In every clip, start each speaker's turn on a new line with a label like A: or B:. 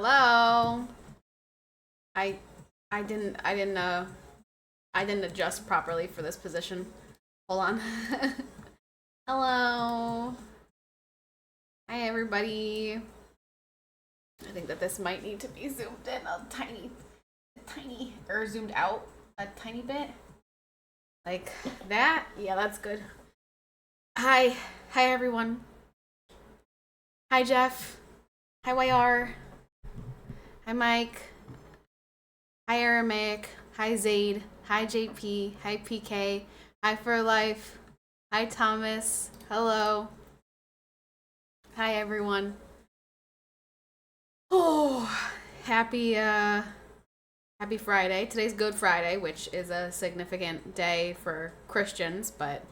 A: Hello. I I didn't I didn't adjust properly for this position. Hold on. Hello. Hi everybody. I think that this might need to be zoomed in or zoomed out a tiny bit. Like that. Yeah, that's good. Hi. Hi everyone. Hi Jeff. Hi YR. Hi Mike. Hi Aramaic. Hi Zaid. Hi JP. Hi PK. Hi For Life. Hi Thomas. Hello. Hi everyone. Oh, happy Friday. Today's Good Friday, which is a significant day for Christians, but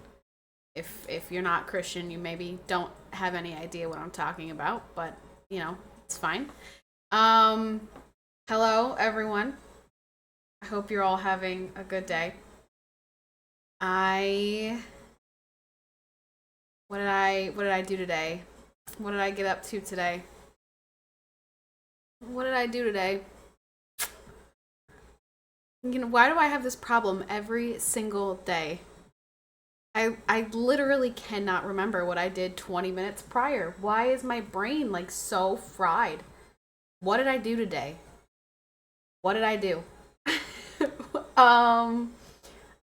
A: if you're not Christian, you maybe don't have any idea what I'm talking about, but it's fine. Um Hello everyone. I hope you're all having a good day. I what did I do today? What did I get up to today? What did I do today? Why do I have this problem every single day? I literally cannot remember what I did 20 minutes prior. Why is my brain like so fried? What did I do today? What did I do? um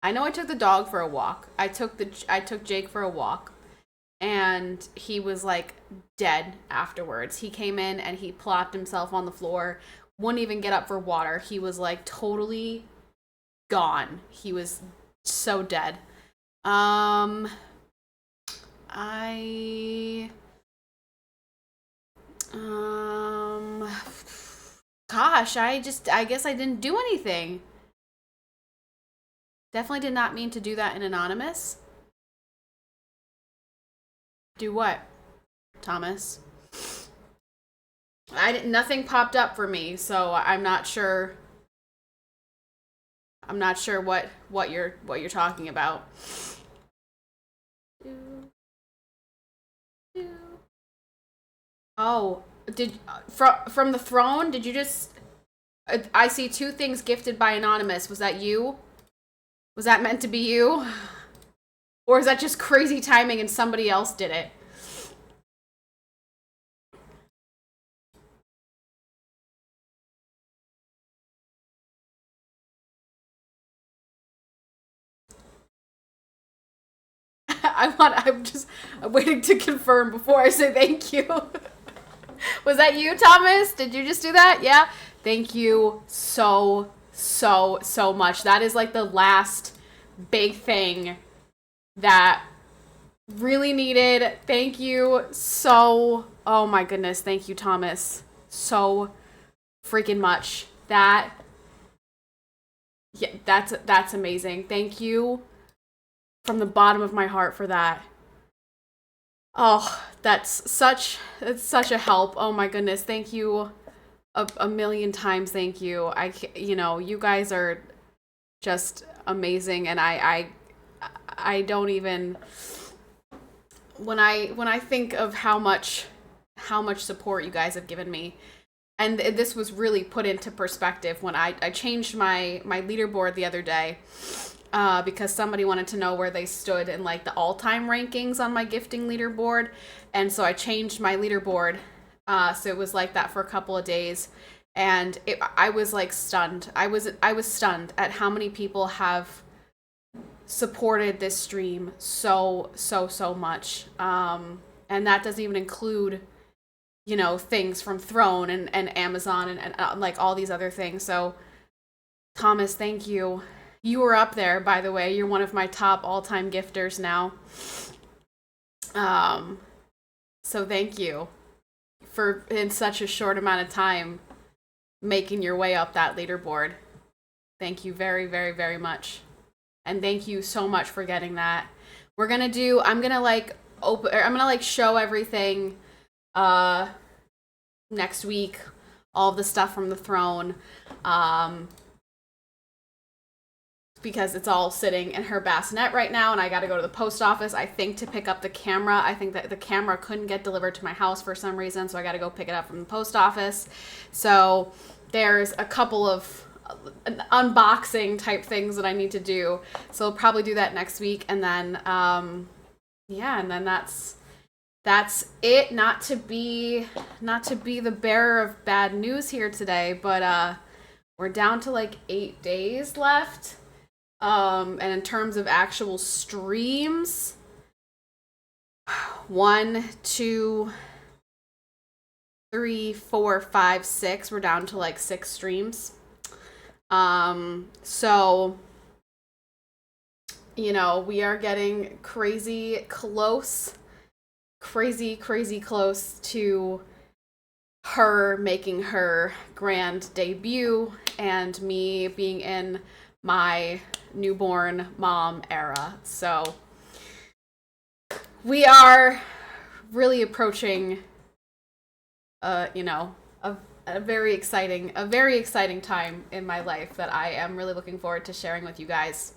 A: I know I took the dog for a walk. I took Jake for a walk and he was like dead afterwards. He came in and he plopped himself on the floor, wouldn't even get up for water. He was like totally gone. He was so dead. Um I um gosh, I guess I didn't do anything. Definitely did not mean to do that in anonymous. Do what, Thomas? Nothing popped up for me, so I'm not sure. I'm not sure what you're talking about. Oh, did from the throne? Did you just? I see two things gifted by anonymous. Was that you? Was that meant to be you? Or is that just crazy timing and somebody else did it? I'm waiting to confirm before I say thank you. Was that you, Thomas? Did you just do that? Yeah. Thank you so much. That is like the last big thing that really needed. Thank you so. Oh my goodness. Thank you, Thomas. So freaking much. Yeah, that's amazing. Thank you from the bottom of my heart for that. Oh, that's such a help. Oh my goodness. Thank you a million times. Thank you. You guys are just amazing and I don't even when I think of how much support you guys have given me. And this was really put into perspective when I changed my leaderboard the other day because somebody wanted to know where they stood in like the all-time rankings on my gifting leaderboard. And so I changed my leaderboard. So it was like that for a couple of days. And I was like stunned. I was stunned at how many people have supported this stream so much. And that doesn't even include things from Throne and Amazon and like all these other things. So, Thomas, thank you. You were up there, by the way. You're one of my top all-time gifters now. Um, so thank you for in such a short amount of time making your way up that leaderboard. Thank you very, very, very much. And thank you so much for getting that. I'm gonna like show everything next week, all of the stuff from the throne. because it's all sitting in her bassinet right now, and I got to go to the post office, I think, to pick up the camera. I think that the camera couldn't get delivered to my house for some reason, so I got to go pick it up from the post office. So there's a couple of unboxing type things that I need to do. So I'll probably do that next week, and then yeah, and then that's it. Not to be the bearer of bad news here today, but we're down to like 8 days left. And in terms of actual streams, 1, 2, 3, 4, 5, 6. We're down to like 6 streams. So, you know, we are getting crazy close to her making her grand debut and me being in my newborn mom era. So we are really approaching you know, a very exciting time in my life that I am really looking forward to sharing with you guys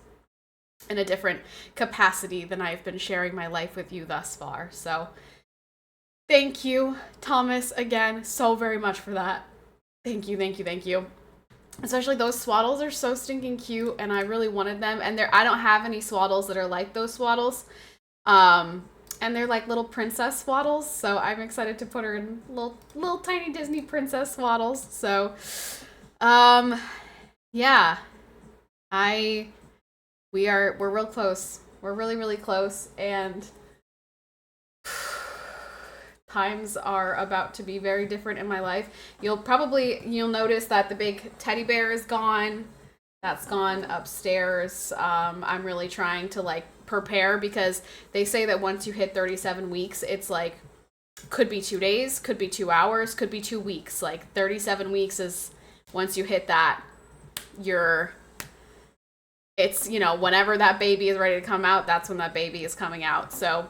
A: in a different capacity than I've been sharing my life with you thus far. So thank you, Thomas, again, so very much for that. Thank you. Especially those swaddles are so stinking cute, and I really wanted them. And I don't have any swaddles that are like those swaddles. And they're like little princess swaddles, so I'm excited to put her in little tiny Disney princess swaddles. So, yeah, we're real close. We're really close, and times are about to be very different in my life. You'll notice that the big teddy bear is gone. That's gone upstairs. I'm really trying to like prepare, because they say that once you hit 37 weeks, it's like, could be 2 days, could be 2 hours, could be 2 weeks. Like 37 weeks is, once you hit that, it's, you know, whenever that baby is ready to come out, that's when that baby is coming out. So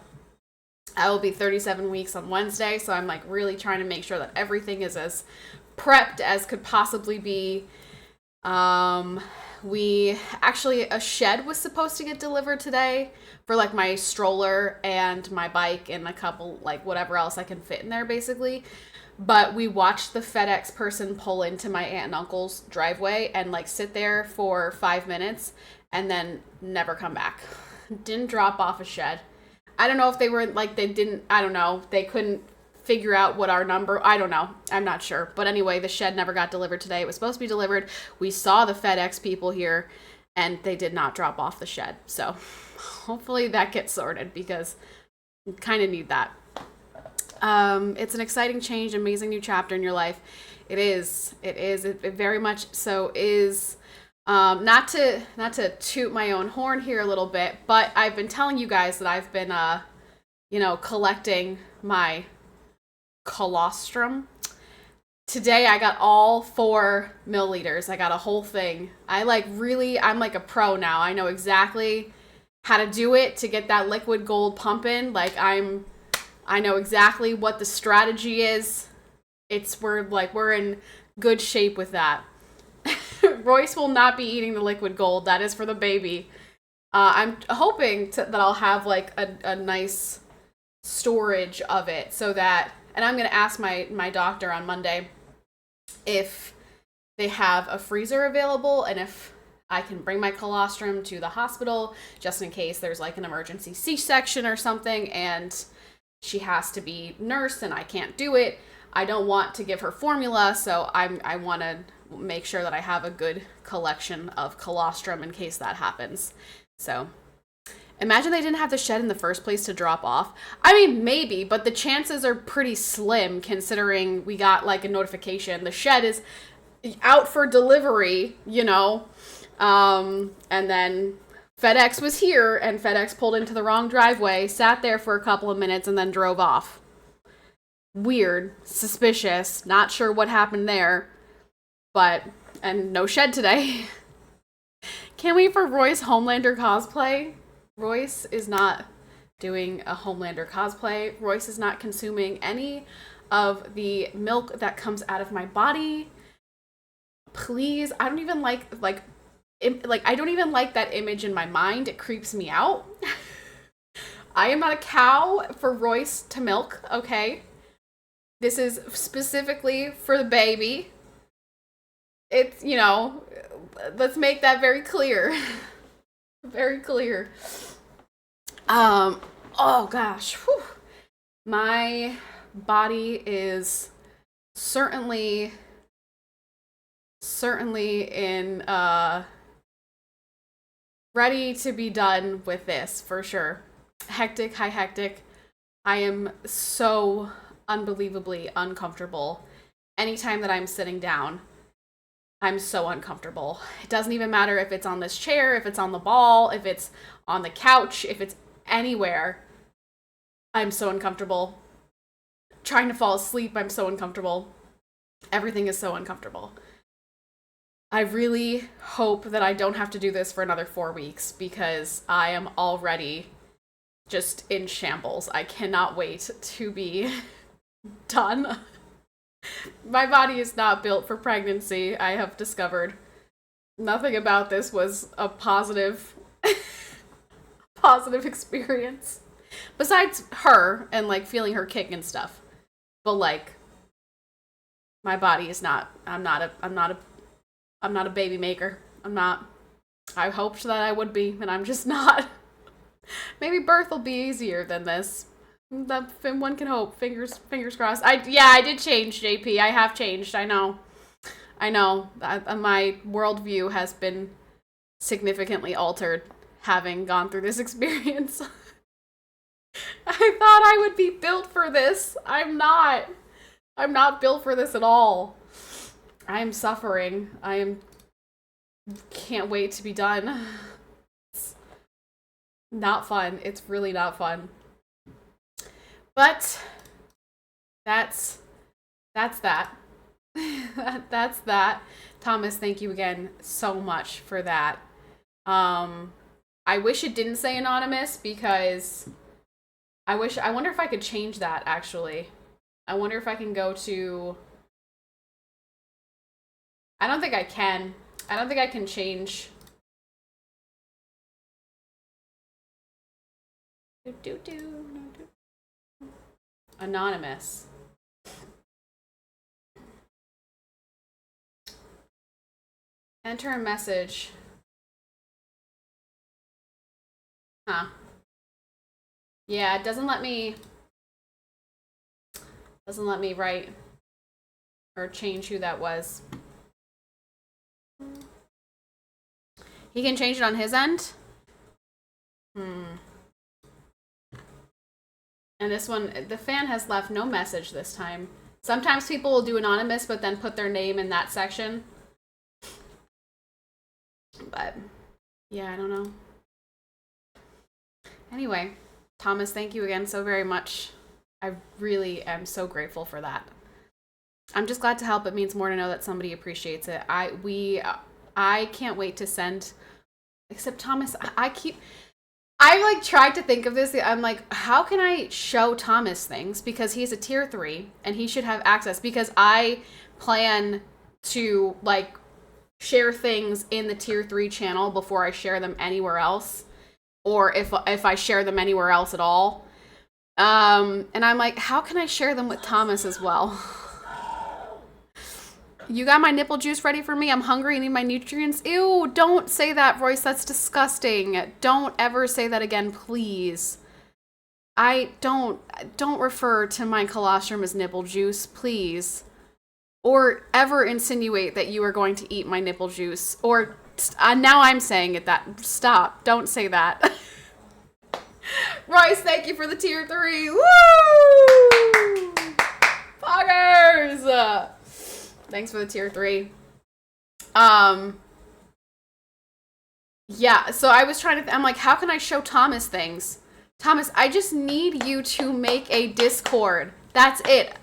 A: I will be 37 weeks on Wednesday. So I'm like really trying to make sure that everything is as prepped as could possibly be. A shed was supposed to get delivered today for like my stroller and my bike and a couple, like whatever else I can fit in there basically. But we watched the FedEx person pull into my aunt and uncle's driveway and like sit there for 5 minutes and then never come back. Didn't drop off a shed. I don't know if they were like, I don't know. They couldn't figure out what our number, I don't know. I'm not sure. But anyway, the shed never got delivered today. It was supposed to be delivered. We saw the FedEx people here and they did not drop off the shed. So hopefully that gets sorted, because we kind of need that. It's an exciting change, amazing new chapter in your life. It is. It very much so is. Not to toot my own horn here a little bit, but I've been telling you guys that I've been, collecting my colostrum. Today I got all 4 milliliters. I got a whole thing. I'm like a pro now. I know exactly how to do it to get that liquid gold pumping. Like I know exactly what the strategy is. We're in good shape with that. Royce will not be eating the liquid gold. That is for the baby. I'm hoping that I'll have like a nice storage of it so that, and I'm going to ask my doctor on Monday if they have a freezer available and if I can bring my colostrum to the hospital just in case there's like an emergency C-section or something and she has to be nursed and I can't do it. I don't want to give her formula, so I want to make sure that I have a good collection of colostrum in case that happens. So imagine they didn't have the shed in the first place to drop off. I mean, maybe, but the chances are pretty slim considering we got like a notification. The shed is out for delivery, and then FedEx was here and FedEx pulled into the wrong driveway, sat there for a couple of minutes and then drove off. Weird, suspicious, not sure what happened there, and no shed today. Can't wait for Royce Homelander cosplay. Royce is not doing a Homelander cosplay. Royce is not consuming any of the milk that comes out of my body. Please, I don't even like like, I don't even like that image in my mind. It creeps me out. I am not a cow for Royce to milk, okay? This is specifically for the baby. It's, you know, let's make that very clear. Very clear. Oh gosh. Whew. My body is certainly in ready to be done with this for sure. Hectic, high hectic. I am so unbelievably uncomfortable. Anytime that I'm sitting down, I'm so uncomfortable. It doesn't even matter if it's on this chair, if it's on the ball, if it's on the couch, if it's anywhere. I'm so uncomfortable. Trying to fall asleep, I'm so uncomfortable. Everything is so uncomfortable. I really hope that I don't have to do this for another 4 weeks because I am already just in shambles. I cannot wait to be done. My body is not built for pregnancy, I have discovered. Nothing about this was a positive experience. Besides her and like feeling her kick and stuff. But like my body is not I'm not a baby maker. I'm not. I hoped that I would be, and I'm just not. Maybe birth will be easier than this. That one can hope. Fingers crossed. I did change, JP. I have changed. I know. My worldview has been significantly altered having gone through this experience. I thought I would be built for this. I'm not. I'm not built for this at all. I am suffering. Can't wait to be done. It's not fun. It's really not fun. But that's that. That's that. Thomas, thank you again so much for that. I wish it didn't say anonymous because I wonder if I could change that actually. I wonder if I can go to I don't think I can. I don't think I can change. Anonymous. Enter a message. Huh. Yeah, it doesn't let me write or change who that was. He can change it on his end? And this one, the fan has left no message this time. Sometimes people will do anonymous, but then put their name in that section. But, yeah, I don't know. Anyway, Thomas, thank you again so very much. I really am so grateful for that. I'm just glad to help. It means more to know that somebody appreciates it. I can't wait to send, except Thomas, I like tried to think of this. I'm like, how can I show Thomas things? Because he's a tier 3 and he should have access because I plan to like share things in the tier 3 channel before I share them anywhere else. Or if I share them anywhere else at all. And I'm like, how can I share them with Thomas as well? You got my nipple juice ready for me? I'm hungry and need my nutrients. Ew, don't say that, Royce. That's disgusting. Don't ever say that again, please. Don't refer to my colostrum as nipple juice, please. Or ever insinuate that you are going to eat my nipple juice. Or now I'm saying it that. Stop. Don't say that. Royce, thank you for the tier 3. Woo! Poggers! Thanks for the tier 3. Yeah, so I was trying to, I'm like, how can I show Thomas things? Thomas, I just need you to make a Discord. That's it.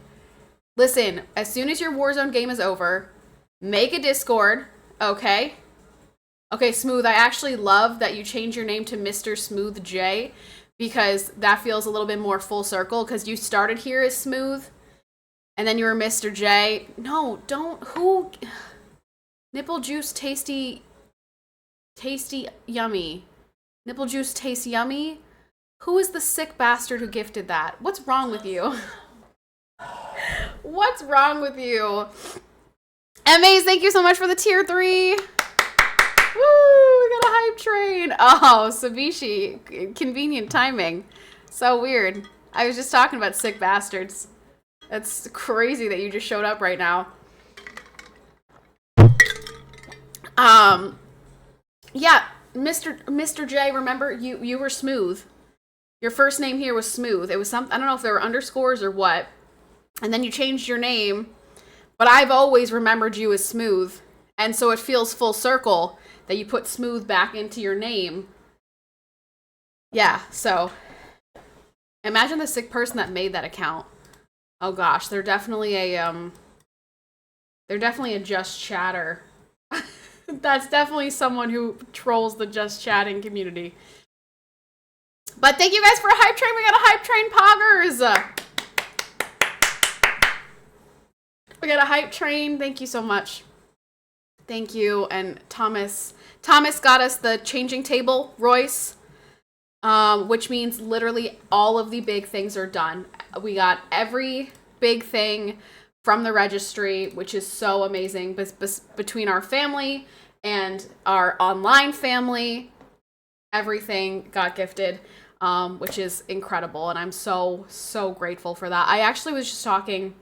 A: Listen, as soon as your Warzone game is over, make a Discord, okay? Okay, Smooth, I actually love that you change your name to Mr. Smooth J, because that feels a little bit more full circle, because you started here as Smooth, and then you were Mr. J. No, don't, who? Nipple juice tasty Tasty yummy. Nipple juice tastes yummy. Who is the sick bastard who gifted that? What's wrong with you? What's wrong with you? Emmys, thank you so much for the tier 3. Woo, we got a hype train. Oh, Sabishi, convenient timing. So weird. I was just talking about sick bastards. That's crazy that you just showed up right now. Yeah, Mr. J, remember you were Smooth. Your first name here was Smooth. It was some, I don't know if there were underscores or what. And then you changed your name, but I've always remembered you as Smooth. And so it feels full circle that you put Smooth back into your name. Yeah, so imagine the sick person that made that account. Oh gosh, they're definitely a just chatter. That's definitely someone who trolls the just chatting community. But thank you guys for a hype train. We got a hype train poggers. We got a hype train. Thank you so much. Thank you. And Thomas got us the changing table, Royce, which means literally all of the big things are done. We got every big thing from the registry, which is so amazing. Between our family and our online family, everything got gifted, which is incredible. And I'm so, so grateful for that. I actually was just talking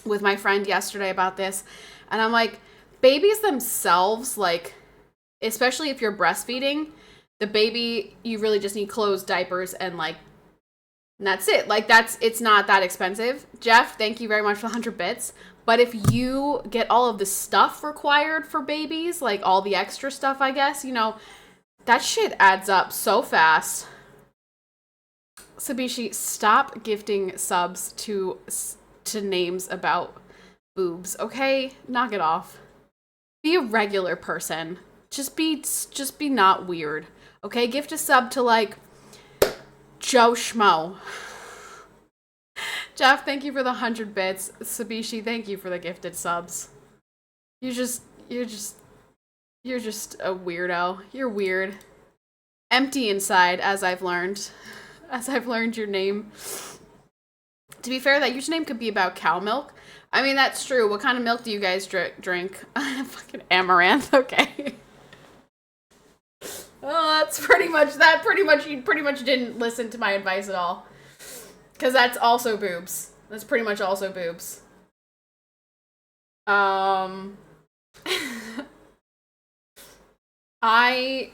A: with my friend yesterday about this, and I'm like, babies themselves, like, especially if you're breastfeeding, the baby, you really just need clothes, diapers, and like, and that's it. Like, it's not that expensive. Jeff, thank you very much for 100 bits. But if you get all of the stuff required for babies, like all the extra stuff, I guess, you know, that shit adds up so fast. Sabishi, stop gifting subs to names about boobs, okay? Knock it off. Be a regular person. Just be not weird, okay? Gift a sub to, like, Joe Schmo. Jeff, thank you for the 100 bits. Sabishi, thank you for the gifted subs. You're just a weirdo. You're weird. Empty inside, as I've learned your name. To be fair, that username could be about cow milk. I mean, that's true. What kind of milk do you guys drink? Fucking amaranth. Okay. Oh, that's pretty much you pretty much didn't listen to my advice at all. Because that's also boobs. That's pretty much also boobs.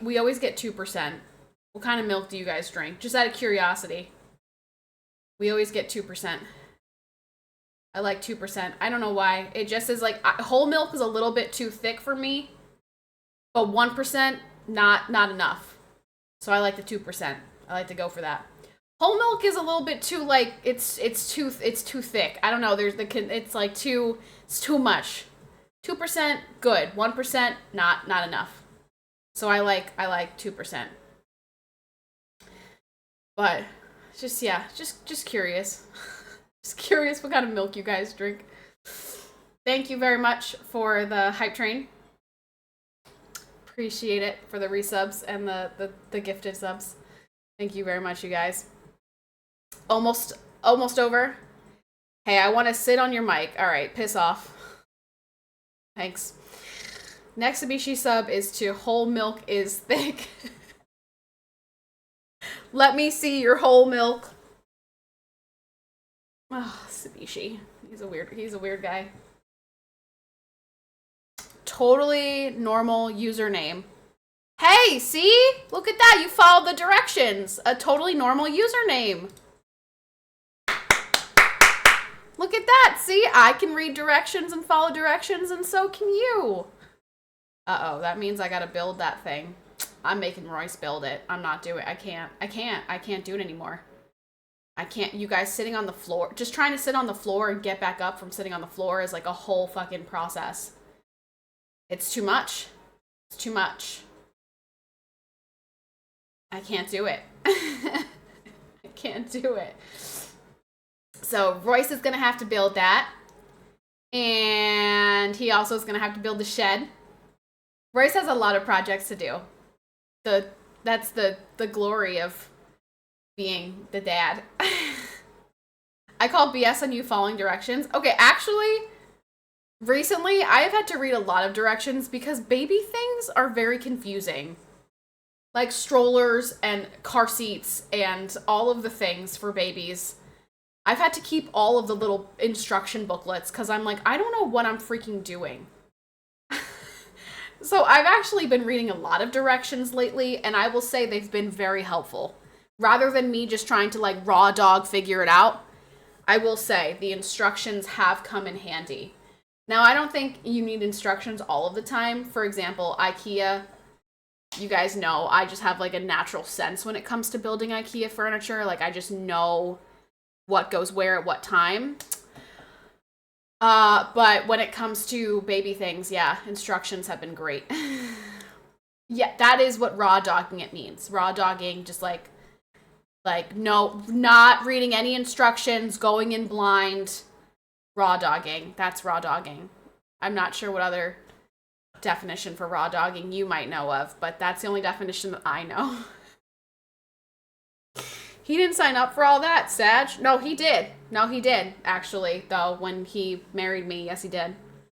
A: We always get 2%. What kind of milk do you guys drink? Just out of curiosity. We always get 2%. I like 2%. I don't know why. It just is like, whole milk is a little bit too thick for me. But 1%, not enough. So I like the 2%. I like to go for that. Whole milk is a little bit too, like, it's too thick. I don't know. It's too much. 2%, good. 1%, not enough. So I like 2%. But just curious. Just curious what kind of milk you guys drink. Thank you very much for the hype train. Appreciate it for the resubs and the gifted subs. Thank you very much, you guys. Almost over. Hey, I want to sit on your mic. All right, piss off. Thanks. Next Sabishi sub is to whole milk is thick. Let me see your whole milk. Oh, Sabishi. He's a weird guy. Totally normal username. Hey, see? Look at that. You followed the directions. A totally normal username. Look at that. See? I can read directions and follow directions, and so can you. Uh-oh, that means I gotta build that thing. I'm making Royce build it. I'm not doing it. I can't do it anymore. I can't. You guys sitting on the floor. Just trying to sit on the floor and get back up from sitting on the floor is like a whole fucking process. It's too much. It's too much. I can't do it. I can't do it. So Royce is going to have to build that. And he also is going to have to build the shed. Royce has a lot of projects to do. the that's the glory of being the dad. I call BS on you following directions. Okay, actually, recently I have had to read a lot of directions because baby things are very confusing. Like strollers and car seats and all of the things for babies. I've had to keep all of the little instruction booklets because I'm like, I don't know what I'm freaking doing. So I've actually been reading a lot of directions lately, and I will say they've been very helpful. Rather than me just trying to like raw dog figure it out, I will say the instructions have come in handy. Now, I don't think you need instructions all of the time. For example, IKEA, you guys know I just have like a natural sense when it comes to building IKEA furniture. Like I just know what goes where at what time. But when it comes to baby things, yeah, instructions have been great. Yeah, that is what raw dogging it means. Raw dogging, just like, no, not reading any instructions, going in blind, raw dogging. That's raw dogging. I'm not sure what other definition for raw dogging you might know of, but that's the only definition that I know. He didn't sign up for all that, Sag. No, he did. No, he did, actually, though, when he married me. Yes, he did.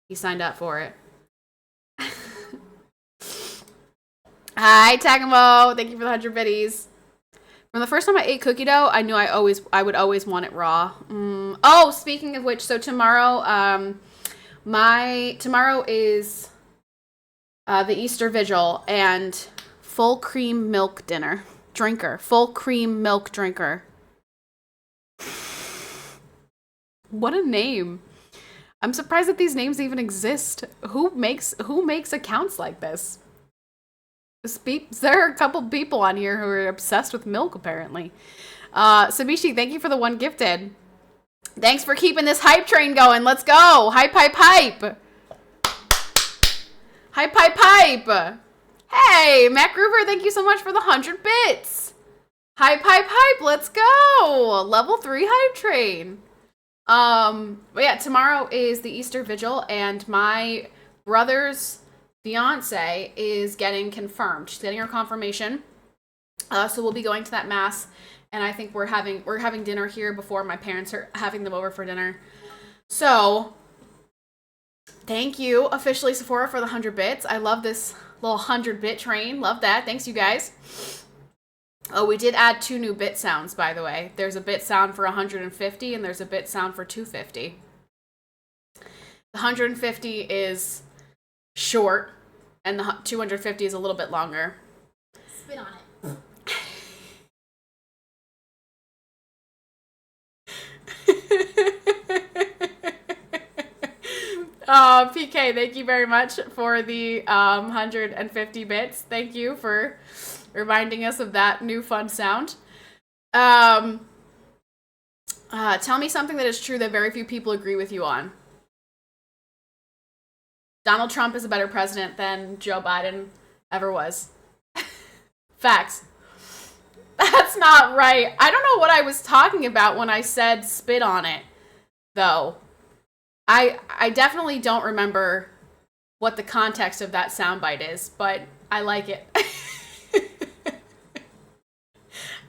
A: He signed up for it. Hi, Takamo. Thank you for the 100 biddies. From the first time I ate cookie dough, I knew I would always want it raw. Oh, speaking of which, so tomorrow, tomorrow is the Easter Vigil and full cream milk dinner. Full cream milk drinker. What a name. I'm surprised that these names even exist. Who makes accounts like this? There are a couple people on here who are obsessed with milk, apparently. Sabishi, thank you for the 1 gifted. Thanks for keeping this hype train going. Let's go. Hype, hype, hype. Hype, hype, hype. Hey, Matt Gruber, thank you so much for the 100 bits. Hype, hype, hype. Let's go. Level 3 hype train. But yeah, tomorrow is the Easter Vigil, and my brother's fiance is getting confirmed. She's getting her confirmation. So we'll be going to that mass, and I think we're having dinner here before my parents are having them over for dinner. So thank you, officially Sephora, for the 100 bits. I love this little 100 bit train. Love that. Thanks, you guys. Oh, we did add 2 new bit sounds, by the way. There's a bit sound for 150 and there's a bit sound for 250. The 150 is short and the 250 is a little bit longer.
B: Spit on it.
A: PK, thank you very much for the 150 bits. Thank you for reminding us of that new fun sound. Tell me something that is true that very few people agree with you on. Donald Trump is a better president than Joe Biden ever was. Facts. That's not right. I don't know what I was talking about when I said spit on it, though. I definitely don't remember what the context of that soundbite is, but I like it.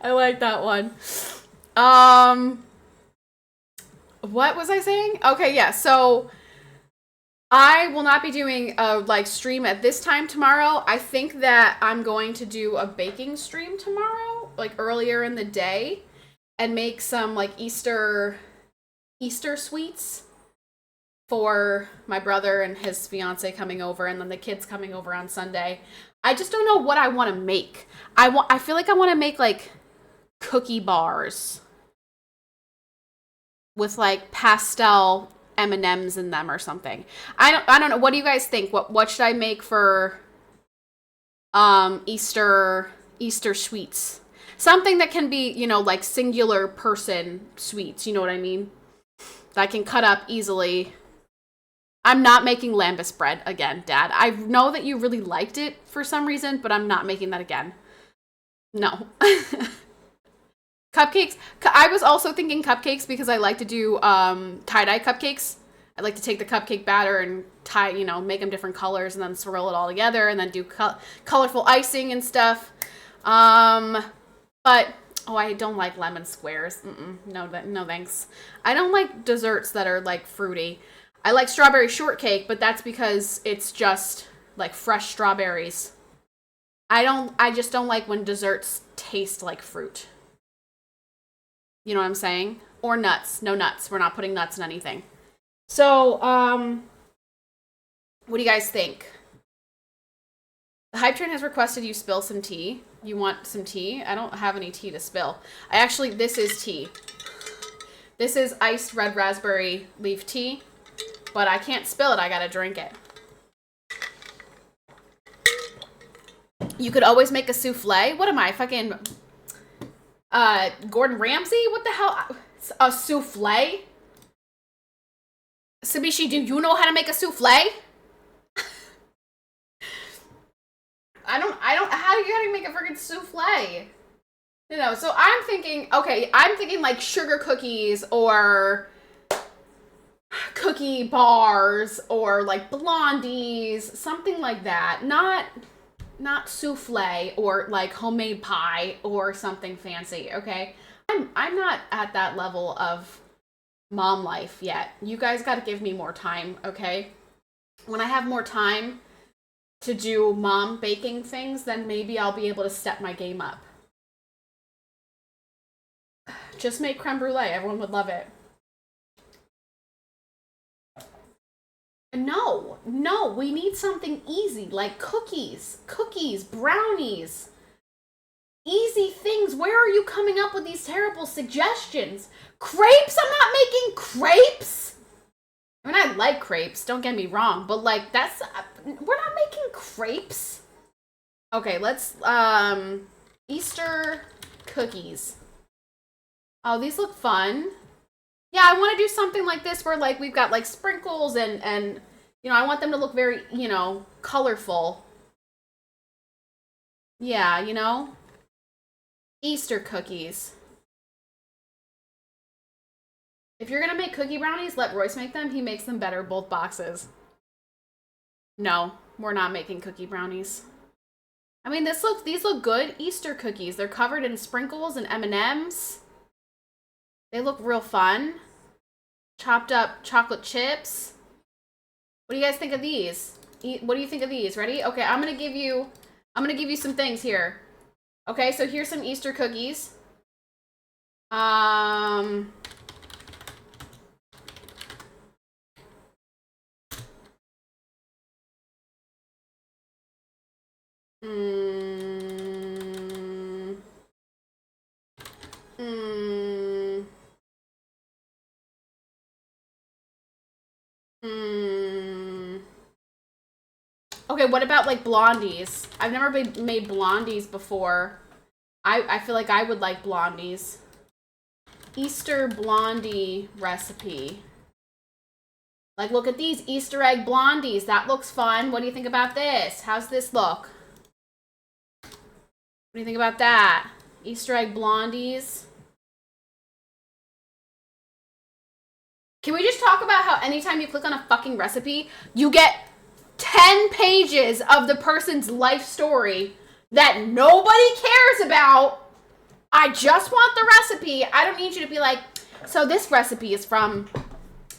A: I like that one. What was I saying? Okay, yeah, so I will not be doing a stream at this time tomorrow. I think that I'm going to do a baking stream tomorrow, earlier in the day, and make some Easter sweets for my brother and his fiance coming over, and then the kids coming over on Sunday. I just don't know what I want to make. I feel like I want to make cookie bars with pastel M&Ms in them or something. I don't know. What do you guys think? What should I make for Easter sweets? Something that can be, singular person sweets, you know what I mean? That I can cut up easily. I'm not making lambus bread again, Dad. I know that you really liked it for some reason, but I'm not making that again. No. Cupcakes. I was also thinking cupcakes because I like to do tie-dye cupcakes I like to take the cupcake batter and tie, you know, make them different colors and then swirl it all together and then do colorful icing and stuff. But oh, I don't like lemon squares. No, thanks. I don't like desserts that are like fruity. I like strawberry shortcake, but that's because it's just like fresh strawberries. I just don't like when desserts taste like fruit. You know what I'm saying? Or nuts. No nuts. We're not putting nuts in anything. So, what do you guys think? The Hype Train has requested you spill some tea. You want some tea? I don't have any tea to spill. This is tea. This is iced red raspberry leaf tea, but I can't spill it. I gotta drink it. You could always make a souffle. What am I, fucking Gordon Ramsay? What the hell? A souffle? Sabishi, do you know how to make a souffle? How do you make a freaking souffle? You know, so I'm thinking like sugar cookies or cookie bars or like blondies, something like that. Not souffle or like homemade pie or something fancy, okay? I'm not at that level of mom life yet. You guys got to give me more time, okay? When I have more time to do mom baking things, then maybe I'll be able to step my game up. Just make creme brulee. Everyone would love it. No, we need something easy, like cookies, brownies. Easy things. Where are you coming up with these terrible suggestions? Crepes? I'm not making crepes. I mean, I like crepes, don't get me wrong, but like we're not making crepes. Okay, let's, Easter cookies. Oh, these look fun. Yeah, I want to do something like this where like we've got like sprinkles and you know, I want them to look very, you know, colorful. Yeah, you know? Easter cookies. If you're gonna make cookie brownies, let Royce make them. He makes them better, both boxes. No, we're not making cookie brownies. I mean, these look good. Easter cookies. They're covered in sprinkles and M&Ms. They look real fun. Chopped up chocolate chips. What do you guys think of these? What do you think of these? Ready? Okay, I'm gonna give you some things here. Okay, so here's some Easter cookies. Okay, what about like blondies? I've never made blondies before. I feel like I would like blondies. Easter blondie recipe. Like, look at these Easter egg blondies. That looks fun. What do you think about this? How's this look? What do you think about that? Easter egg blondies. Can we just talk about how anytime you click on a fucking recipe, you get 10 pages of the person's life story that nobody cares about? I just want the recipe. I don't need you to be like, so this recipe is from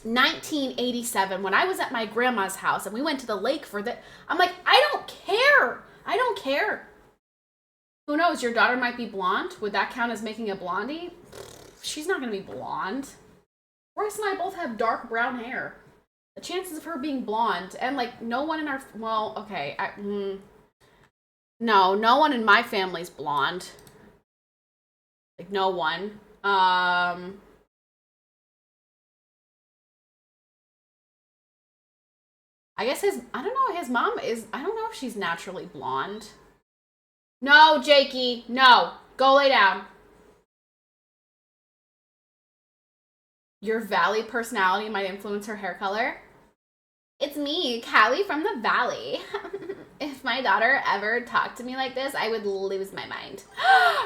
A: 1987 when I was at my grandma's house and we went to the lake for the... I'm like, I don't care. I don't care. Who knows? Your daughter might be blonde. Would that count as making a blondie? She's not going to be blonde. Royce and I both have dark brown hair. The chances of her being blonde and like no one in our... Well, okay. No one in my family's blonde. Like no one. I guess I don't know, his mom is, I don't know if she's naturally blonde. No, Jakey, no. Go lay down. Your Valley personality might influence her hair color. It's me, Callie from the Valley. If my daughter ever talked to me like this, I would lose my mind.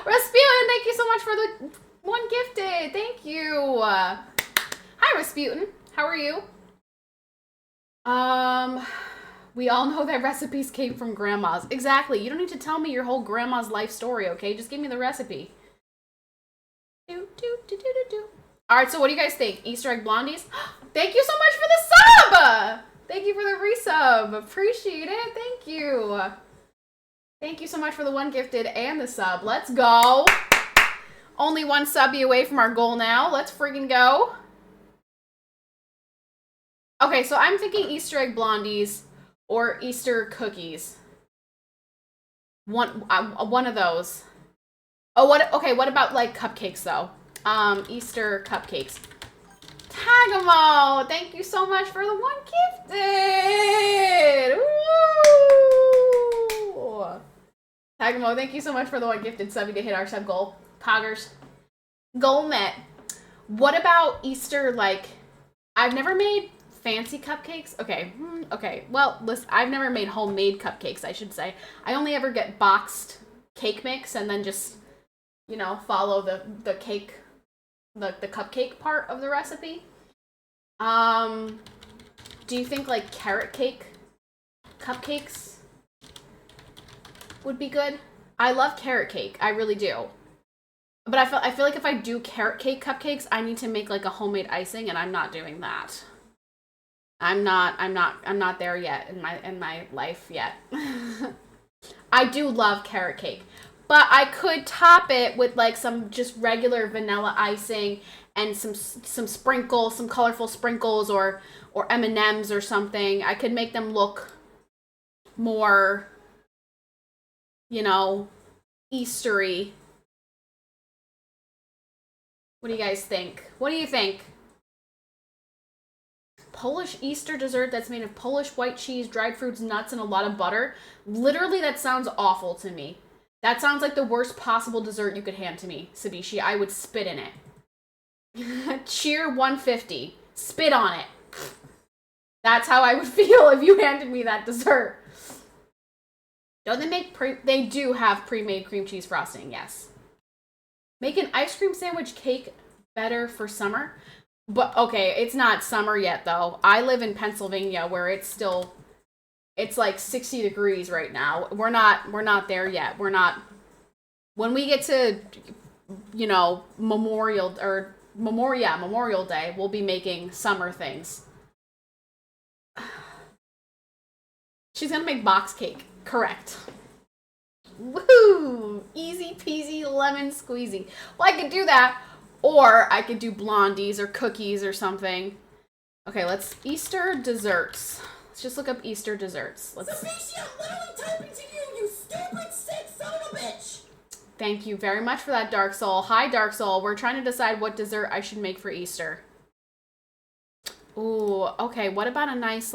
A: Rasputin, thank you so much for the one gifted. Thank you. Hi, Rasputin. How are you? We all know that recipes came from grandmas. Exactly. You don't need to tell me your whole grandma's life story, okay? Just give me the recipe. All right, so what do you guys think? Easter egg blondies? Thank you so much for the sub! Thank you for the resub. Appreciate it. Thank you. Thank you so much for the one gifted and the sub. Let's go. Only one subby away from our goal now. Let's freaking go. Okay, so I'm thinking Easter egg blondies or Easter cookies. One of those. Oh, what? Okay, what about like cupcakes though? Easter cupcakes. Tagamo, thank you so much for the one gifted. Woo! Tagamo, thank you so much for the one gifted sub to hit our sub goal. Poggers. Goal met. What about Easter, like, I've never made fancy cupcakes. Okay, okay. Well, listen, I've never made homemade cupcakes, I should say. I only ever get boxed cake mix and then just, you know, follow the cake, the cupcake part of the recipe. Do you think, like, carrot cake cupcakes would be good? I love carrot cake. I really do. But I feel like if I do carrot cake cupcakes, I need to make like a homemade icing, and I'm not doing that. I'm not there yet in my life yet. I do love carrot cake, but I could top it with like some just regular vanilla icing and some sprinkles, some colorful sprinkles, or M&Ms or something. I could make them look more, you know, Eastery. What do you guys think? What do you think? Polish Easter dessert that's made of Polish white cheese, dried fruits, nuts, and a lot of butter. Literally, that sounds awful to me. That sounds like the worst possible dessert you could hand to me, Sabishi. I would spit in it. Cheer 150. Spit on it. That's how I would feel if you handed me that dessert. Don't they make they do have pre-made cream cheese frosting, yes. Make an ice cream sandwich cake better for summer. But, okay, it's not summer yet, though. I live in Pennsylvania, where it's like 60 degrees right now. We're not there yet. When we get to, you know, Memorial Day, we'll be making summer things. She's gonna make box cake. Correct. Woohoo! Easy peasy lemon squeezy. Well, I could do that, or I could do blondies or cookies or something. Okay, let's Easter desserts. Let's just look up Easter desserts.
B: Sabishi, I'm literally typing to you, you stupid sick son of a bitch!
A: Thank you very much for that, Dark Soul. Hi, Dark Soul. We're trying to decide what dessert I should make for Easter. Ooh, okay. What about a nice,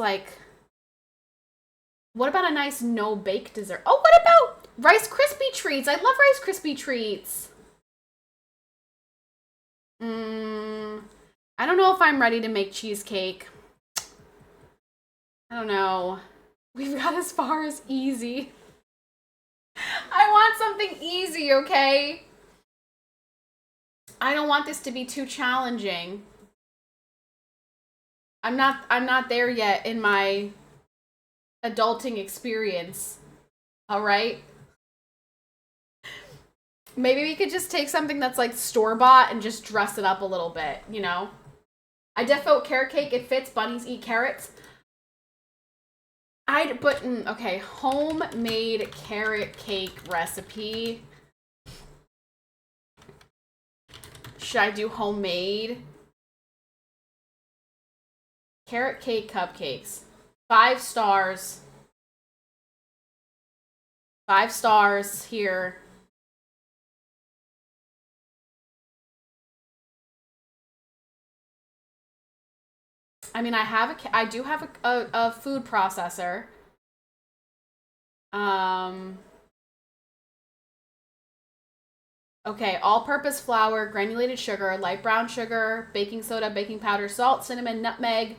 A: no-bake dessert? Oh, what about Rice Krispie treats? I love Rice Krispie treats. I don't know if I'm ready to make cheesecake. I don't know. We've got as far as easy. I want something easy, okay? I don't want this to be too challenging. I'm not there yet in my adulting experience. All right? Maybe we could just take something that's like store-bought and just dress it up a little bit, you know? I def vote carrot cake. It fits. Bunnies eat carrots. Okay, homemade carrot cake recipe. Should I do homemade? Carrot cake cupcakes. 5 stars. 5 stars here. I mean, I do have a food processor. Okay, all-purpose flour, granulated sugar, light brown sugar, baking soda, baking powder, salt, cinnamon, nutmeg,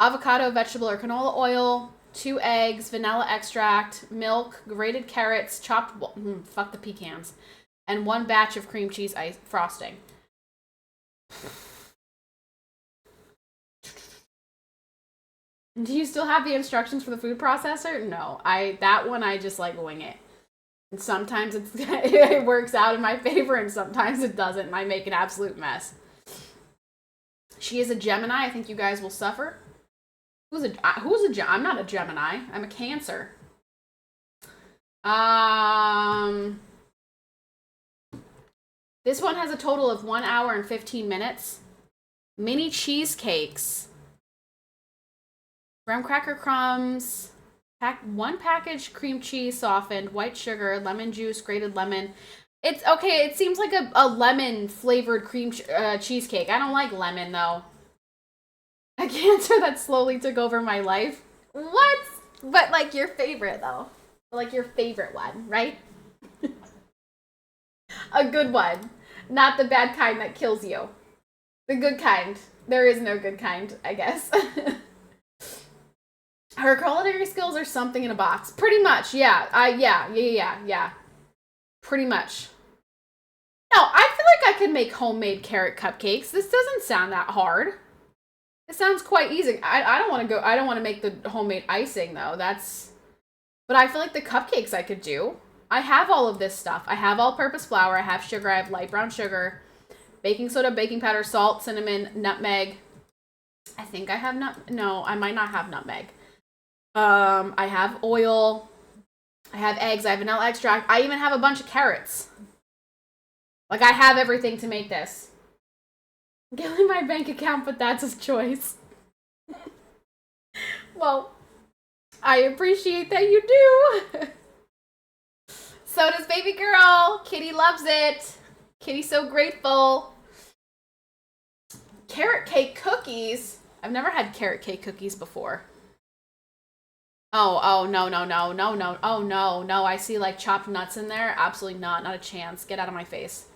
A: avocado, vegetable, or canola oil, 2 eggs, vanilla extract, milk, grated carrots, chopped, fuck the pecans, and 1 batch of cream cheese ice frosting. Do you still have the instructions for the food processor? No, that one I just like wing it. And sometimes it works out in my favor, and sometimes it doesn't, and I make an absolute mess. She is a Gemini. I think you guys will suffer. Who's a I'm not a Gemini. I'm a Cancer. This one has a total of 1 hour and 15 minutes. Mini cheesecakes. Graham cracker crumbs. One package cream cheese softened, white sugar, lemon juice, grated lemon. It's okay. It seems like a lemon flavored cream cheesecake. I don't like lemon though. A Cancer that slowly took over my life. What? But like your favorite though. Like your favorite one, right? A good one. Not the bad kind that kills you. The good kind. There is no good kind, I guess. Her culinary skills are something in a box. Pretty much, yeah. Yeah. Pretty much. No, I feel like I could make homemade carrot cupcakes. This doesn't sound that hard. It sounds quite easy. I don't want to make the homemade icing though. But I feel like the cupcakes I could do. I have all of this stuff. I have all-purpose flour. I have sugar. I have light brown sugar, baking soda, baking powder, salt, cinnamon, nutmeg. I think I have no, I might not have nutmeg. I have oil. I have eggs. I have vanilla extract. I even have a bunch of carrots. Like, I have everything to make this. Killing my bank account, but that's his choice. Well, I appreciate that you do. So does baby girl. Kitty loves it. Kitty's so grateful. Carrot cake cookies. I've never had carrot cake cookies before. Oh, no. Oh, no. I see, like, chopped nuts in there. Absolutely not. Not a chance. Get out of my face.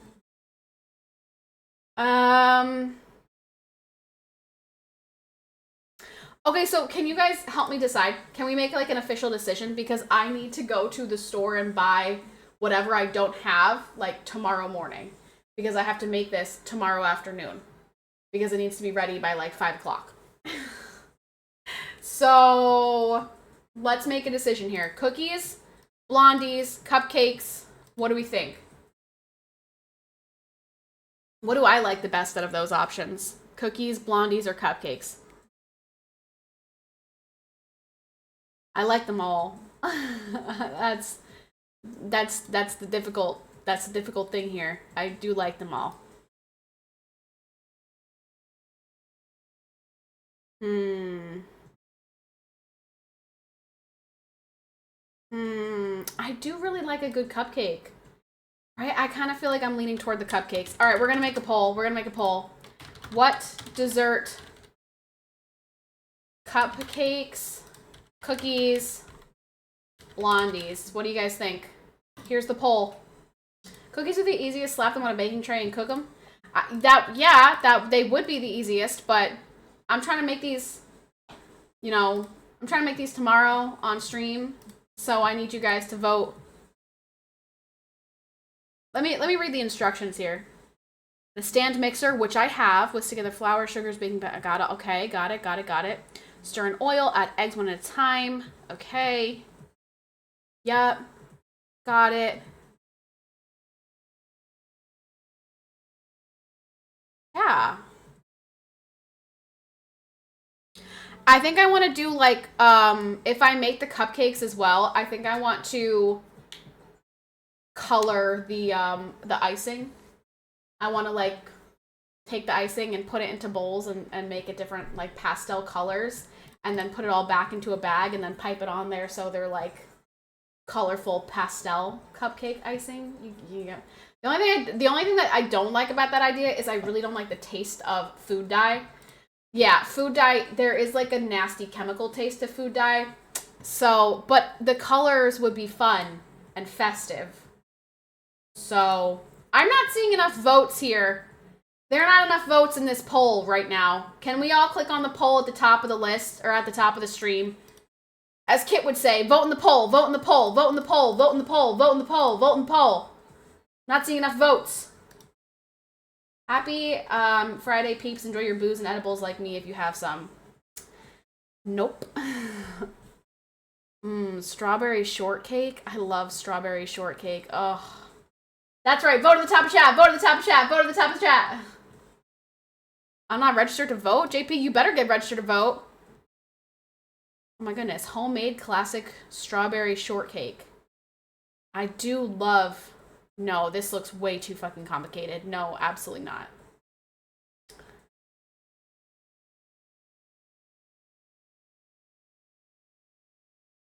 A: Okay, so can you guys help me decide? Can we make, like, an official decision? Because I need to go to the store and buy whatever I don't have, like, tomorrow morning. Because I have to make this tomorrow afternoon. Because it needs to be ready by, like, 5 o'clock. So let's make a decision here. Cookies, blondies, cupcakes. What do we think? What do I like the best out of those options? Cookies, blondies, or cupcakes? I like them all. That's the difficult thing here. I do like them all. I do really like a good cupcake. Right? I kind of feel like I'm leaning toward the cupcakes. All right, we're going to make a poll. What dessert, cupcakes, cookies, blondies? What do you guys think? Here's the poll. Cookies are the easiest. Slap them on a baking tray and cook them. That they would be the easiest, but I'm trying to make these, I'm trying to make these tomorrow on stream, so I need you guys to vote. Let me read the instructions here. The stand mixer, which I have, whisk together flour, sugars, baking powder. Got it. Okay, got it. Stir in oil, add eggs one at a time. Okay. Yep. Got it. Yeah. I think I want to do, like, if I make the cupcakes as well, I think I want to color the icing. I want to, like, take the icing and put it into bowls and make it different, like, pastel colors, and then put it all back into a bag and then pipe it on there so they're, like, colorful pastel cupcake icing. The only thing that I don't like about that idea is I really don't like the taste of food dye. Yeah, food dye, there is, like, a nasty chemical taste to food dye. So, but the colors would be fun and festive. So, I'm not seeing enough votes here. There are not enough votes in this poll right now. Can we all click on the poll at the top of the list, or at the top of the stream? As Kit would say, vote in the poll, vote in the poll, vote in the poll, vote in the poll, vote in the poll, vote in the poll. Not seeing enough votes. Happy Friday, peeps. Enjoy your booze and edibles like me if you have some. Nope. Strawberry shortcake. I love strawberry shortcake. Ugh. That's right. Vote at the top of chat. Vote at the top of chat. Vote at the top of chat. I'm not registered to vote. JP, you better get registered to vote. Oh my goodness. Homemade classic strawberry shortcake. I do love... No, this looks way too fucking complicated. No, absolutely not.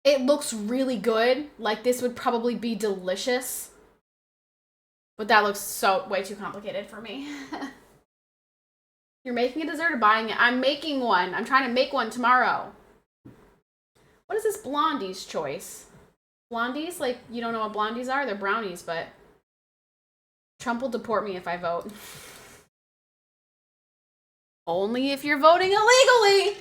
A: It looks really good. Like, this would probably be delicious. But that looks so way too complicated for me. You're making a dessert or buying it? I'm making one. I'm trying to make one tomorrow. What is this Blondie's choice? Blondies? Like, you don't know what blondies are? They're brownies, but... Trump will deport me if I vote. Only if you're voting illegally!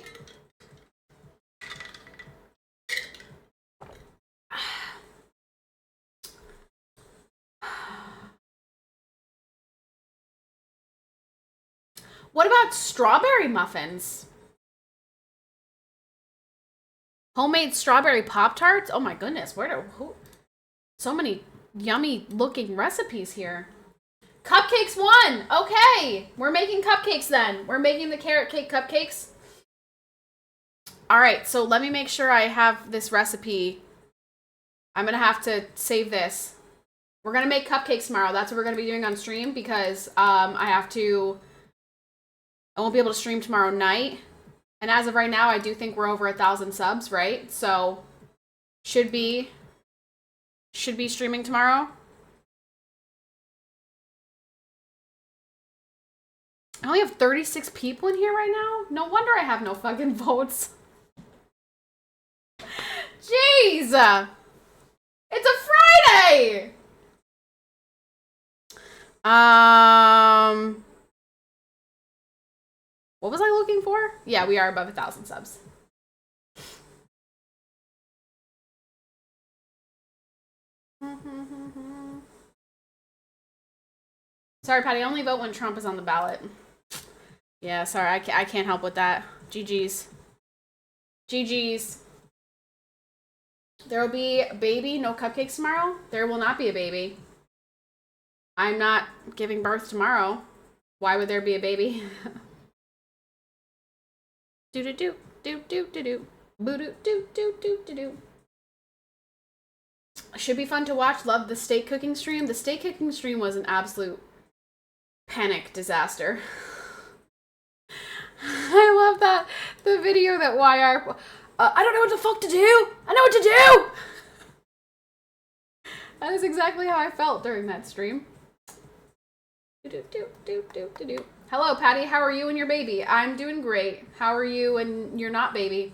A: What about strawberry muffins? Homemade strawberry Pop-Tarts? Oh my goodness, so many yummy looking recipes here. Cupcakes won! Okay, we're making cupcakes then. We're making the carrot cake cupcakes. All right, so let me make sure I have this recipe. I'm gonna have to save this. We're gonna make cupcakes tomorrow. That's what we're gonna be doing on stream because I won't be able to stream tomorrow night. And as of right now, I do think we're over 1,000 subs, right? So should be streaming tomorrow. I only have 36 people in here right now? No wonder I have no fucking votes. Jeez! It's a Friday! What was I looking for? Yeah, we are above 1,000 subs. Sorry, Patty, I only vote when Trump is on the ballot. Yeah, sorry, I can't help with that. GG's. GG's. There will be a baby, no cupcakes tomorrow. There will not be a baby. I'm not giving birth tomorrow. Why would there be a baby? Do-do-do, do-do-do-do, boo-do-do-do-do-do-do. Should be fun to watch. Love the steak cooking stream. The steak cooking stream was an absolute panic disaster. I love that. The video that YR... I don't know what the fuck to do! I know what to do! That is exactly how I felt during that stream. Do-do-do-do-do-do-do. Hello, Patty. How are you and your baby? I'm doing great. How are you and your not baby?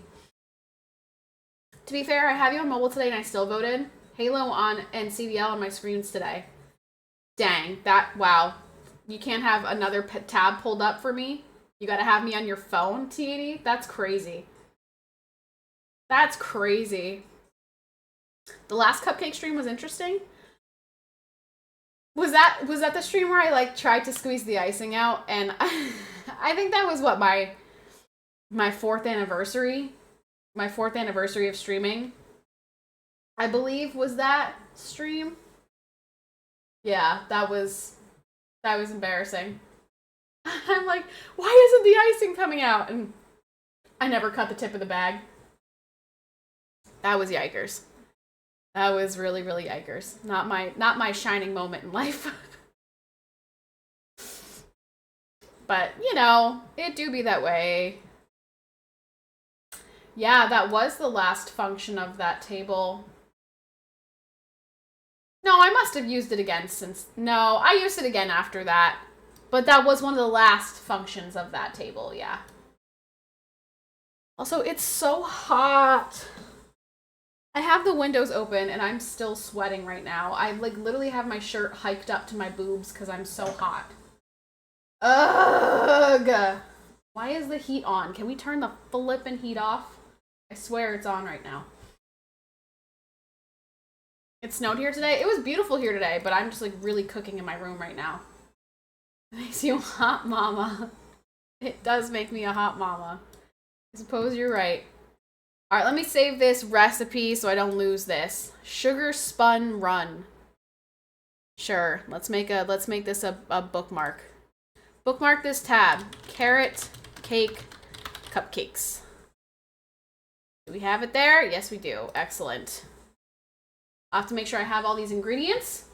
A: To be fair, I have you on mobile today and I still voted. Halo on and CBL on my screens today. Dang, wow. You can't have another tab pulled up for me? You gotta have me on your phone, T80? That's crazy. That's crazy. The last cupcake stream was interesting. Was that the stream where I like tried to squeeze the icing out? And I think that was what my 4th anniversary. My 4th anniversary of streaming. I believe was that stream. Yeah, that was embarrassing. I'm like, why isn't the icing coming out? And I never cut the tip of the bag. That was yikers. That was really, really yikers. Not my shining moment in life. But, you know, it do be that way. Yeah, that was the last function of that table. No, I must have used it again since... No, I used it again after that. But that was one of the last functions of that table, yeah. Also, it's so hot. I have the windows open and I'm still sweating right now. I like literally have my shirt hiked up to my boobs because I'm so hot. Ugh! Why is the heat on? Can we turn the flippin' heat off? I swear it's on right now. It snowed here today. It was beautiful here today, but I'm just like really cooking in my room right now. It makes you a hot mama. It does make me a hot mama. I suppose you're right. All right, let me save this recipe so I don't lose this. Sugar spun run. Sure, let's make this a bookmark. Bookmark this tab. Carrot cake cupcakes. Do we have it there? Yes, we do. Excellent. I'll have to make sure I have all these ingredients.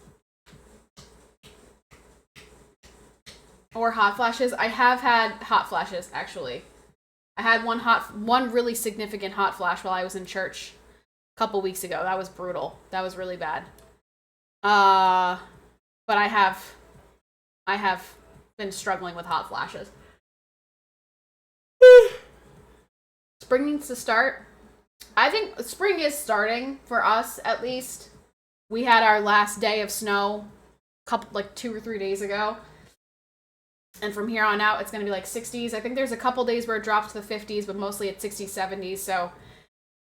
A: Or hot flashes. I have had hot flashes, actually. I had one really significant hot flash while I was in church a couple weeks ago. That was brutal. That was really bad. But I have been struggling with hot flashes. Spring needs to start. I think spring is starting for us, at least. We had our last day of snow like 2 or 3 days ago. And from here on out, it's going to be like 60s. I think there's a couple days where it drops to the 50s, but mostly it's 60s, 70s. So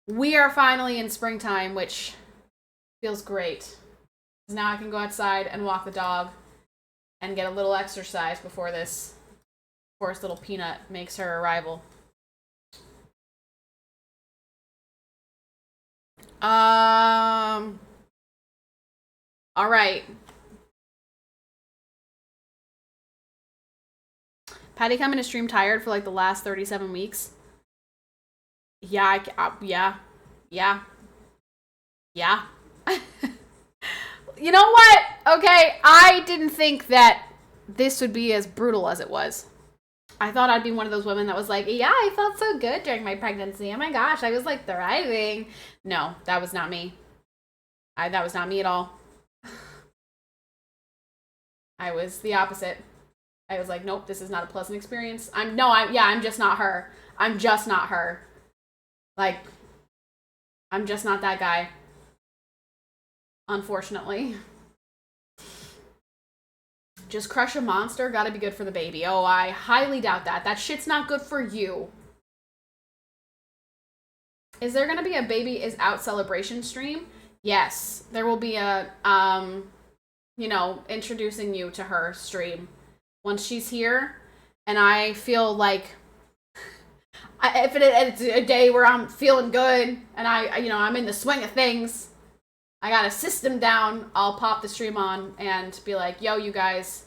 A: we are finally in springtime, which feels great. Now I can go outside and walk the dog and get a little exercise before this poor little peanut makes her arrival. All right. Patty coming to stream tired for like the last 37 weeks. Yeah, yeah. You know what? Okay, I didn't think that this would be as brutal as it was. I thought I'd be one of those women that was like, yeah, I felt so good during my pregnancy. Oh my gosh, I was like thriving. No, that was not me. That was not me at all. I was the opposite. I was like, nope, this is not a pleasant experience. I'm just not her. I'm just not her. Like, I'm just not that guy. Unfortunately. Just crush a monster, gotta be good for the baby. Oh, I highly doubt that. That shit's not good for you. Is there gonna be a baby is out celebration stream? Yes. There will be a, introducing you to her stream. Once she's here, and I feel like if it's a day where I'm feeling good and I'm in the swing of things, I got a system down, I'll pop the stream on and be like, yo, you guys,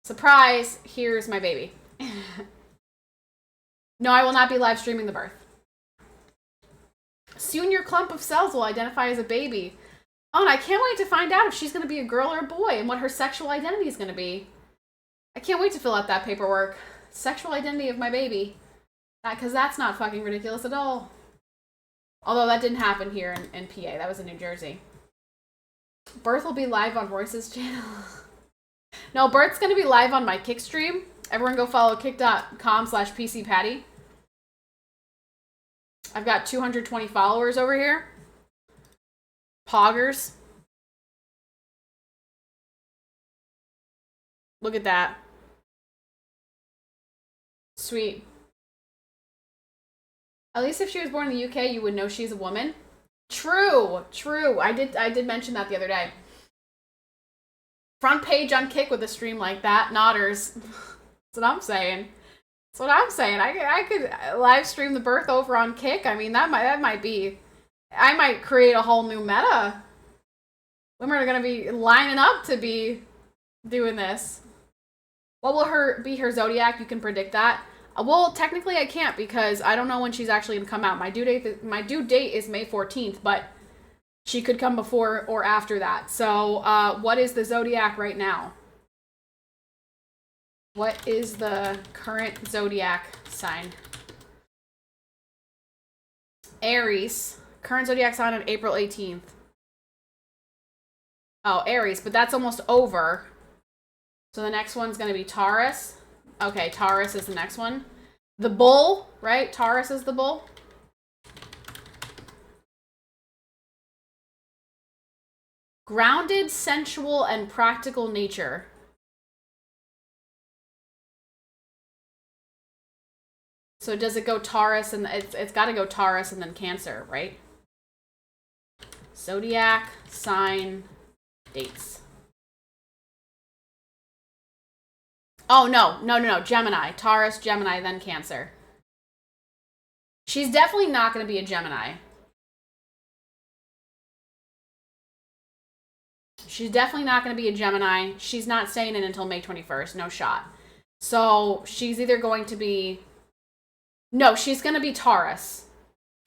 A: surprise, here's my baby. No, I will not be live streaming the birth. Soon your clump of cells will identify as a baby. Oh, and I can't wait to find out if she's going to be a girl or a boy and what her sexual identity is going to be. I can't wait to fill out that paperwork. Sexual identity of my baby. Because that's not fucking ridiculous at all. Although that didn't happen here in PA. That was in New Jersey. Birth will be live on Royce's channel. No, Birth's going to be live on my Kick stream. Everyone go follow kick.com/PCPatty. I've got 220 followers over here. Poggers. Look at that. Sweet. At least if she was born in the UK, you would know she's a woman. True. I did mention that the other day. Front page on Kick with a stream like that. Nodders. That's what I'm saying. I could live stream the birth over on Kick. I mean, that might be... I might create a whole new meta. Women are going to be lining up to be doing this. What will be her zodiac? You can predict that. Well, technically I can't because I don't know when she's actually going to come out. My due date is May 14th, but she could come before or after that. So, what is the zodiac right now? What is the current zodiac sign? Aries. Current zodiac sign on April 18th. Oh, Aries, but that's almost over. So the next one's going to be Taurus. Okay, Taurus is the next one. The bull, right? Taurus is the bull. Grounded, sensual, and practical nature. So does it go Taurus and it's got to go Taurus and then Cancer, right? Zodiac, sign, dates. Oh, no. Gemini. Taurus, Gemini, then Cancer. She's definitely not going to be a Gemini. She's definitely not going to be a Gemini. She's not staying in until May 21st. No shot. So she's either going to be... No, she's going to be Taurus.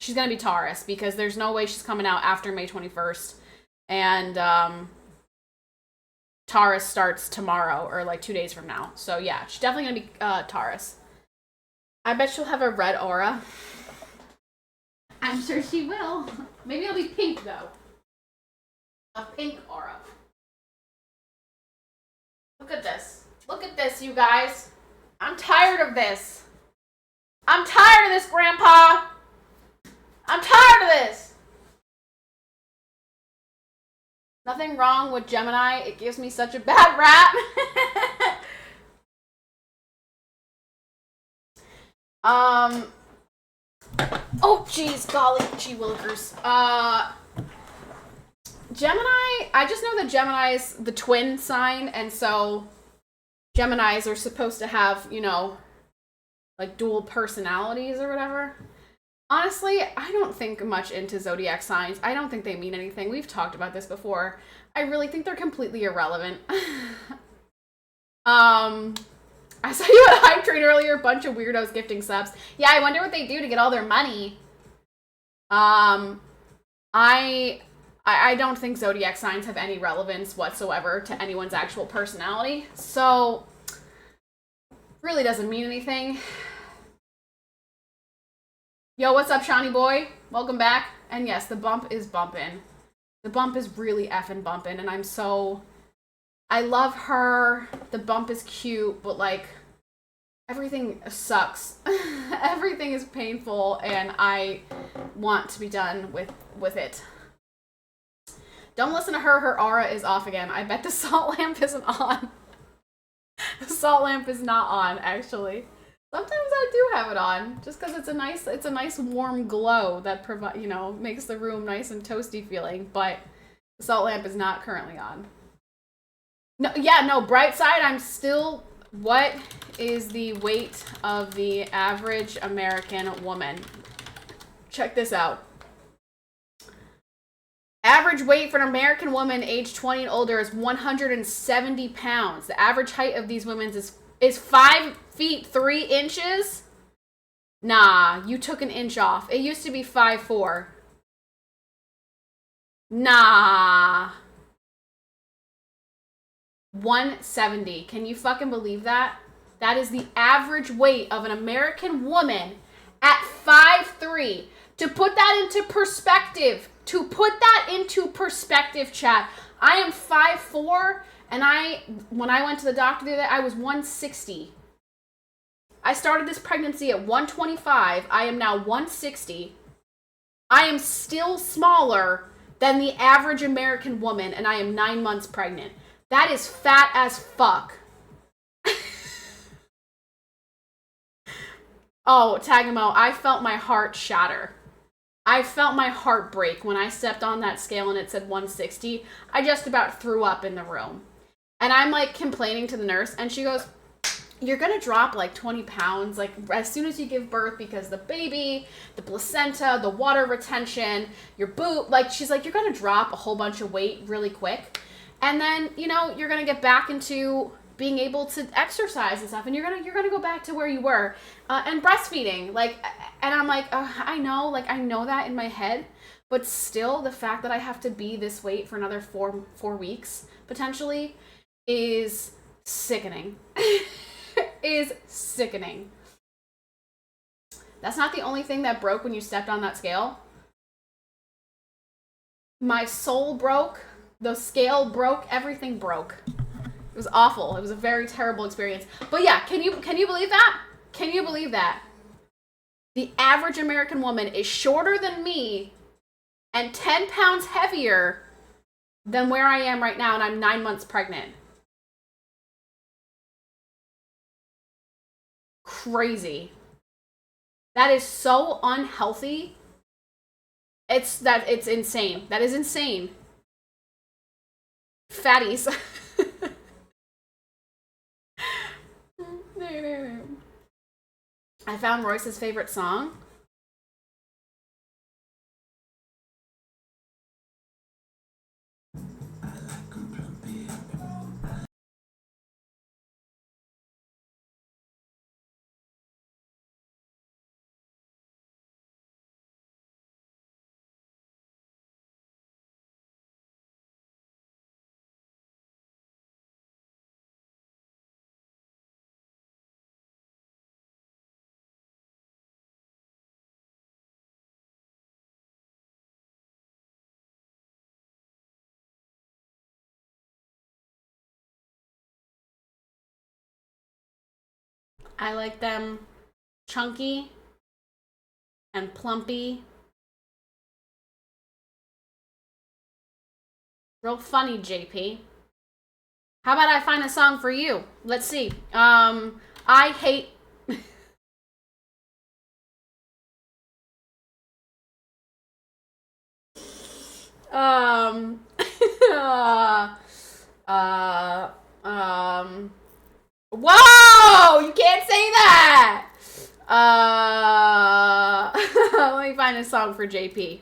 A: She's going to be Taurus because there's no way she's coming out after May 21st. And Taurus starts tomorrow or like 2 days from now. So yeah, she's definitely going to be Taurus. I bet she'll have a red aura. I'm sure she will. Maybe it'll be pink though. A pink aura. Look at this. Look at this, you guys. I'm tired of this. I'm tired of this, Grandpa. I'm tired of this. Nothing wrong with Gemini. It gives me such a bad rap. Oh, jeez, golly, gee willikers. Gemini, I just know that Gemini's the twin sign, and so Geminis are supposed to have, you know, like dual personalities or whatever. Honestly, I don't think much into zodiac signs. I don't think they mean anything. We've talked about this before. I really think they're completely irrelevant. I saw you at Hype Train earlier, a bunch of weirdos gifting subs. Yeah, I wonder what they do to get all their money. I don't think zodiac signs have any relevance whatsoever to anyone's actual personality. So, really doesn't mean anything. Yo, what's up, Shawnee boy? Welcome back. And yes, the bump is bumping. The bump is really effing bumping, and I love her. The bump is cute, but like, everything sucks. Everything is painful, and I want to be done with it. Don't listen to her. Her aura is off again. I bet the salt lamp isn't on. The salt lamp is not on, actually. Sometimes I do have it on, just because it's a nice warm glow that makes the room nice and toasty feeling. But the salt lamp is not currently on. No, bright side. I'm still. What is the weight of the average American woman? Check this out. Average weight for an American woman aged 20 and older is 170 pounds. The average height of these women is 5 feet 3 inches. Nah, you took an inch off. It used to be 5'4". Nah. 170. Can you fucking believe that? That is the average weight of an American woman at 5'3". To put that into perspective, chat, I am 5'4", and when I went to the doctor the other day, I was 160. I started this pregnancy at 125. I am now 160. I am still smaller than the average American woman, and I am 9 months pregnant. That is fat as fuck. Oh, Tagamo, I felt my heart shatter. I felt my heart break when I stepped on that scale and it said 160. I just about threw up in the room. And I'm like complaining to the nurse, and she goes, you're gonna drop like 20 pounds like as soon as you give birth, because the baby, the placenta, the water retention, your boob, like she's like, you're gonna drop a whole bunch of weight really quick. And then, you're gonna get back into being able to exercise and stuff, and you're gonna go back to where you were, and breastfeeding, like, and I'm like, I know that in my head, but still, the fact that I have to be this weight for another four weeks potentially is sickening. Is sickening. That's not the only thing that broke when you stepped on that scale. My soul broke. The scale broke. Everything broke. It was awful. It was a very terrible experience. But yeah, can you believe that? Can you believe that? The average American woman is shorter than me and 10 pounds heavier than where I am right now, and I'm 9 months pregnant. Crazy. That is so unhealthy. It's insane. That is insane. Fatties. I found Royce's favorite song. I like them chunky and plumpy. Real funny, JP. How about I find a song for you? Let's see. I hate... Whoa! You can't say that! Let me find a song for JP.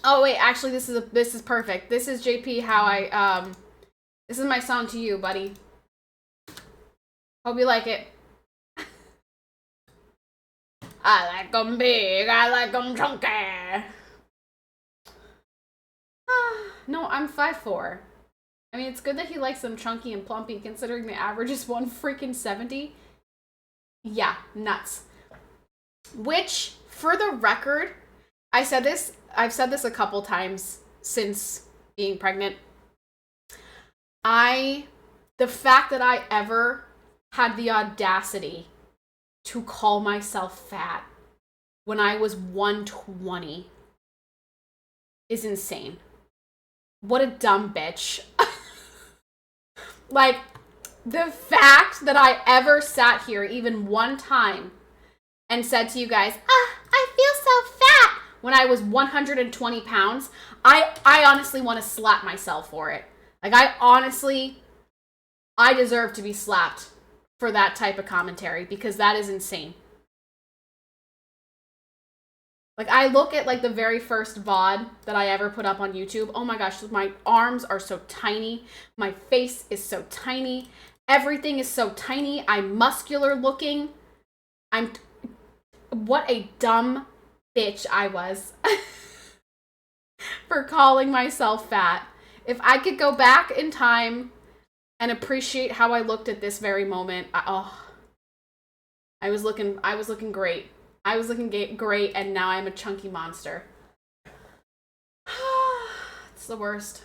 A: Oh wait, actually this is perfect. This is JP how I this is my song to you, buddy. Hope you like it. I like them big, I like them chunky. No, I'm 5'4". I mean, it's good that he likes them chunky and plumpy, considering the average is 170. Yeah, nuts. Which, for the record, I've said this a couple times since being pregnant. The fact that I ever had the audacity to call myself fat when I was 120 is insane. What a dumb bitch. Like, the fact that I ever sat here even one time and said to you guys, I feel so fat when I was 120 pounds, I honestly want to slap myself for it. Like, I deserve to be slapped for that type of commentary because that is insane. Like, I look at, like, the very first VOD that I ever put up on YouTube. Oh my gosh, my arms are so tiny. My face is so tiny. Everything is so tiny. I'm muscular looking. What a dumb bitch I was for calling myself fat. If I could go back in time and appreciate how I looked at this very moment, I was looking great. I was looking great, and now I'm a chunky monster. It's the worst.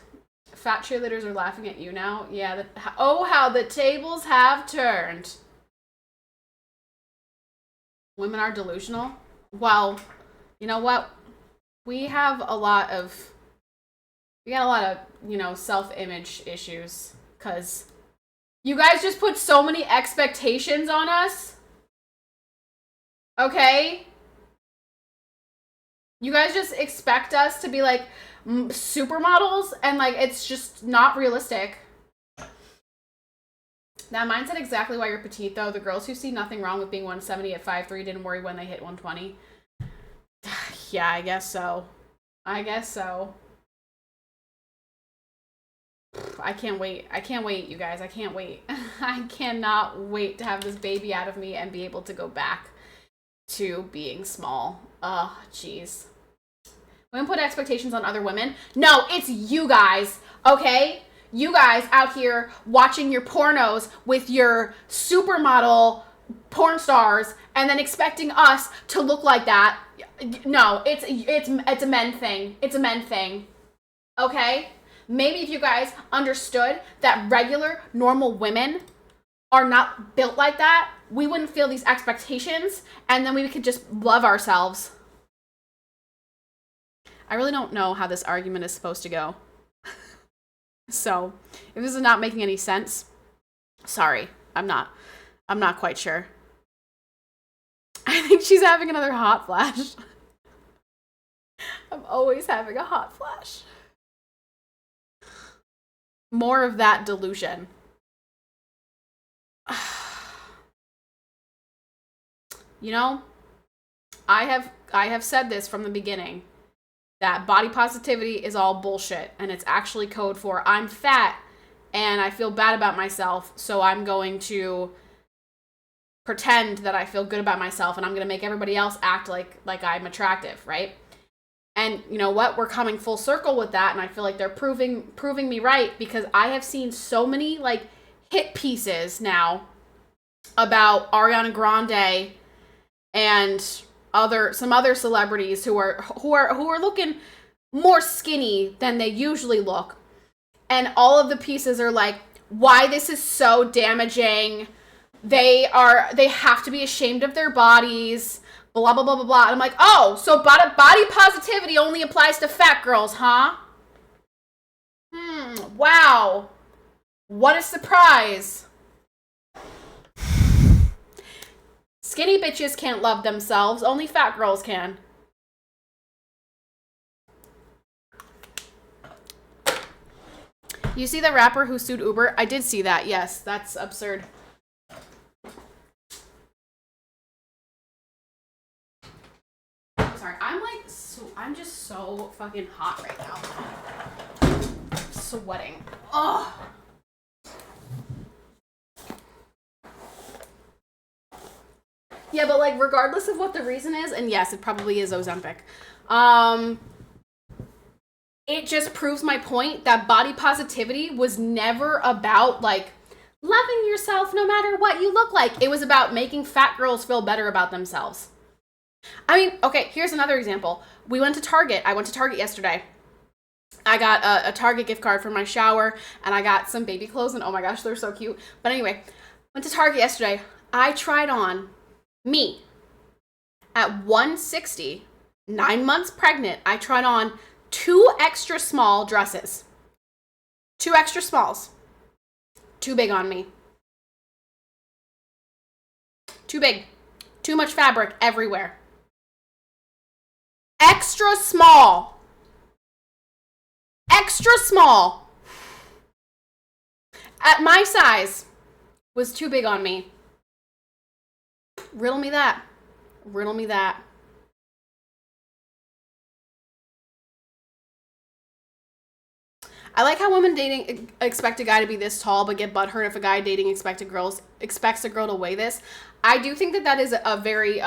A: Fat cheerleaders are laughing at you now. Yeah. How the tables have turned. Women are delusional. Well, you know what? We got a lot of, self-image issues, because you guys just put so many expectations on us. Okay? You guys just expect us to be, like, supermodels, and, like, it's just not realistic. That mindset exactly why you're petite, though. The girls who see nothing wrong with being 170 at 5'3" didn't worry when they hit 120. Yeah, I guess so. I can't wait. You guys. I can't wait. I cannot wait to have this baby out of me and be able to go back to being small. Oh, jeez. Women put expectations on other women. No, it's you guys, okay? You guys out here watching your pornos with your supermodel porn stars and then expecting us to look like that. No, it's a men thing. It's a men thing. Okay? Maybe if you guys understood that regular, normal women are not built like that, we wouldn't feel these expectations, and then we could just love ourselves. I really don't know how this argument is supposed to go. So, if this is not making any sense, sorry. I'm not quite sure. I think she's having another hot flash. I'm always having a hot flash. More of that delusion. You know, I have said this from the beginning, that body positivity is all bullshit, and it's actually code for I'm fat and I feel bad about myself, so I'm going to pretend that I feel good about myself, and I'm going to make everybody else act like I'm attractive, right? And you know what? We're coming full circle with that, and I feel like they're proving me right, because I have seen so many, like, hit pieces now about Ariana Grande and some other celebrities who are looking more skinny than they usually look. And all of the pieces are like, why this is so damaging, They have to be ashamed of their bodies, blah, blah, blah, blah, blah. And I'm like, oh, so body positivity only applies to fat girls, huh? Wow. What a surprise. Skinny bitches can't love themselves. Only fat girls can. You see the rapper who sued Uber? I did see that. Yes, that's absurd. Sorry, I'm just so fucking hot right now. I'm sweating. Ugh. Yeah, but like regardless of what the reason is, and yes, it probably is Ozempic. It just proves my point that body positivity was never about like loving yourself no matter what you look like. It was about making fat girls feel better about themselves. I mean, okay, here's another example. We went to Target. I went to Target yesterday. I got a Target gift card for my shower, and I got some baby clothes, and oh my gosh, they're so cute. But anyway, went to Target yesterday. I tried on me at 160, 9 months pregnant. I tried on 2 extra small dresses. 2 extra smalls. Too big on me. Too big. Too much fabric everywhere. Extra small. Extra small. At my size was too big on me. Riddle me that. Riddle me that. I like how women dating expect a guy to be this tall, but get butthurt if a guy dating expects a girl to weigh this. I do think that is a very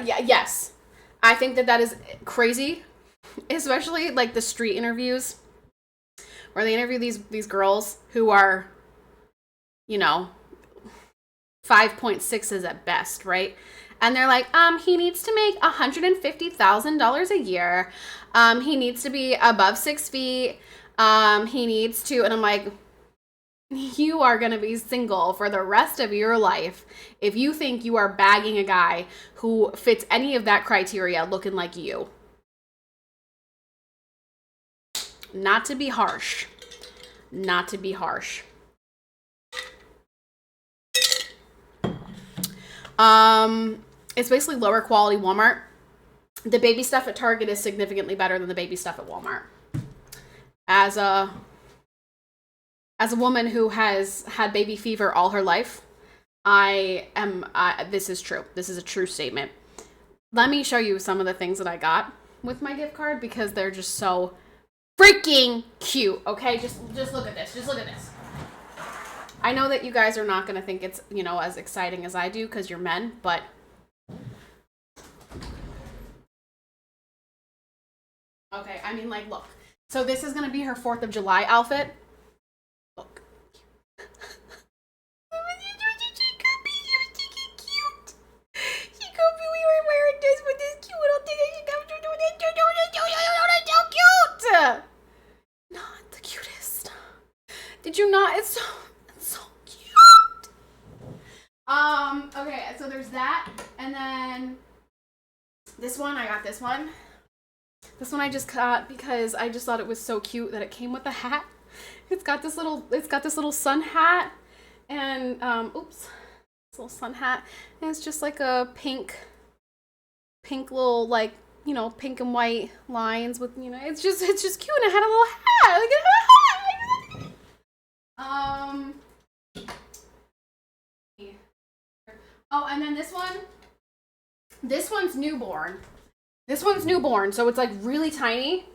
A: yes, I think that is crazy, especially like the street interviews where they interview these girls who are, 5.6s at best, right? And they're like, he needs to make $150,000 a year. He needs to be above 6 feet. He needs to, and I'm like, you are going to be single for the rest of your life if you think you are bagging a guy who fits any of that criteria looking like you. Not to be harsh. Not to be harsh. It's basically lower quality Walmart. The baby stuff at Target is significantly better than the baby stuff at Walmart. As a woman who has had baby fever all her life, this is true. This is a true statement. Let me show you some of the things that I got with my gift card because they're just so freaking cute. Okay, just look at this. Just look at this. I know that you guys are not going to think it's, as exciting as I do because you're men, but okay, I mean, like, look. So this is going to be her 4th of July outfit. Look. She could be wearing this with this cute little thing. So cute. Not the cutest. Did you not? It's so cute. Okay, so there's that. And then this one, I got this one. This one I just got because I just thought it was so cute that it came with a hat. It's got this little sun hat and this little sun hat. And it's just like a pink little like, pink and white lines with, it's just cute, and it had a little hat. Like it had a hat. Oh, and then this one's newborn. This one's newborn, so it's like really tiny,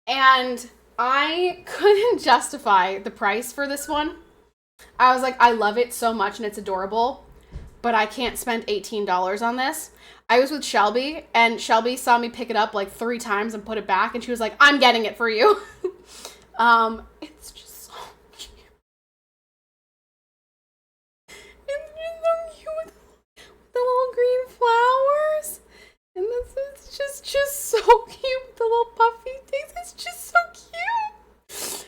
A: and I couldn't justify the price for this one. I was like, I love it so much and it's adorable, but I can't spend $18 on this. I was with Shelby, and Shelby saw me pick it up like 3 times and put it back, and she was like, I'm getting it for you. It's just so cute. It's just so cute with the little green flowers. And this is just so cute. The little puffy things. It's just so cute.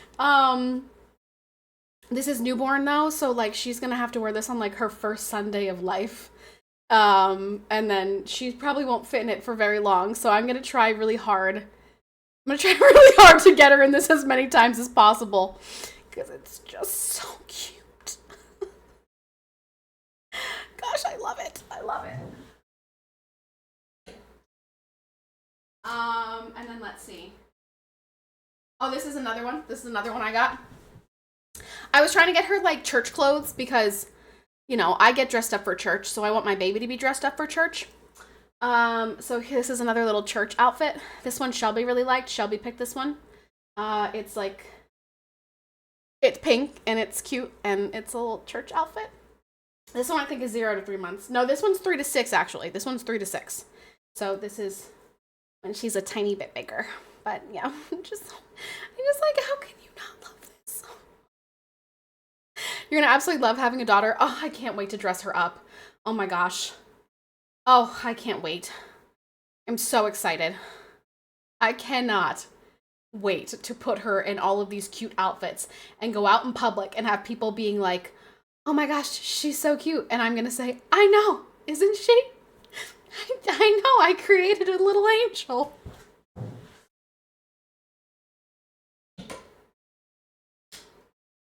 A: This is newborn though, so like she's gonna have to wear this on like her first Sunday of life. And then she probably won't fit in it for very long, so I'm gonna try really hard. I'm gonna try really hard to get her in this as many times as possible. Because it's just so cute. Gosh, I love it. I love it. And then let's see. Oh, this is another one. This is another one I got. I was trying to get her like church clothes because, you know, I get dressed up for church, so I want my baby to be dressed up for church. So this is another little church outfit. This one Shelby really liked. Shelby picked this one. It's like, it's pink and it's cute and it's a little church outfit. This one I think is 0 to 3 months. No, this one's 3 to 6 actually. This one's 3 to 6. So this is when she's a tiny bit bigger. But yeah, I'm just like, how can you not love this? You're gonna absolutely love having a daughter. Oh, I can't wait to dress her up. Oh my gosh. Oh, I can't wait. I'm so excited. I cannot wait to put her in all of these cute outfits and go out in public and have people being like, oh my gosh, she's so cute. And I'm gonna say, I know, isn't she? I know, I created a little angel.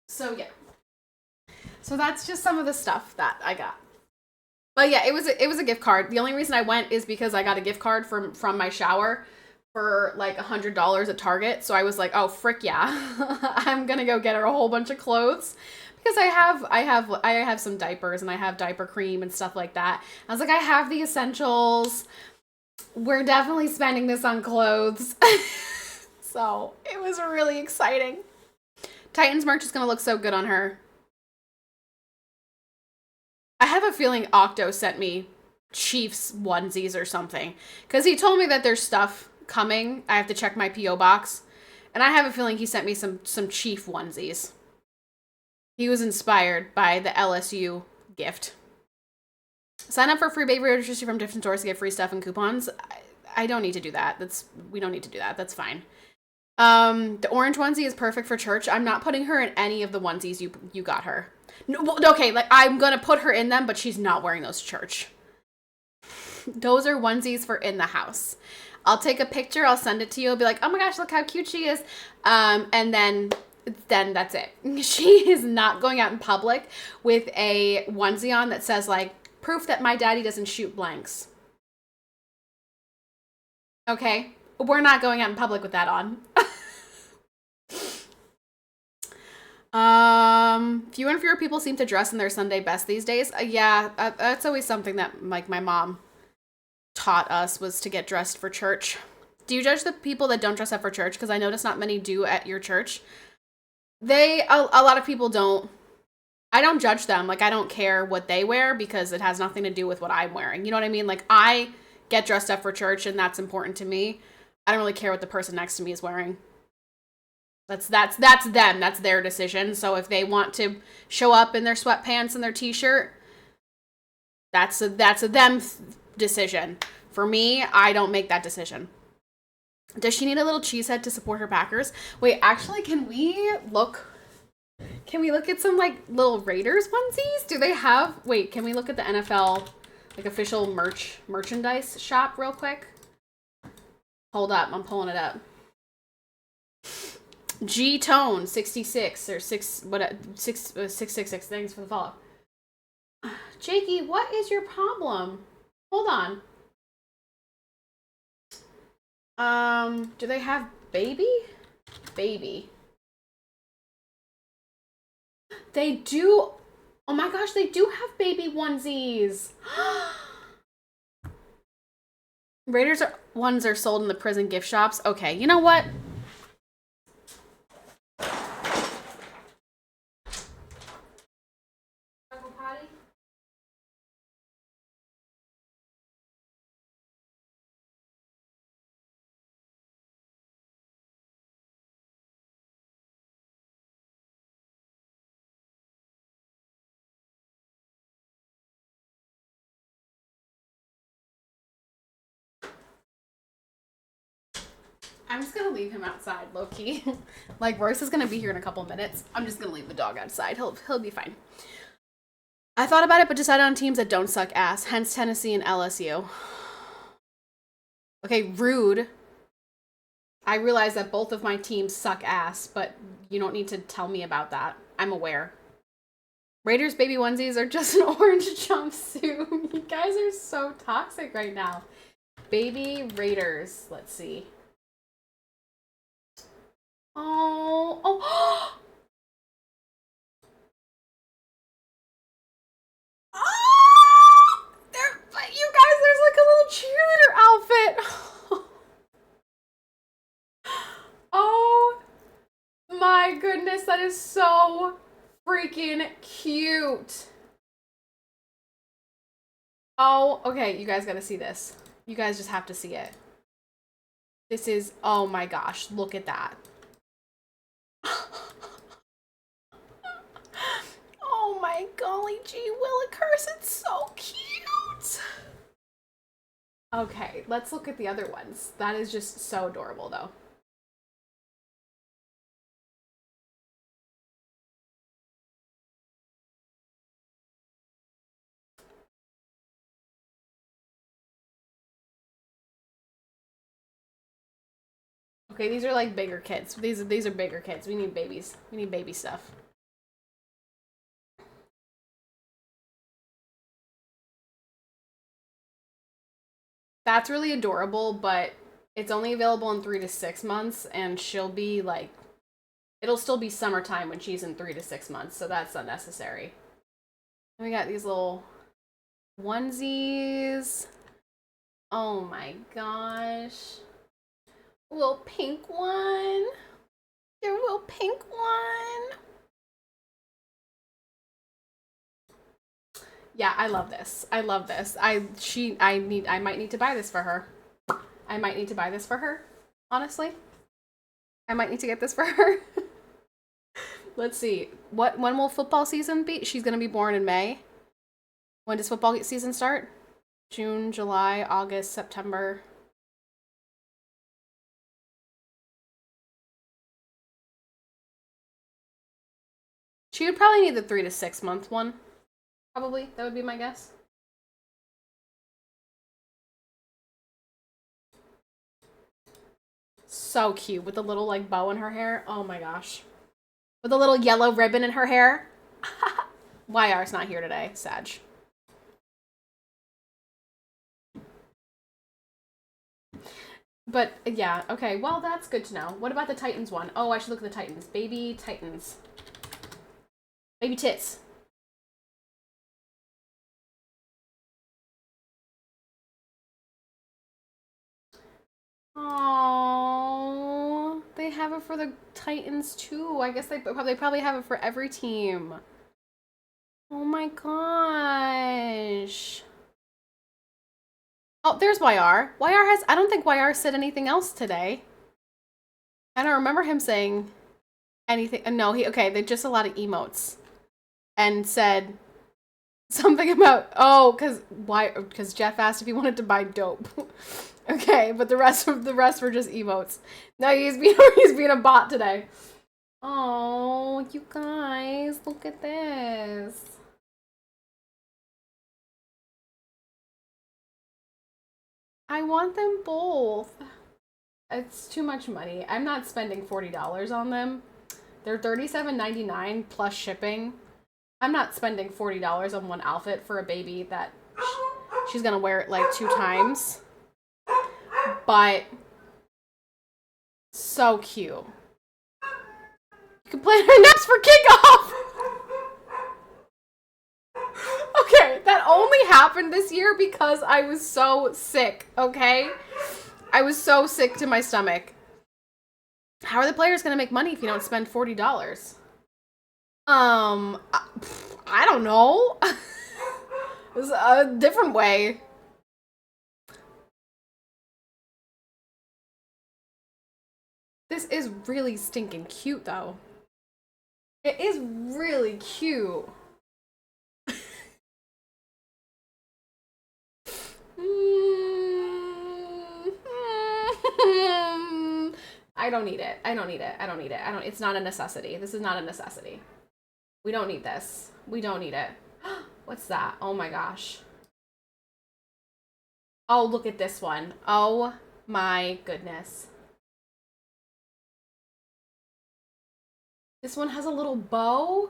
A: So yeah. So that's just some of the stuff that I got. But yeah, it was a gift card. The only reason I went is because I got a gift card from my shower for like $100 at Target. So I was like, oh frick yeah, I'm gonna go get her a whole bunch of clothes because I have some diapers and I have diaper cream and stuff like that. I was like, I have the essentials. We're definitely spending this on clothes. So it was really exciting. Titans merch is gonna look so good on her. I have a feeling Octo sent me Chiefs onesies or something. Because he told me that there's stuff coming. I have to check my P.O. box. And I have a feeling he sent me some Chief onesies. He was inspired by the LSU gift. Sign up for free baby registry from different stores to get free stuff and coupons. I don't need to do that. We don't need to do that. That's fine. The orange onesie is perfect for church. I'm not putting her in any of the onesies you got her. No, okay, like I'm gonna put her in them, but she's not wearing those to church. Those are onesies for in the house. I'll take a picture, I'll send it to you, I'll be like, oh my gosh, look how cute she is. And then that's it. She is not going out in public with a onesie on that says like, proof that my daddy doesn't shoot blanks. Okay? We're not going out in public with that on. Fewer and fewer people seem to dress in their Sunday best these days. Yeah, that's always something that like my mom taught us was to get dressed for church. Do you judge the people that don't dress up for church? Because I notice not many do at your church. A lot of people don't. I don't judge them. Like I don't care what they wear because it has nothing to do with what I'm wearing. You know what I mean? Like I get dressed up for church and that's important to me. I don't really care what the person next to me is wearing. That's them. That's their decision. So if they want to show up in their sweatpants and their t-shirt, that's a them decision. For me, I don't make that decision. Does she need a little cheesehead to support her Packers? Wait, actually, can we look at some like little Raiders onesies? Do they have? Wait, can we look at the NFL like official merchandise shop real quick? Hold up, I'm pulling it up. G Tone 66 or 666. Thanks for the follow. Jakey, what is your problem? Hold on. Do they have baby? Baby. They do. Oh my gosh, they do have baby onesies. Raiders ones are sold in the prison gift shops. Okay, you know what? I'm just gonna leave him outside, low-key. Like, Royce is gonna be here in a couple minutes. I'm just gonna leave the dog outside. He'll be fine. I thought about it, but decided on teams that don't suck ass. Hence Tennessee and LSU. Okay, rude. I realize that both of my teams suck ass, but you don't need to tell me about that. I'm aware. Raiders baby onesies are just an orange jumpsuit. You guys are so toxic right now. Baby Raiders. Let's see. Oh, oh. Oh! But you guys, there's like a little cheerleader outfit. Oh my goodness, that is so freaking cute. Oh, okay, you guys gotta see this. You guys just have to see it. This is, oh my gosh, look at that. Oh my golly gee willikers, it's so cute. Okay, let's look at the other ones. That is just so adorable though. Okay, these are like bigger kids. These are bigger kids. We need babies. We need baby stuff. That's really adorable, but it's only available in 3 to 6 months, and she'll be like, it'll still be summertime when she's in 3 to 6 months, so that's unnecessary. And we got these little onesies. Oh my gosh. A little pink one. There's a little pink one. Yeah, I love this. I love this. I might need to buy this for her. I might need to buy this for her. Honestly. I might need to get this for her. Let's see. When will football season be? She's going to be born in May. When does football season start? June, July, August, September. She would probably need the 3 to 6 month one. Probably. That would be my guess. So cute with the little like bow in her hair. Oh my gosh. With a little yellow ribbon in her hair. YR's not here today. Sag. But yeah, okay. Well, that's good to know. What about the Titans one? Oh, I should look at the Titans. Baby Titans. Baby tits. Oh, they have it for the Titans too. I guess they probably have it for every team. Oh my gosh. Oh, there's YR. I don't think YR said anything else today. I don't remember him saying anything. No, they just a lot of emotes. And said something about, because Jeff asked if he wanted to buy dope. Okay, but the rest were just emotes. No, he's being a bot today. Oh, you guys, look at this. I want them both. It's too much money. I'm not spending $40 on them. They're $37.99 plus shipping. I'm not spending $40 on one outfit for a baby that she's gonna wear it like 2 times. But so cute. You can plan her next for kickoff. Okay, that only happened this year because I was so sick, okay? I was so sick to my stomach. How are the players going to make money if you don't spend $40? I don't know. It's a different way. This is really stinking cute, though. It is really cute. I don't need it. I don't need it. I don't need it. It's not a necessity. This is not a necessity. We don't need this. We don't need it. What's that? Oh my gosh. Oh, look at this one. Oh my goodness. This one has a little bow.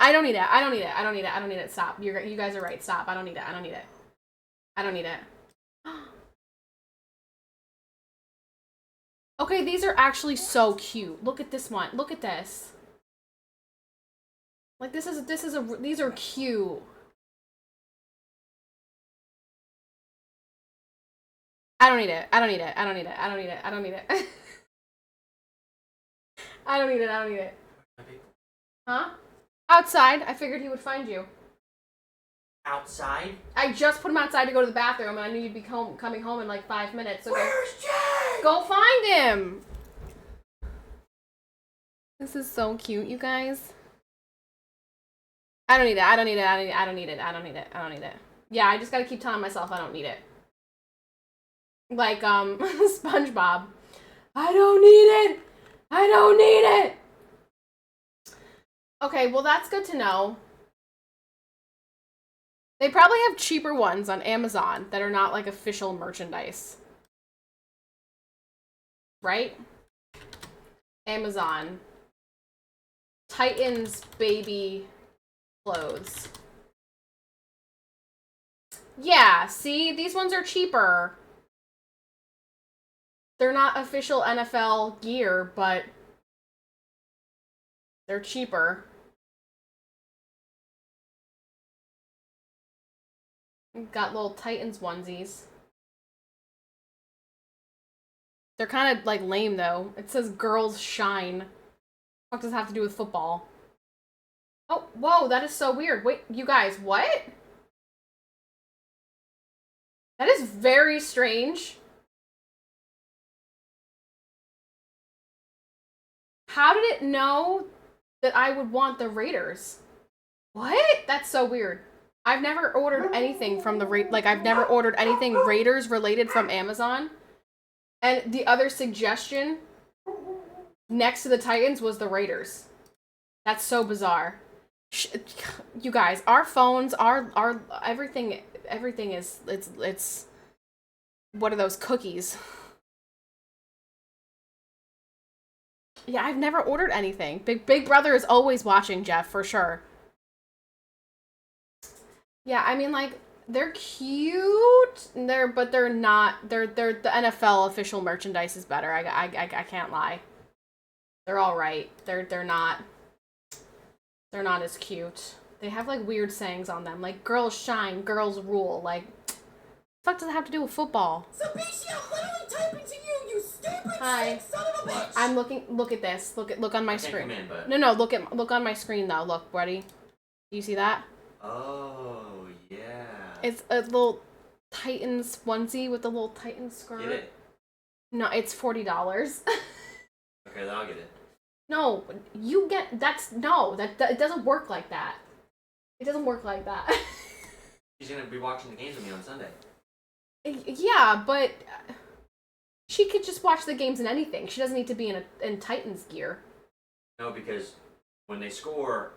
A: I don't need it. I don't need it. I don't need it. I don't need it. Stop. You guys are right. Stop. I don't need it. I don't need it. I don't need it. Okay, these are actually so cute. Look at this one. Look at this. Like these are cute. I don't need it. I don't need it. I don't need it. I don't need it. I don't need it. I don't need it. I don't need it. Huh? Outside. I figured he would find you.
C: Outside?
A: I just put him outside to go to the bathroom, and I knew you'd be coming home in like 5 minutes. So
C: Where's Jay?
A: go find him. This is so cute, you guys. I don't need it. I don't need it. I don't need it. I don't need it. I don't need it. I don't need it. Yeah, I just gotta keep telling myself I don't need it. Like, SpongeBob. I don't need it! I don't need it! Okay, well that's good to know. They probably have cheaper ones on Amazon that are not like official merchandise. Right? Amazon. Titans baby clothes. Yeah, see? These ones are cheaper. They're not official NFL gear, but they're cheaper. Got little Titans onesies. They're kind of like lame though. It says girls shine. What does it have to do with football? Oh, whoa, that is so weird. Wait, you guys, what? That is very strange. How did it know that I would want the Raiders? What? That's so weird. I've never ordered anything from I've never ordered anything Raiders related from Amazon. And the other suggestion next to the Titans was the Raiders. That's so bizarre. You guys, our phones, our everything is, it's what are those cookies? Yeah, I've never ordered anything. Big Brother is always watching, Jeff, for sure. Yeah, I mean, like, they're cute. But they're not. They're the NFL official merchandise is better. I can't lie. They're all right. They're not. They're not as cute. They have like weird sayings on them, like "girls shine, girls rule." Like, what the fuck does it have to do with football?
B: Sabishi, I'm literally typing to you, you stupid
A: Hi.
B: sick son of a bitch!
A: I'm looking. Look at this. Look on my screen.
C: Come in, but...
A: No. Look on my screen though. Look, buddy. Do you see that?
C: Oh yeah.
A: It's a little Titans onesie with a little Titans skirt.
C: Get it?
A: No, it's $40.
C: Okay, then I'll get it.
A: No, you get that it doesn't work like that. It doesn't work like that.
C: She's gonna be watching the games with me on Sunday.
A: Yeah, but she could just watch the games in anything. She doesn't need to be in Titans gear.
C: No, because when they score,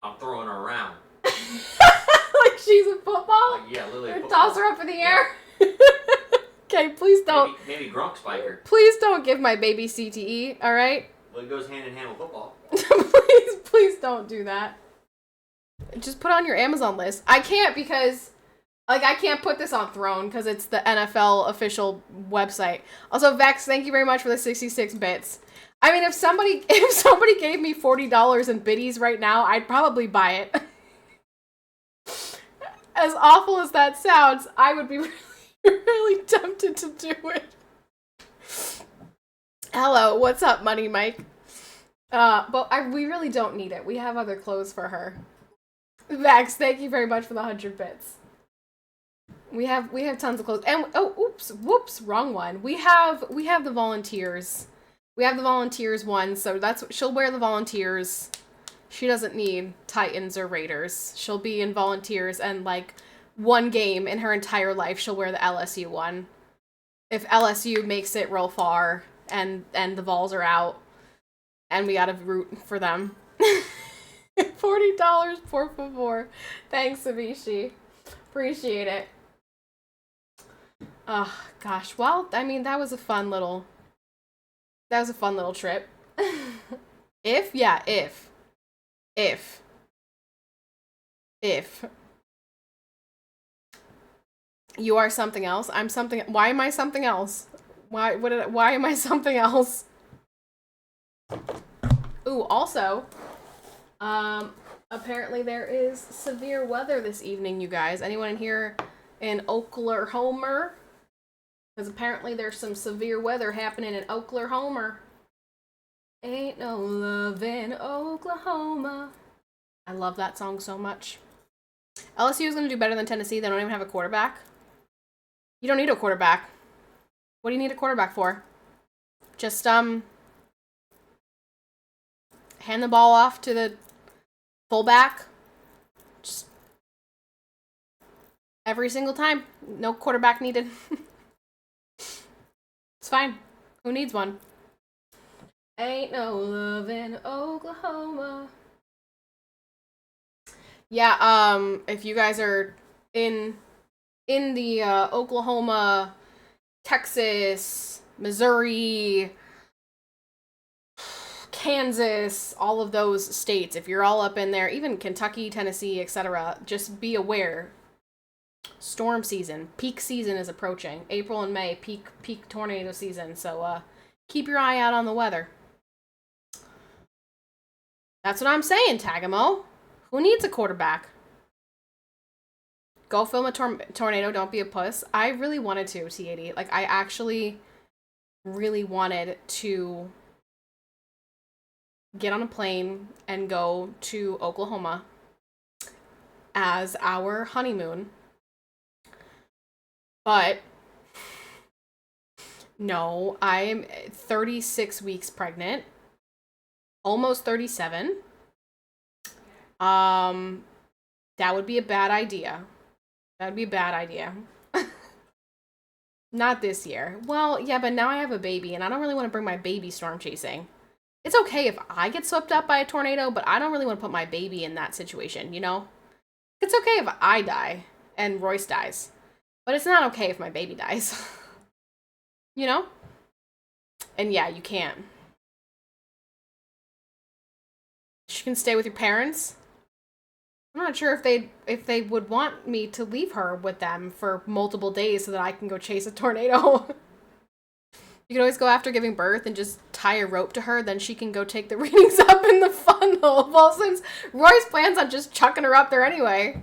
C: I'm throwing her around.
A: Like she's in football?
C: Like, yeah, literally.
A: Or toss her up in the air?
C: Yeah.
A: Okay, please don't.
C: Maybe Grunk spike her.
A: Please don't give my baby CTE, alright?
C: Well, it goes hand in hand with football.
A: please don't do that. Just put on your Amazon list. I can't because, like, I can't put this on Throne because it's the NFL official website. Also, Vex, thank you very much for the 66 bits. I mean, if somebody gave me $40 in biddies right now, I'd probably buy it. As awful as that sounds, I would be really, really tempted to do it. Hello, what's up, Money Mike? But we really don't need it. We have other clothes for her. Vax, thank you very much for the 100 bits. We have tons of clothes. And whoops, wrong one. We have the volunteers. We have the volunteers one, so she'll wear the volunteers She doesn't need Titans or Raiders. She'll be in Volunteers, and like one game in her entire life she'll wear the LSU one. If LSU makes it real far and the Vols are out and we gotta root for them. $40 por favor. Thanks, Sabishi. Appreciate it. Oh gosh. Well, I mean, that was a fun little trip. If you are something else, I'm something. Why am I something else? Why am I something else? Ooh, also, apparently there is severe weather this evening, you guys. Anyone in here in Oklahoma? Because apparently there's some severe weather happening in Oklahoma. Ain't no love in Oklahoma. I love that song so much. LSU is going to do better than Tennessee. They don't even have a quarterback. You don't need a quarterback. What do you need a quarterback for? Just, hand the ball off to the fullback. Just every single time. No quarterback needed. It's fine. Who needs one? Ain't no love in Oklahoma. Yeah, if you guys are in the Oklahoma, Texas, Missouri, Kansas, all of those states, if you're all up in there, even Kentucky, Tennessee, etc., just be aware. Storm season, peak season is approaching. April and May, peak tornado season. So keep your eye out on the weather. That's what I'm saying, Tagamo. Who needs a quarterback? Go film a tornado. Don't be a puss. I really wanted to, T80. Like, I actually really wanted to get on a plane and go to Oklahoma as our honeymoon. But no, I'm 36 weeks pregnant. Almost 37. That would be a bad idea. That would be a bad idea. Not this year. Well, yeah, but now I have a baby, and I don't really want to bring my baby storm chasing. It's okay if I get swept up by a tornado, but I don't really want to put my baby in that situation, you know? It's okay if I die and Royce dies, but it's not okay if my baby dies. You know? And yeah, you can't. She can stay with your parents. I'm not sure if they would want me to leave her with them for multiple days so that I can go chase a tornado. You can always go after giving birth and just tie a rope to her, then she can go take the readings up in the funnel. Well, since Royce plans on just chucking her up there anyway.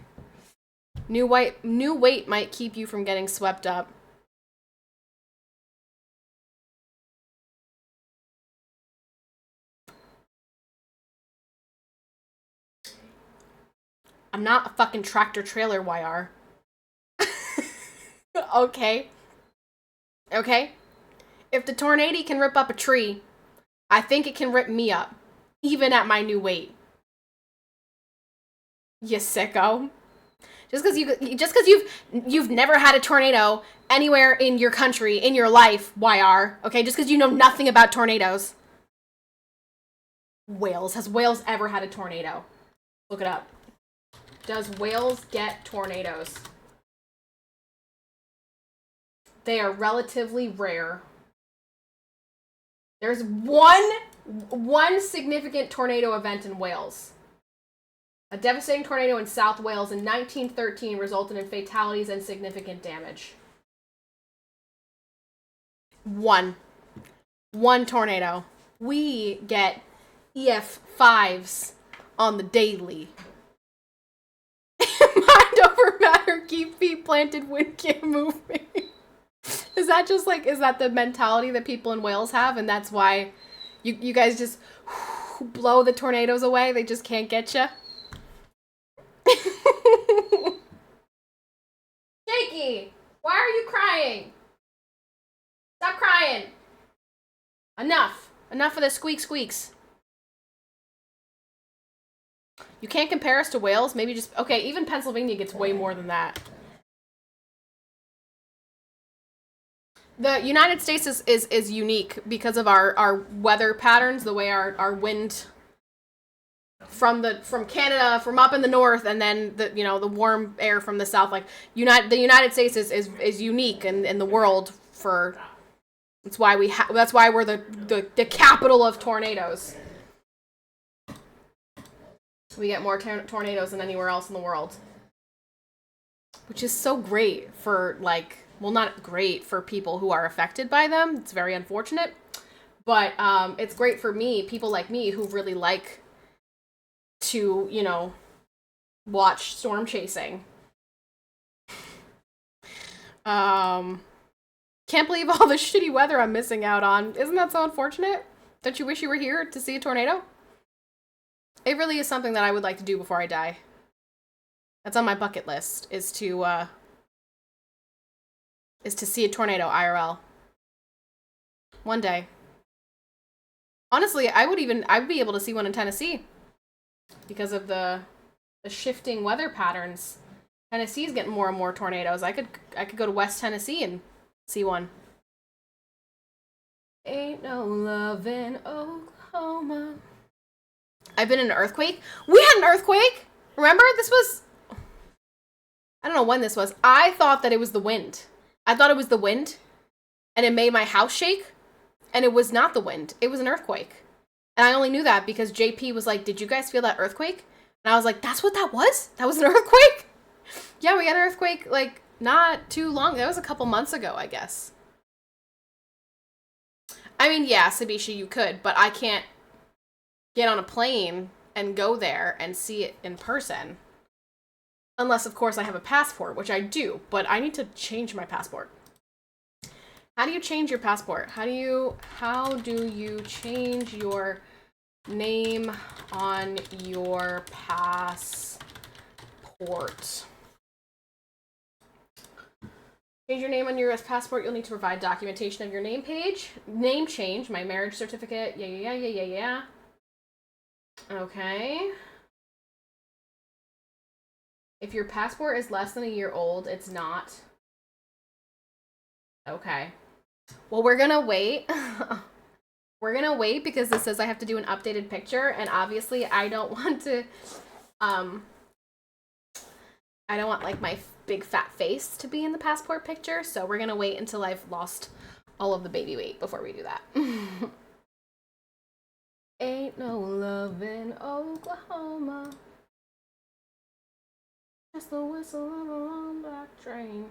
A: New weight might keep you from getting swept up. I'm not a fucking tractor trailer, YR. Okay. Okay? If the tornado can rip up a tree, I think it can rip me up. Even at my new weight. You sicko. Just because you've never had a tornado anywhere in your country, in your life, YR. Okay? Just because you know nothing about tornadoes. Wales. Has Wales ever had a tornado? Look it up. Does Wales get tornadoes? They are relatively rare. There's one significant tornado event in Wales. A devastating tornado in South Wales in 1913 resulted in fatalities and significant damage. One tornado. We get EF5s on the daily. Mind over matter, keep feet planted, wind can't move me. Is that the mentality that people in Wales have, and that's why you guys just blow the tornadoes away? They just can't get you? Jakey, why are you crying? Stop crying. Enough of the squeaks. You can't compare us to Wales. Maybe just, okay, even Pennsylvania gets way more than that. The United States is unique because of our weather patterns, the way our wind from Canada, from up in the north, and then the warm air from the south. Like the United States is unique in the world for. That's why we're the capital of tornadoes. We get more tornadoes than anywhere else in the world, which is so great for not great for people who are affected by them. It's very unfortunate, but it's great for people like me who really like to, watch storm chasing. Can't believe all the shitty weather I'm missing out on. Isn't that so unfortunate? Don't you wish you were here to see a tornado? It really is something that I would like to do before I die. That's on my bucket list, is to see a tornado IRL. One day. Honestly, I would be able to see one in Tennessee because of the shifting weather patterns. Tennessee's getting more and more tornadoes. I could go to West Tennessee and see one. Ain't no love in Oklahoma. I've been in an earthquake. We had an earthquake. Remember? I don't know when this was. I thought that it was the wind. I thought it was the wind, and it made my house shake, and it was not the wind. It was an earthquake. And I only knew that because JP was like, did you guys feel that earthquake? And I was like, that's what that was? That was an earthquake? Yeah, we had an earthquake, not too long. That was a couple months ago, I guess. I mean, yeah, Sabisha, you could, but I can't get on a plane and go there and see it in person. Unless, of course, I have a passport, which I do, but I need to change my passport. How do you change your passport? How do you change your name on your passport? Change your name on your US passport. You'll need to provide documentation of your name change, my marriage certificate. Yeah. Okay. If your passport is less than a year old, it's not. Okay. Well, we're gonna wait. We're gonna wait because this says I have to do an updated picture, and obviously I don't want to, I don't want my big fat face to be in the passport picture, so we're gonna wait until I've lost all of the baby weight before we do that. Ain't no love in Oklahoma. Just the whistle of a long black train.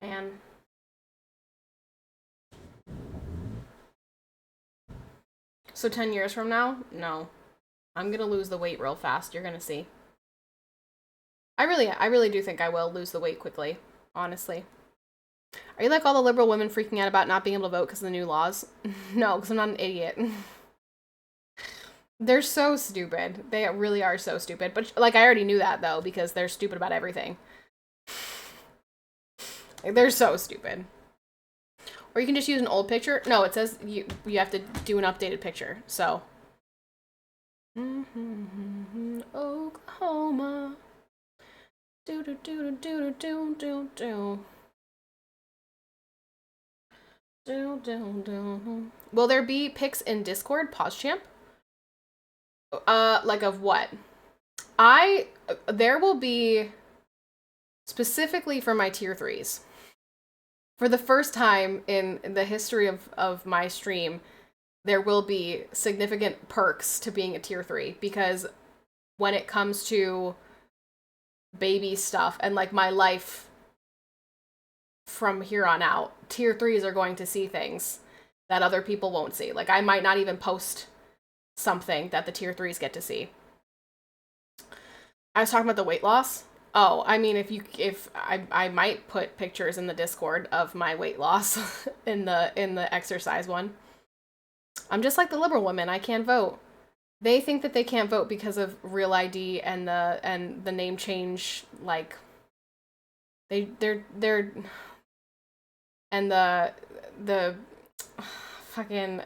A: And so 10 years from now, no. I'm gonna lose the weight real fast. You're gonna see. I really do think I will lose the weight quickly, honestly. Are you like all the liberal women freaking out about not being able to vote because of the new laws? No, because I'm not an idiot. They're so stupid. They really are so stupid. But I already knew that though, because they're stupid about everything. They're so stupid. Or you can just use an old picture. No, it says you have to do an updated picture. So. Oklahoma. Do do do do do do do do. Will there be pics in Discord? Pause champ. Of what? There will be specifically for my tier 3s. For the first time in the history of my stream, there will be significant perks to being a tier 3, because when it comes to baby stuff and my life from here on out, tier 3s are going to see things that other people won't see. I might not even post something that the tier 3s get to see. I was talking about the weight loss. Oh, I mean, if I might put pictures in the Discord of my weight loss in the exercise one. I'm just like the liberal women. I can't vote. They think that they can't vote because of Real ID and the name change. They're and the fucking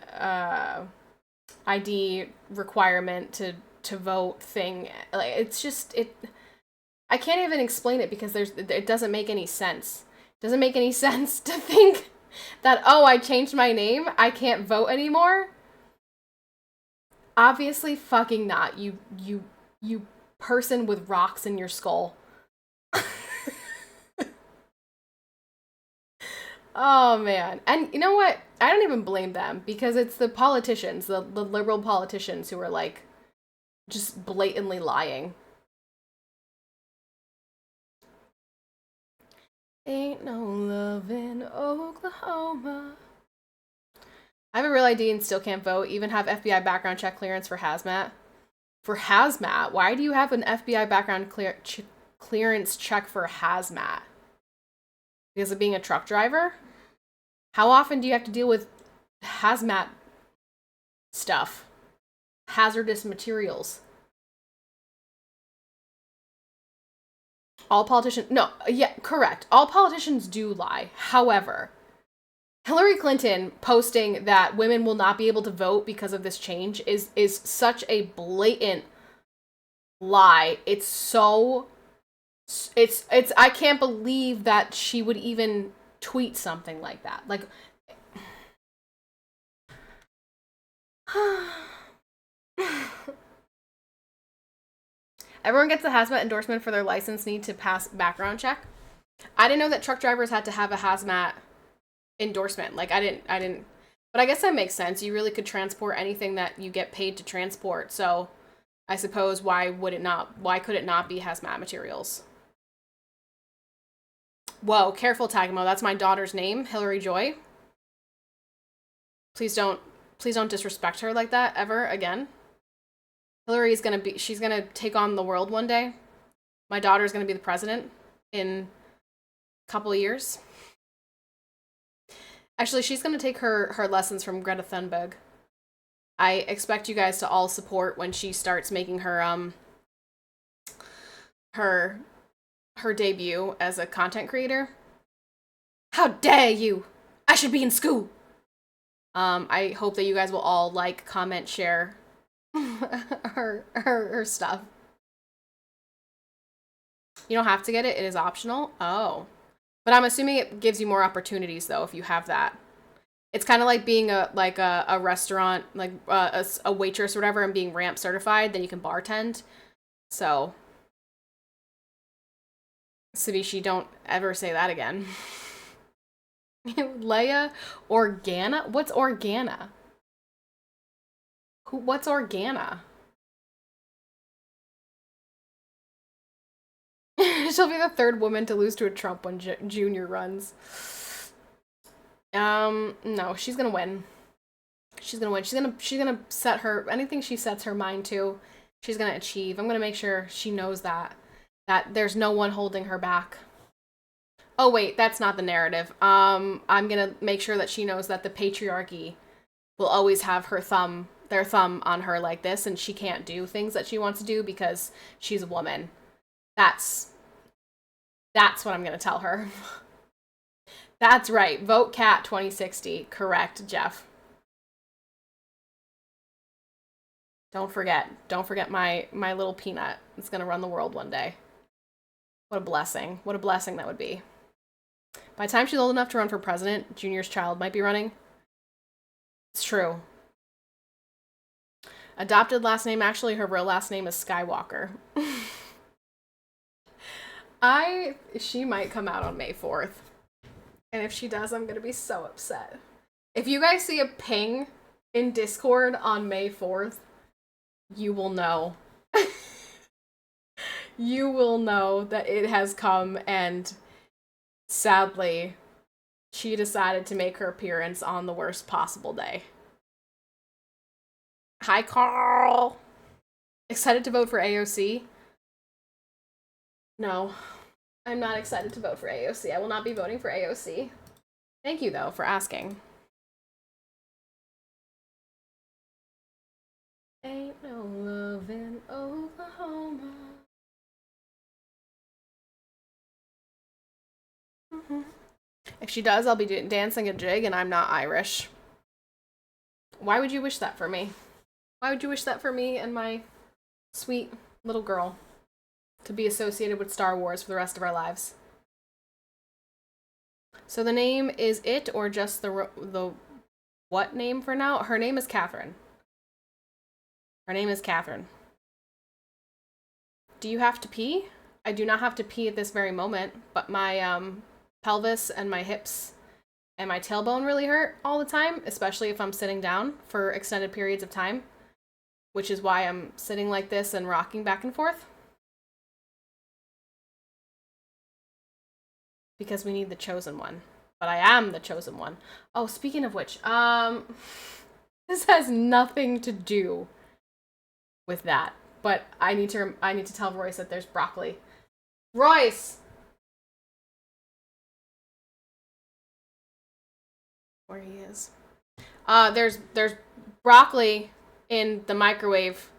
A: ID requirement to vote thing. Like, it's just I can't even explain it because it doesn't make any sense. It doesn't make any sense to think that, oh, I changed my name, I can't vote anymore. Obviously fucking not. You person with rocks in your skull. Oh man. And you know what? I don't even blame them because it's the politicians, the liberal politicians who are like just blatantly lying. Ain't no love in Oklahoma. I have a real ID and still can't vote, even have FBI background check clearance for hazmat. For hazmat? Why do you have an FBI background clearance check for hazmat? Because of being a truck driver? How often do you have to deal with hazmat stuff? Hazardous materials. All politicians, no, yeah, correct. All politicians do lie. However, Hillary Clinton posting that women will not be able to vote because of this change is such a blatant lie. It's I can't believe that she would even tweet something like that. Like, everyone gets a hazmat endorsement for their license need to pass background check. I didn't know that truck drivers had to have a hazmat endorsement. Like, I didn't, but I guess that makes sense. You really could transport anything that you get paid to transport. So I suppose why could it not be hazmat materials? Whoa, careful, Tagmo. That's my daughter's name, Hillary Joy. Please don't disrespect her like that ever again. Hillary is she's gonna take on the world one day. My daughter's gonna be the president in a couple of years. Actually, she's gonna take her lessons from Greta Thunberg. I expect you guys to all support when she starts making her her debut as a content creator. How dare you! I should be in school! I hope that you guys will all like, comment, share her stuff. You don't have to get it. It is optional. Oh. But I'm assuming it gives you more opportunities, though, if you have that. It's kind of like being a restaurant, like a waitress or whatever, and being ramp certified. Then you can bartend. So, Savishi, don't ever say that again. Leia Organa? What's Organa? What's Organa? She'll be the third woman to lose to a Trump when Junior runs. No, she's gonna win. She's gonna win. She's gonna set her, anything she sets her mind to, she's gonna achieve. I'm gonna make sure she knows that there's no one holding her back. Oh wait, that's not the narrative. I'm gonna make sure that she knows that the patriarchy will always have their thumb on her like this, and she can't do things that she wants to do because she's a woman. That's what I'm gonna tell her. That's right. Vote Cat 2060. Correct, Jeff. Don't forget my little peanut. It's gonna run the world one day. What a blessing. What a blessing that would be. By the time she's old enough to run for president, Junior's child might be running. It's true. Adopted last name, actually her real last name is Skywalker. She might come out on May 4th. And if she does, I'm gonna be so upset. If you guys see a ping in Discord on May 4th, you will know. You will know that it has come, and sadly, she decided to make her appearance on the worst possible day. Hi, Carl! Excited to vote for AOC? No, I'm not excited to vote for AOC. I will not be voting for AOC. Thank you, though, for asking. Ain't no love in Oklahoma. If she does, I'll be dancing a jig, and I'm not Irish. Why would you wish that for me? Why would you wish that for me and my sweet little girl to be associated with Star Wars for the rest of our lives? So the name is it, or just the what name for now? Her name is Catherine. Her name is Catherine. Do you have to pee? I do not have to pee at this very moment, but my pelvis and my hips and my tailbone really hurt all the time, especially if I'm sitting down for extended periods of time, which is why I'm sitting like this and rocking back and forth. Because we need the chosen one. But I am the chosen one. Oh, speaking of which, this has nothing to do with that. But I need to tell Royce that there's broccoli. Royce! Where he is. There's broccoli in the microwave.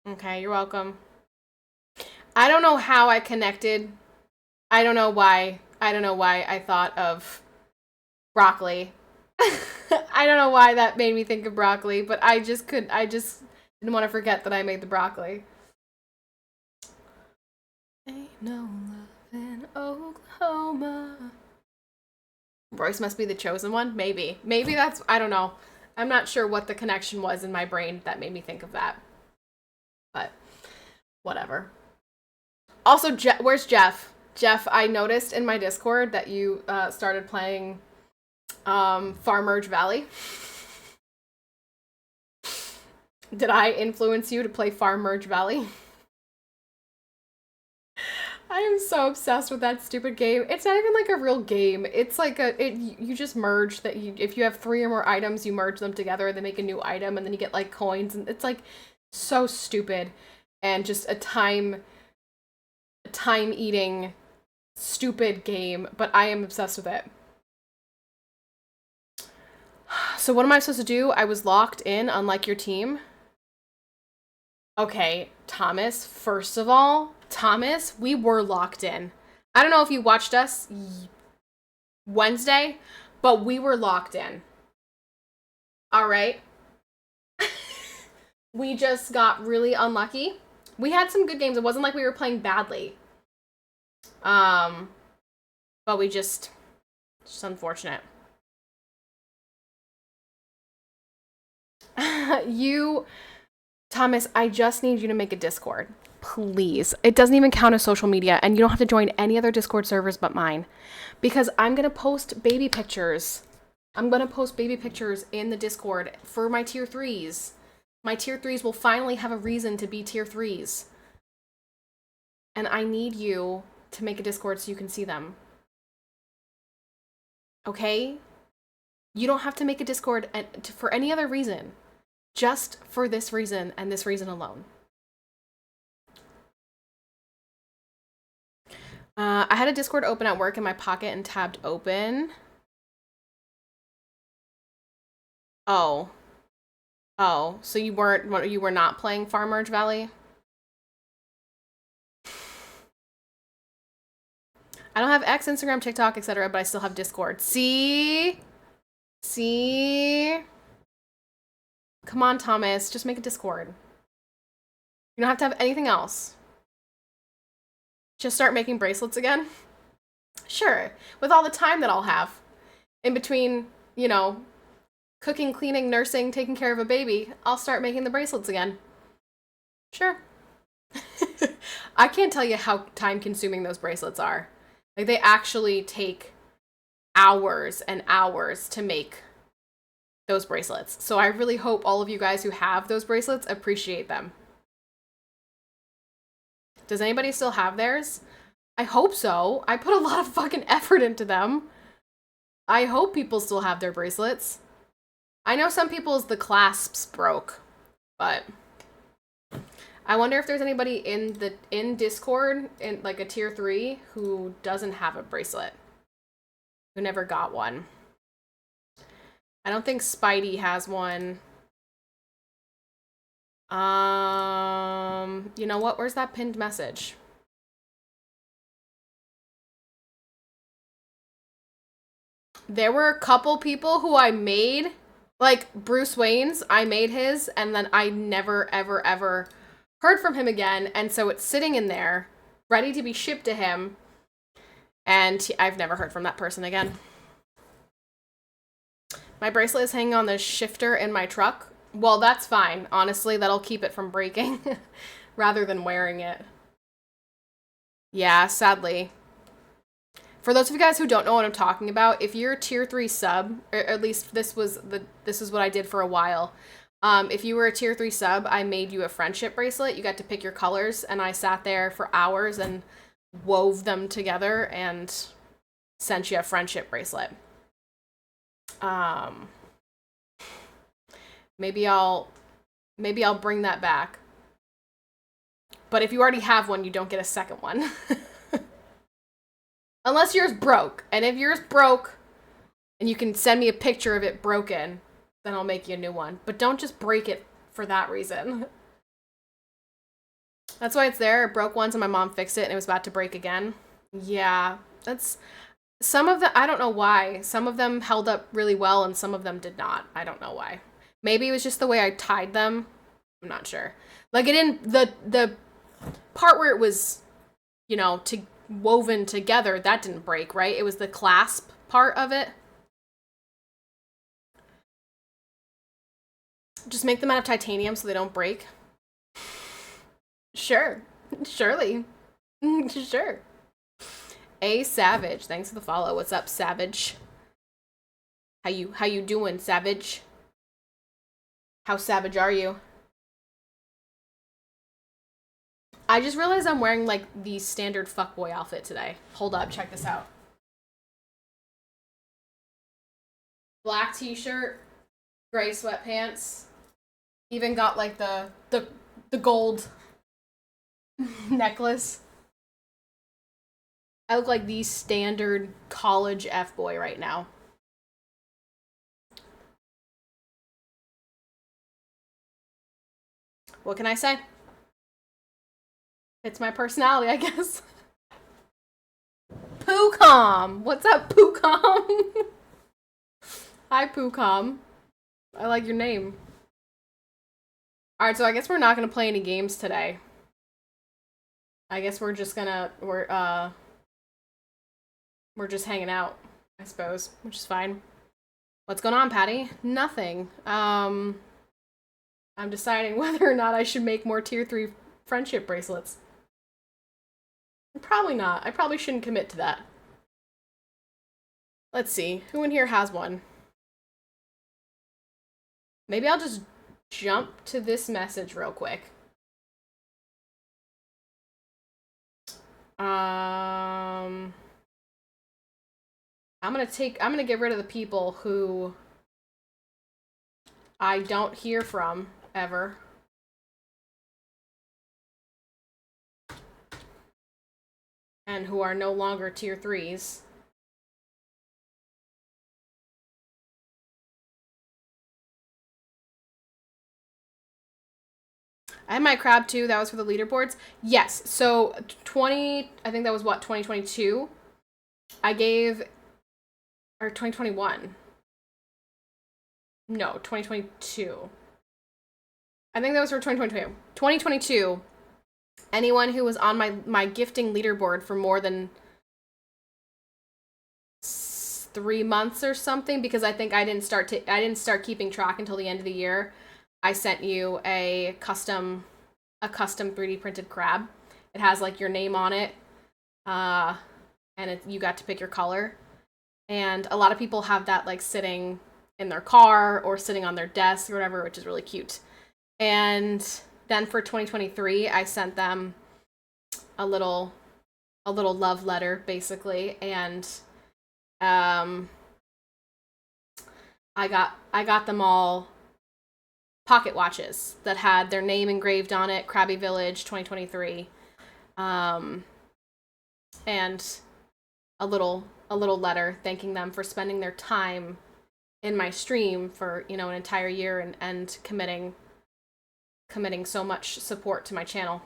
A: Okay, you're welcome. I don't know how I connected. I don't know why I thought of broccoli. I don't know why that made me think of broccoli, but I just didn't want to forget that I made the broccoli. Ain't no love in Oklahoma. Royce must be the chosen one? Maybe. Maybe that's, I don't know. I'm not sure what the connection was in my brain that made me think of that. But, whatever. Also, where's Jeff? Jeff, I noticed in my Discord that you started playing Far Merge Valley. Did I influence you to play Far Merge Valley? I am so obsessed with that stupid game. It's not even like a real game. It's like you just merge that if you have 3 or more items, you merge them together, they make a new item, and then you get like coins, and it's like so stupid and just a time eating stupid game, but I am obsessed with it. So what am I supposed to do? I was locked in, unlike your team. Okay, Thomas, first of all, we were locked in. I don't know if you watched us Wednesday, but we were locked in. All right. We just got really unlucky. We had some good games. It wasn't like we were playing badly. But we just unfortunate. Thomas, I just need you to make a Discord. Please. It doesn't even count as social media, and you don't have to join any other Discord servers but mine. Because I'm going to post baby pictures. I'm going to post baby pictures in the Discord for my tier 3s. My tier 3s will finally have a reason to be tier 3s. And I need you to make a Discord so you can see them. Okay? You don't have to make a Discord for any other reason. Just for this reason and this reason alone. I had a Discord open at work in my pocket and tabbed open. Oh, so you were not playing Far Merge Valley? I don't have X, Instagram, TikTok, etc., but I still have Discord. See? Come on, Thomas, just make a Discord. You don't have to have anything else. Just start making bracelets again? Sure, with all the time that I'll have. In between, cooking, cleaning, nursing, taking care of a baby, I'll start making the bracelets again. Sure. I can't tell you how time-consuming those bracelets are. Like, they actually take hours and hours to make those bracelets. So I really hope all of you guys who have those bracelets appreciate them. Does anybody still have theirs? I hope so. I put a lot of fucking effort into them. I hope people still have their bracelets. I know some people's the clasps broke, but I wonder if there's anybody in Discord in like a tier 3 who doesn't have a bracelet, who never got one. I don't think Spidey has one. You know what? Where's that pinned message? There were a couple people who I made, like Bruce Wayne's, I made his, and then I never, ever, ever heard from him again. And so it's sitting in there, ready to be shipped to him. And I've never heard from that person again. My bracelet is hanging on the shifter in my truck. Well, that's fine. Honestly, that'll keep it from breaking rather than wearing it. Yeah, sadly. For those of you guys who don't know what I'm talking about, if you're a tier 3 sub, or at least this is what I did for a while. If you were a tier 3 sub, I made you a friendship bracelet. You got to pick your colors, and I sat there for hours and wove them together and sent you a friendship bracelet. Maybe I'll bring that back. But if you already have one, you don't get a second one. Unless yours broke. And if yours broke and you can send me a picture of it broken, then I'll make you a new one. But don't just break it for that reason. That's why it's there. It broke once and my mom fixed it and it was about to break again. Yeah, that's... Some of the... I don't know why. Some of them held up really well and some of them did not. I don't know why. Maybe it was just the way I tied them. I'm not sure. Like, it didn't... The part where it was, you know, woven together, that didn't break, right? It was the clasp part of it. Just make them out of titanium so they don't break. Sure. Surely. Sure. A Savage, thanks for the follow. What's up, Savage? How you doing, Savage? How savage are you? I just realized I'm wearing, like, the standard fuckboy outfit today. Hold up, check this out. Black t-shirt, gray sweatpants. Even got, like, the gold necklace. I look like the standard college F-boy right now. What can I say? It's my personality, I guess. Poocom! What's up, Poocom? Hi, Poocom. I like your name. Alright, so I guess we're not gonna play any games today. I guess we're just gonna... We're just hanging out, I suppose, which is fine. What's going on, Patty? Nothing. I'm deciding whether or not I should make more tier 3 friendship bracelets. Probably not. I probably shouldn't commit to that. Let's see. Who in here has one? Maybe I'll just jump to this message real quick. I'm gonna get rid of the people who I don't hear from ever. And who are no longer tier 3s. I had my crab too. That was for the leaderboards. Yes. So I think that was what, 2022? I gave, or 2021. No, 2022. I think that was for 2022. 2022. Anyone who was on my gifting leaderboard for more than 3 months or something, because I think I didn't start keeping track until the end of the year. I sent you a custom 3D printed crab. It has like your name on it, and you got to pick your color. And a lot of people have that like sitting in their car or sitting on their desk or whatever, which is really cute. And then for 2023, I sent them a little love letter, basically, and I got them all pocket watches that had their name engraved on it, Krabby Village 2023, and a little letter thanking them for spending their time in my stream for, you know, an entire year and committing so much support to my channel.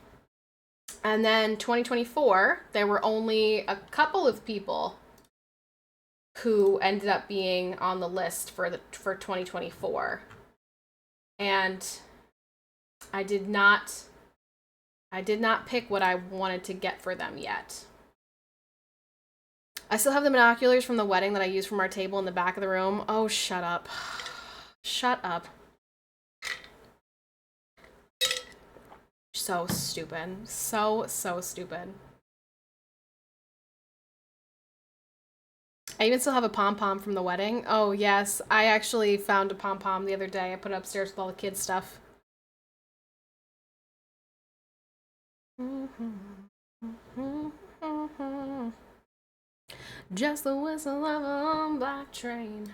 A: And then 2024, there were only a couple of people who ended up being on the list for 2024. And I did not pick what I wanted to get for them yet. I still have the binoculars from the wedding that I used from our table in the back of the room. Oh, shut up. Shut up. So stupid. So stupid. I even still have a pom-pom from the wedding. Oh, yes. I actually found a pom-pom the other day. I put it upstairs with all the kids' stuff. Just the whistle of a black train.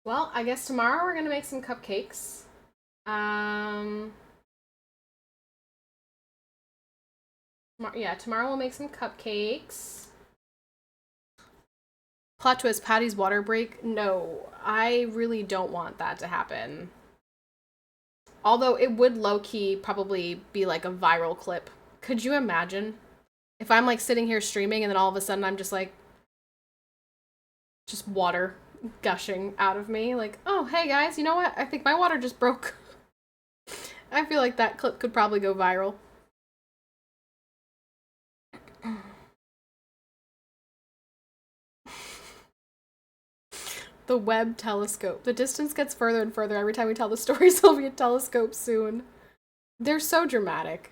A: Well, I guess tomorrow we're gonna make some cupcakes. Tomorrow we'll make some cupcakes. Plot twist, Patty's water break. No, I really don't want that to happen. Although it would low-key probably be like a viral clip. Could you imagine? If I'm like sitting here streaming and then all of a sudden I'm just like, just water gushing out of me. Like, oh, hey guys, you know what? I think my water just broke. I feel like that clip could probably go viral. The Webb telescope. The distance gets further and further every time we tell the stories. There'll be a telescope soon. They're so dramatic.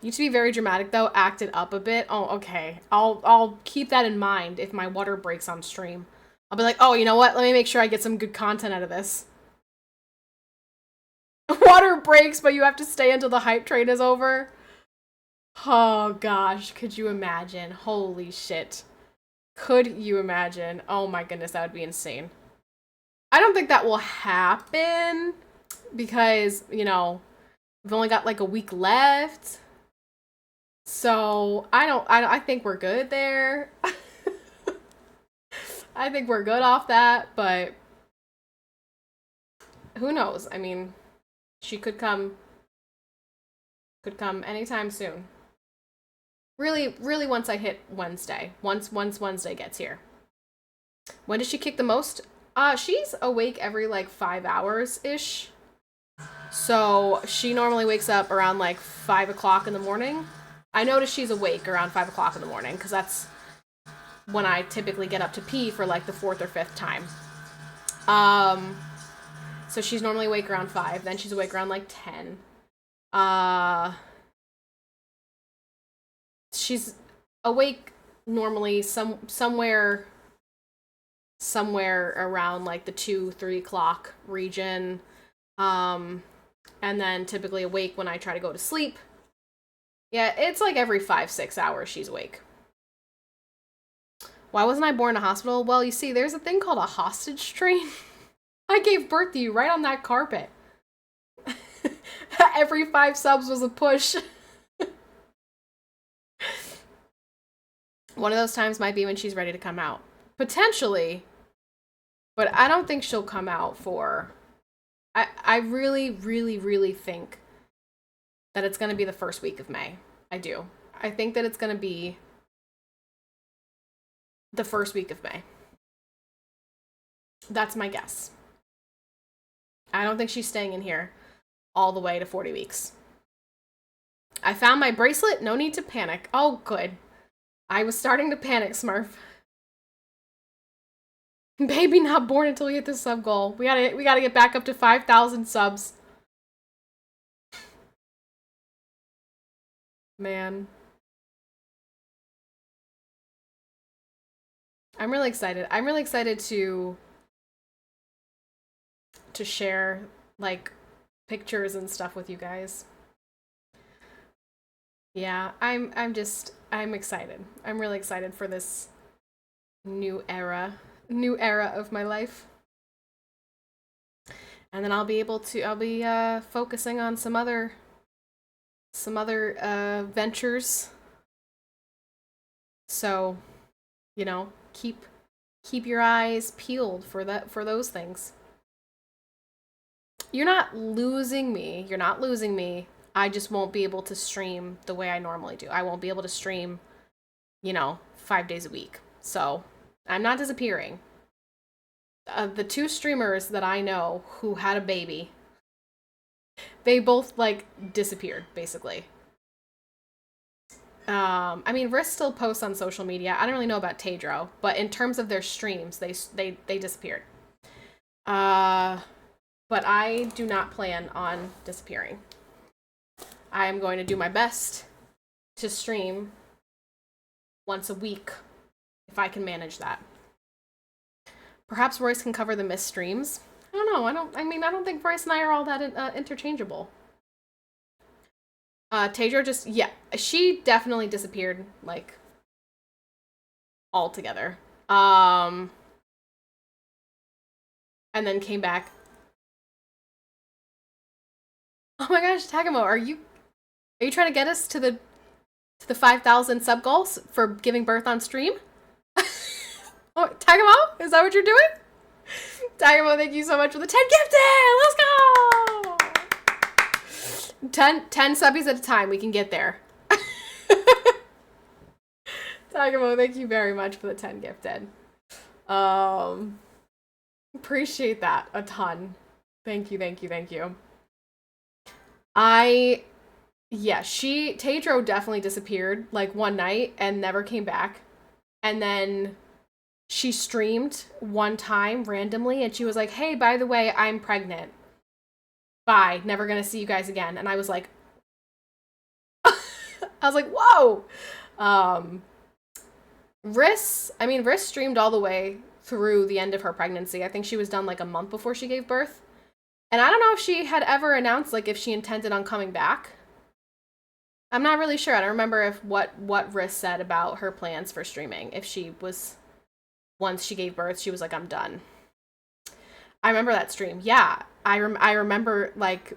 A: You to be very dramatic though. Act it up a bit. Oh, okay. I'll keep that in mind if my water breaks on stream. I'll be like, oh, you know what? Let me make sure I get some good content out of this. Water breaks, but you have to stay until the hype train is over. Oh gosh, could you imagine? Holy shit. Could you imagine? Oh my goodness, that would be insane. I don't think that will happen because, you know, we've only got like a week left. So I think we're good there. I think we're good off that, but who knows? I mean, she could come anytime soon. Really once I hit Wednesday. Once Wednesday gets here. When does she kick the most? She's awake every like 5 hours-ish. So she normally wakes up around like 5 o'clock in the morning. I notice she's awake around 5 o'clock in the morning because that's when I typically get up to pee for like the 4th or 5th time. So she's normally awake around 5. Then she's awake around like 10. She's awake normally somewhere around like the 2-3 o'clock region. And then typically awake when I try to go to sleep. Yeah, it's like every 5-6 hours she's awake. Why wasn't I born in a hospital? Well, you see, there's a thing called a hostage train. I gave birth to you right on that carpet. Every 5 subs was a push. One of those times might be when she's ready to come out. Potentially. But I don't think she'll come out for... I really think that it's going to be the first week of May. I do. I think that it's going to be the first week of May. That's my guess. I don't think she's staying in here all the way to 40 weeks. I found my bracelet. No need to panic. Oh, good. I was starting to panic, Smurf. Baby not born until we hit the sub goal. We gotta get back up to 5,000 subs. Man. I'm really excited. I'm really excited to share like pictures and stuff with you guys. Yeah, I'm excited. I'm really excited for this new era of my life. And then I'll be focusing on some other ventures. So, you know, keep your eyes peeled for those things. You're not losing me. You're not losing me. I just won't be able to stream the way I normally do. I won't be able to stream 5 days a week. So I'm not disappearing. The 2 streamers that I know who had a baby, they both like disappeared basically. I mean, Risk still posts on social media. I don't really know about Tedro, but in terms of their streams, they disappeared. But I do not plan on disappearing. I am going to do my best to stream once a week if I can manage that. Perhaps Royce can cover the missed streams. I don't know. I don't think Royce and I are all that interchangeable. Tedro she definitely disappeared, like, altogether. And then came back. Oh my gosh, Tagamo, are you trying to get us to the 5,000 sub goals for giving birth on stream? Oh, Tagamo, is that what you're doing? Tagamo, thank you so much for the 10 gifted! Let's go! 10 subbies at a time, we can get there. Tagamo, thank you very much for the 10 gifted. Appreciate that a ton. Thank you. Tedro definitely disappeared like one night and never came back. And then she streamed one time randomly and she was like, hey, by the way, I'm pregnant. Bye. Never gonna see you guys again. And I was like, whoa. Riss streamed all the way through the end of her pregnancy. I think she was done like a month before she gave birth. And I don't know if she had ever announced like if she intended on coming back. I'm not really sure. I don't remember what Riss said about her plans for streaming. If she was, once she gave birth, she was like, I'm done. I remember that stream. Yeah. I remember like,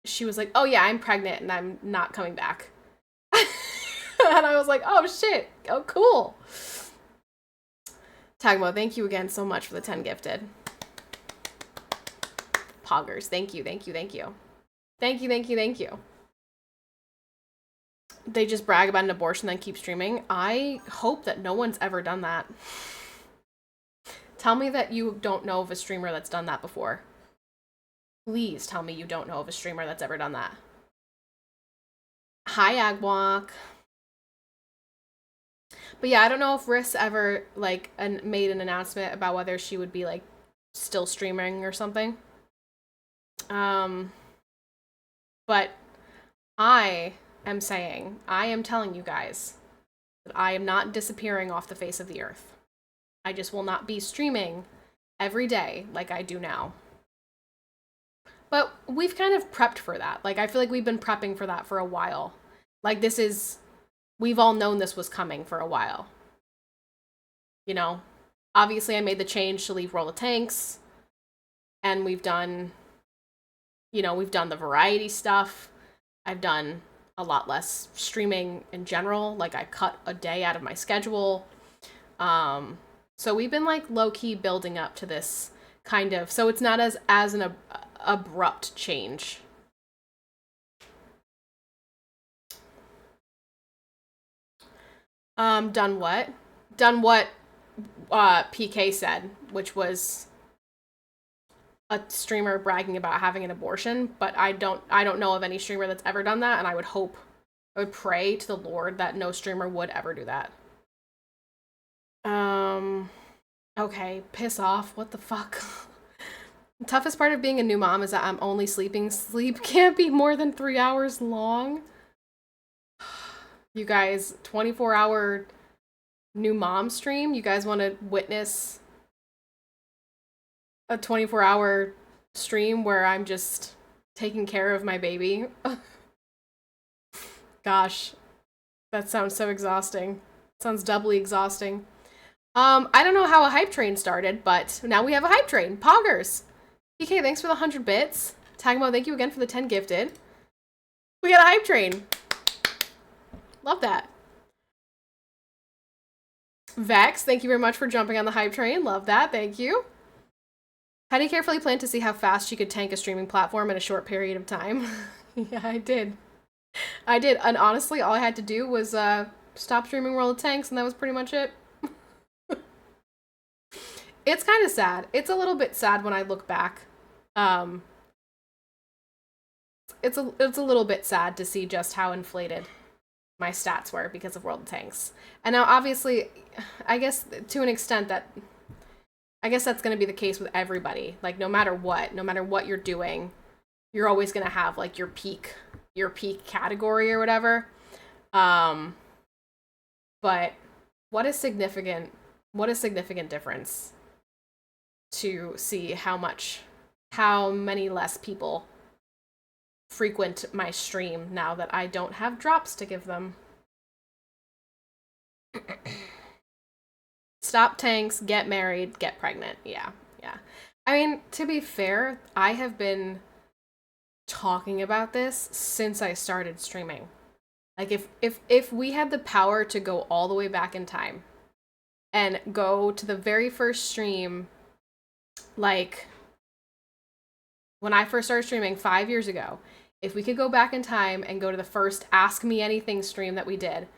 A: she was like, oh yeah, I'm pregnant and I'm not coming back. And I was like, oh shit. Oh, cool. Tagmo, thank you again so much for the 10 gifted. Poggers, thank you. They just brag about an abortion then keep streaming. I hope that no one's ever done that. Tell me that you don't know of a streamer that's done that before. Please tell me you don't know of a streamer that's ever done that. Hi, Agwalk. But yeah, I don't know if Riss ever like made an announcement about whether she would be like still streaming or something. But I am telling you guys that I am not disappearing off the face of the earth. I just will not be streaming every day like I do now. But we've kind of prepped for that. Like, I feel like we've been prepping for that for a while. Like, we've all known this was coming for a while. You know? Obviously, I made the change to leave World of Tanks. And we've done the variety stuff. I've done a lot less streaming in general. Like, I cut a day out of my schedule. So we've been, like, low-key building up to this kind of... So it's not as an abrupt change. Done what? Done what PK said, which was a streamer bragging about having an abortion, but I don't know of any streamer that's ever done that, and I would pray to the Lord that no streamer would ever do that. Okay, piss off. What the fuck? The toughest part of being a new mom is that I'm only sleeping. Sleep can't be more than 3 hours long. You guys, 24-hour new mom stream? You guys want to witness a 24-hour stream where I'm just taking care of my baby? Gosh, that sounds so exhausting. Sounds doubly exhausting. I don't know how a hype train started, but now we have a hype train. Poggers! PK, thanks for the 100 bits. Tagmo, thank you again for the 10 gifted. We got a hype train. Love that. Vex, thank you very much for jumping on the hype train. Love that. Thank you. How do you carefully plan to see how fast she could tank a streaming platform in a short period of time? Yeah, I did. And honestly, all I had to do was stopped streaming World of Tanks, and that was pretty much it. It's kind of sad. It's a little bit sad when I look back. It's a little bit sad to see just how inflated my stats were because of World of Tanks. And now, obviously, I guess to an extent that's going to be the case with everybody. Like, no matter what you're doing, you're always going to have like your peak category or whatever. But what a significant difference to see how many less people frequent my stream now that I don't have drops to give them. Stop tanks, get married, get pregnant. Yeah. I mean, to be fair, I have been talking about this since I started streaming. Like, if we had the power to go all the way back in time and go to the very first stream, like when I first started streaming 5 years ago, if we could go back in time and go to the first Ask Me Anything stream that we did,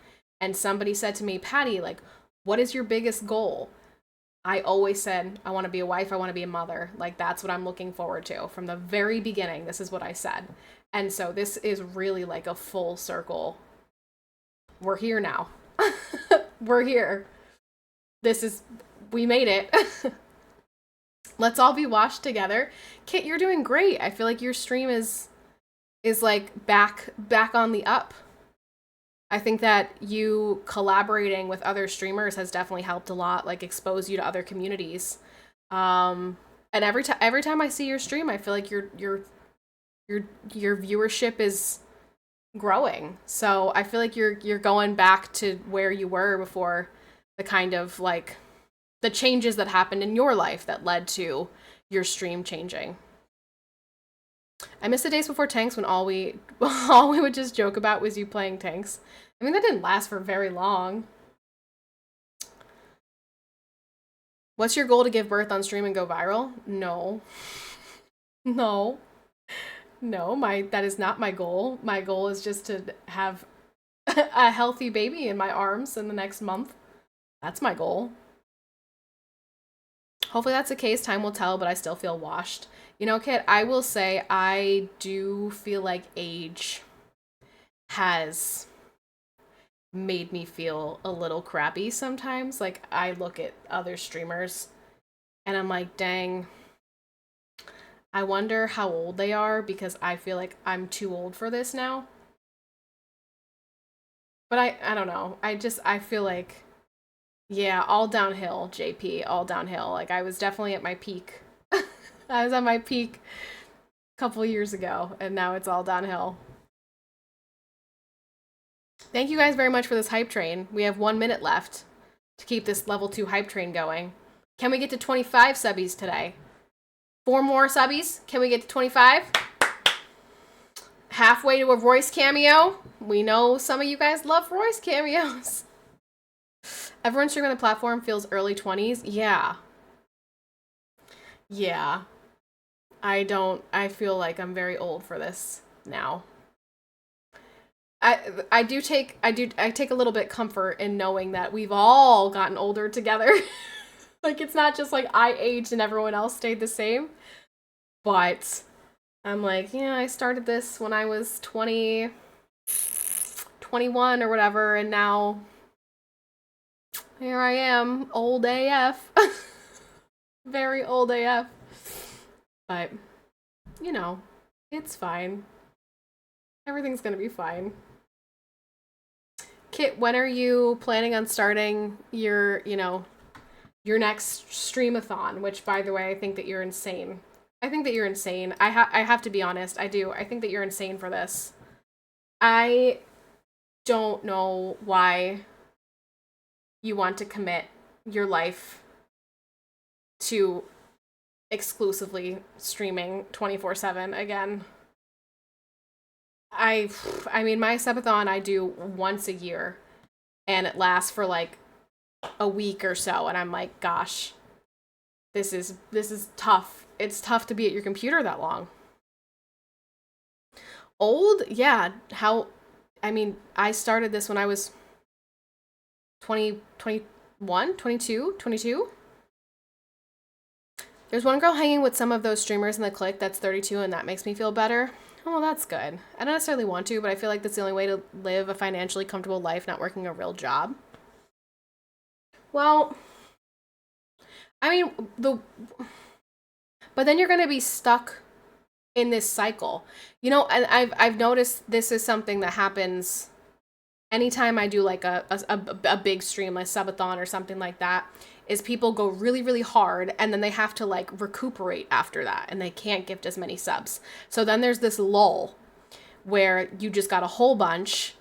A: and somebody said to me, Patty, like, what is your biggest goal? I always said, I want to be a wife, I want to be a mother. Like, that's what I'm looking forward to. From the very beginning, this is what I said. And so this is really like a full circle. We're here now. We're here. We made it. Let's all be washed together. Kit, you're doing great. I feel like your stream is like back on the up. I think that you collaborating with other streamers has definitely helped a lot, like expose you to other communities. And every time I see your stream, I feel like your viewership is growing. So I feel like you're going back to where you were before the kind of like the changes that happened in your life that led to your stream changing. I miss the days before tanks when all we would just joke about was you playing tanks. I mean, that didn't last for very long. What's your goal, to give birth on stream and go viral? No, that is not my goal. My goal is just to have a healthy baby in my arms in the next month. That's my goal. Hopefully that's the case. Time will tell, but I still feel washed. You know, Kit, I will say I do feel like age has made me feel a little crappy sometimes. Like, I look at other streamers and I'm like, dang, I wonder how old they are, because I feel like I'm too old for this now. But I don't know. I feel like, yeah, all downhill, JP, all downhill. Like, I was definitely at my peak. I was at my peak a couple years ago, and now it's all downhill. Thank you guys very much for this hype train. We have 1 minute left to keep this level 2 hype train going. Can we get to 25 subbies today? 4 more subbies? Can we get to 25? Halfway to a Royce cameo? We know some of you guys love Royce cameos. Everyone streaming on the platform feels early 20s. Yeah. I feel like I'm very old for this now. I take a little bit comfort in knowing that we've all gotten older together. Like, it's not just like I aged and everyone else stayed the same. But I'm like, yeah, I started this when I was 20, 21 or whatever, and now here I am, old AF. Very old AF. But, you know, it's fine. Everything's gonna be fine. Kit, when are you planning on starting your next streamathon? Which, by the way, I think that you're insane. I have to be honest. I do. I think that you're insane for this. I don't know why you want to commit your life to exclusively streaming 24/7 again. I mean, my subathon I do once a year, and it lasts for like a week or so, and I'm like, gosh, this is tough. It's tough to be at your computer that long. Old? Yeah. I started this when I was 20, 21, 22, 22. There's one girl hanging with some of those streamers in the clique that's 32, and that makes me feel better. Oh, that's good. I don't necessarily want to, but I feel like that's the only way to live a financially comfortable life, not working a real job. Well, I mean, but then you're going to be stuck in this cycle. You know, and I've noticed this is something that happens anytime I do like a big stream, like subathon or something like that, is people go really, really hard and then they have to like recuperate after that and they can't gift as many subs. So then there's this lull where you just got a whole bunch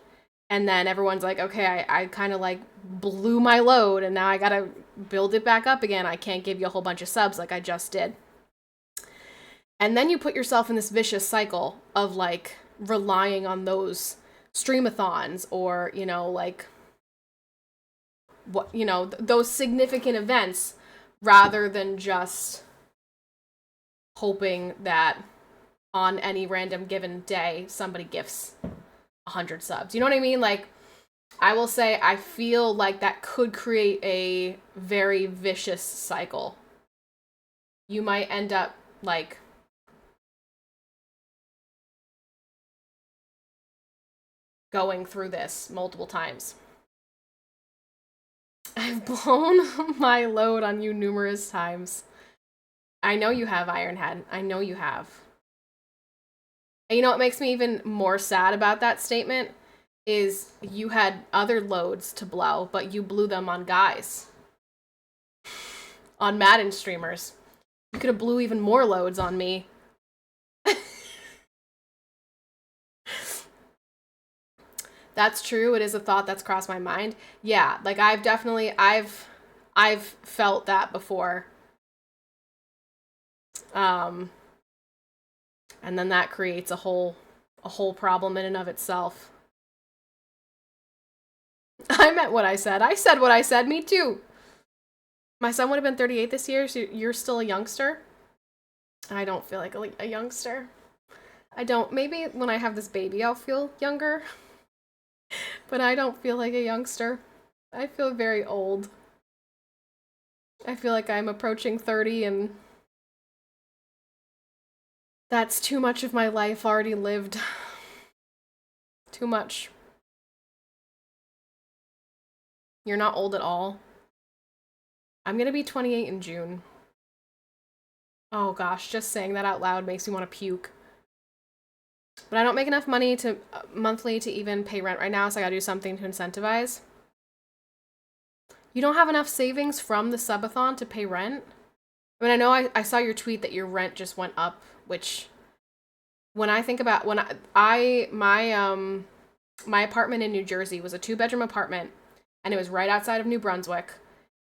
A: and then everyone's like, okay, I kind of like blew my load and now I gotta build it back up again. I can't give you a whole bunch of subs like I just did. And then you put yourself in this vicious cycle of like relying on those streamathons or, you know, like what, you know, those significant events rather than just hoping that on any random given day somebody gifts 100 subs. You know what I mean? Like, I will say I feel like that could create a very vicious cycle. You might end up like going through this multiple times. I've blown my load on you numerous times. I know you have, Ironhead. I know you have. And you know what makes me even more sad about that statement is you had other loads to blow, but you blew them on guys. On Madden streamers. You could have blew even more loads on me. That's true. It is a thought that's crossed my mind. Yeah, like I've felt that before. And then that creates a whole problem in and of itself. I meant what I said. I said what I said. Me too. My son would have been 38 this year, so you're still a youngster. I don't feel like a youngster. I don't. Maybe when I have this baby, I'll feel younger. But I don't feel like a youngster. I feel very old. I feel like I'm approaching 30 and that's too much of my life already lived. Too much. You're not old at all. I'm gonna be 28 in June. Oh gosh, just saying that out loud makes me want to puke. But I don't make enough money to monthly to even pay rent right now, so I gotta do something to incentivize. You don't have enough savings from the subathon to pay rent? I mean, I know I saw your tweet that your rent just went up, which when I think about my apartment in New Jersey was a 2-bedroom apartment and it was right outside of New Brunswick.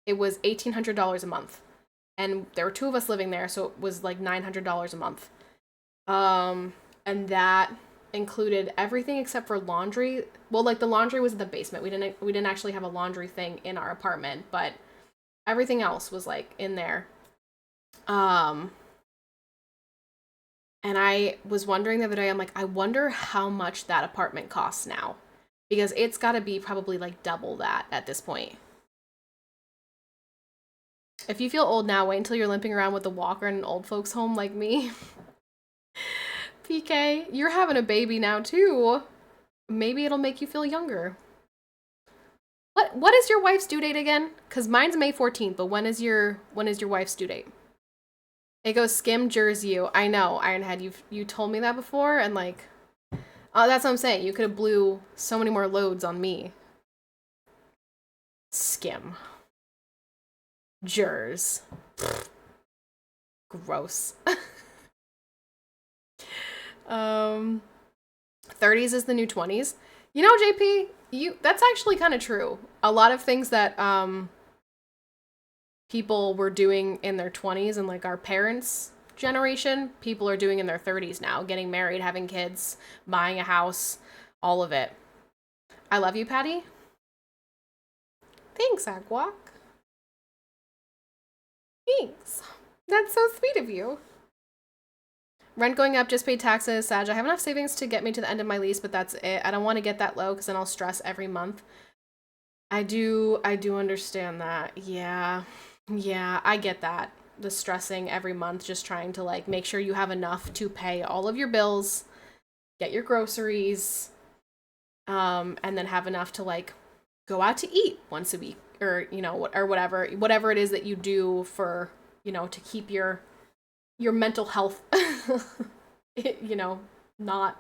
A: It was $1,800 a month. And there were 2 of us living there, so it was like $900 a month. And that included everything except for laundry. Well, like the laundry was in the basement. We didn't actually have a laundry thing in our apartment, but everything else was like in there. And I was wondering the other day, I'm like, I wonder how much that apartment costs now, because it's got to be probably like double that at this point. If you feel old now, wait until you're limping around with a walker in an old folks home like me. PK, you're having a baby now too. Maybe it'll make you feel younger. What is your wife's due date again? Because mine's May 14th, but when is your wife's due date? It goes skim Jersey. I know, Ironhead, you told me that before, and like, oh, that's what I'm saying. You could have blew so many more loads on me. Skim. Jers. Gross. 30s is the new 20s. You know, JP, that's actually kind of true. A lot of things that people were doing in their 20s and like our parents' generation, people are doing in their 30s now, getting married, having kids, buying a house, all of it. I love you, Patty. Thanks, Agwalk. Thanks. That's so sweet of you. Rent going up, just paid taxes, Sag. I have enough savings to get me to the end of my lease, but that's it. I don't want to get that low because then I'll stress every month. I do understand that. Yeah. Yeah, I get that. The stressing every month, just trying to like make sure you have enough to pay all of your bills, get your groceries, and then have enough to like go out to eat once a week, or or whatever it is that you do for, to keep your mental health not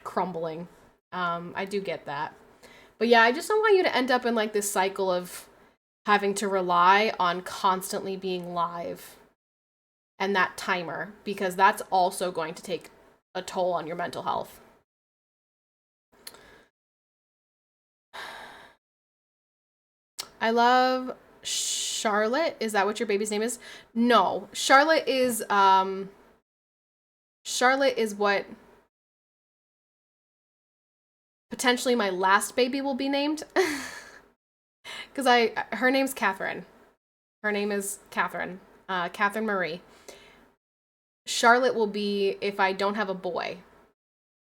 A: crumbling. I do get that. But yeah, I just don't want you to end up in like this cycle of having to rely on constantly being live and that timer, because that's also going to take a toll on your mental health. I love Charlotte. Is that what your baby's name is? No, Charlotte is what potentially my last baby will be named. Because her name's Catherine. Her name is Catherine. Catherine Marie. Charlotte will be if I don't have a boy.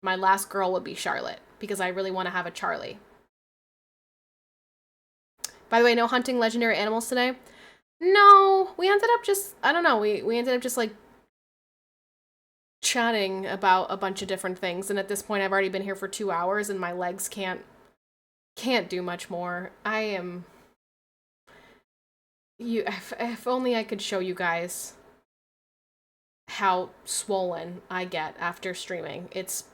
A: My last girl would be Charlotte, because I really want to have a Charlie. By the way, no hunting legendary animals today? No, we ended up just, I don't know, we ended up just like chatting about a bunch of different things, and at this point I've already been here for 2 hours and my legs can't do much more. I am if only I could show you guys how swollen I get after streaming. It's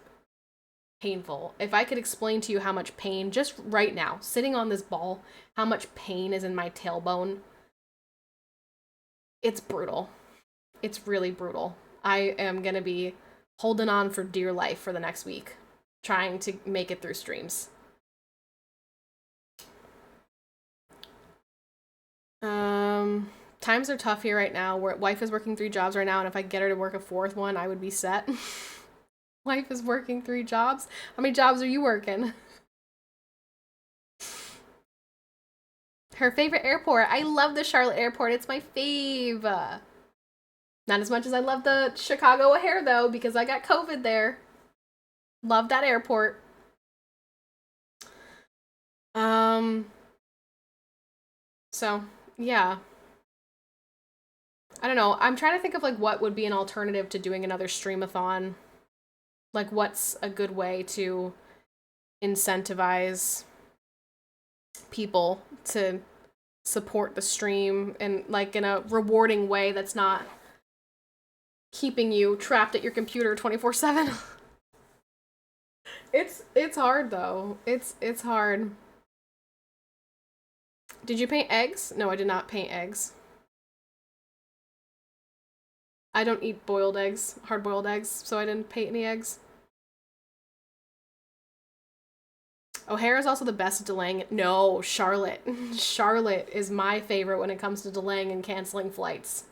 A: painful. If I could explain to you how much pain just right now, sitting on this ball, how much pain is in my tailbone, it's brutal. It's really brutal. I am going to be holding on for dear life for the next week, trying to make it through streams. Times are tough here right now. Wife is working 3 jobs right now, and if I get her to work a 4th one, I would be set. Wife is working 3 jobs. How many jobs are you working? Her favorite airport. I love the Charlotte airport. It's my fave. Not as much as I love the Chicago O'Hare, though, because I got COVID there. Love that airport. So, yeah. I don't know. I'm trying to think of, like, what would be an alternative to doing another streamathon. Like, what's a good way to incentivize people to support the stream and, like, in a rewarding way that's not keeping you trapped at your computer 24/7. It's hard though. It's hard. Did you paint eggs? No, I did not paint eggs. I don't eat boiled eggs, hard-boiled eggs, so I didn't paint any eggs. O'Hare is also the best at delaying. No, Charlotte. Charlotte is my favorite when it comes to delaying and canceling flights.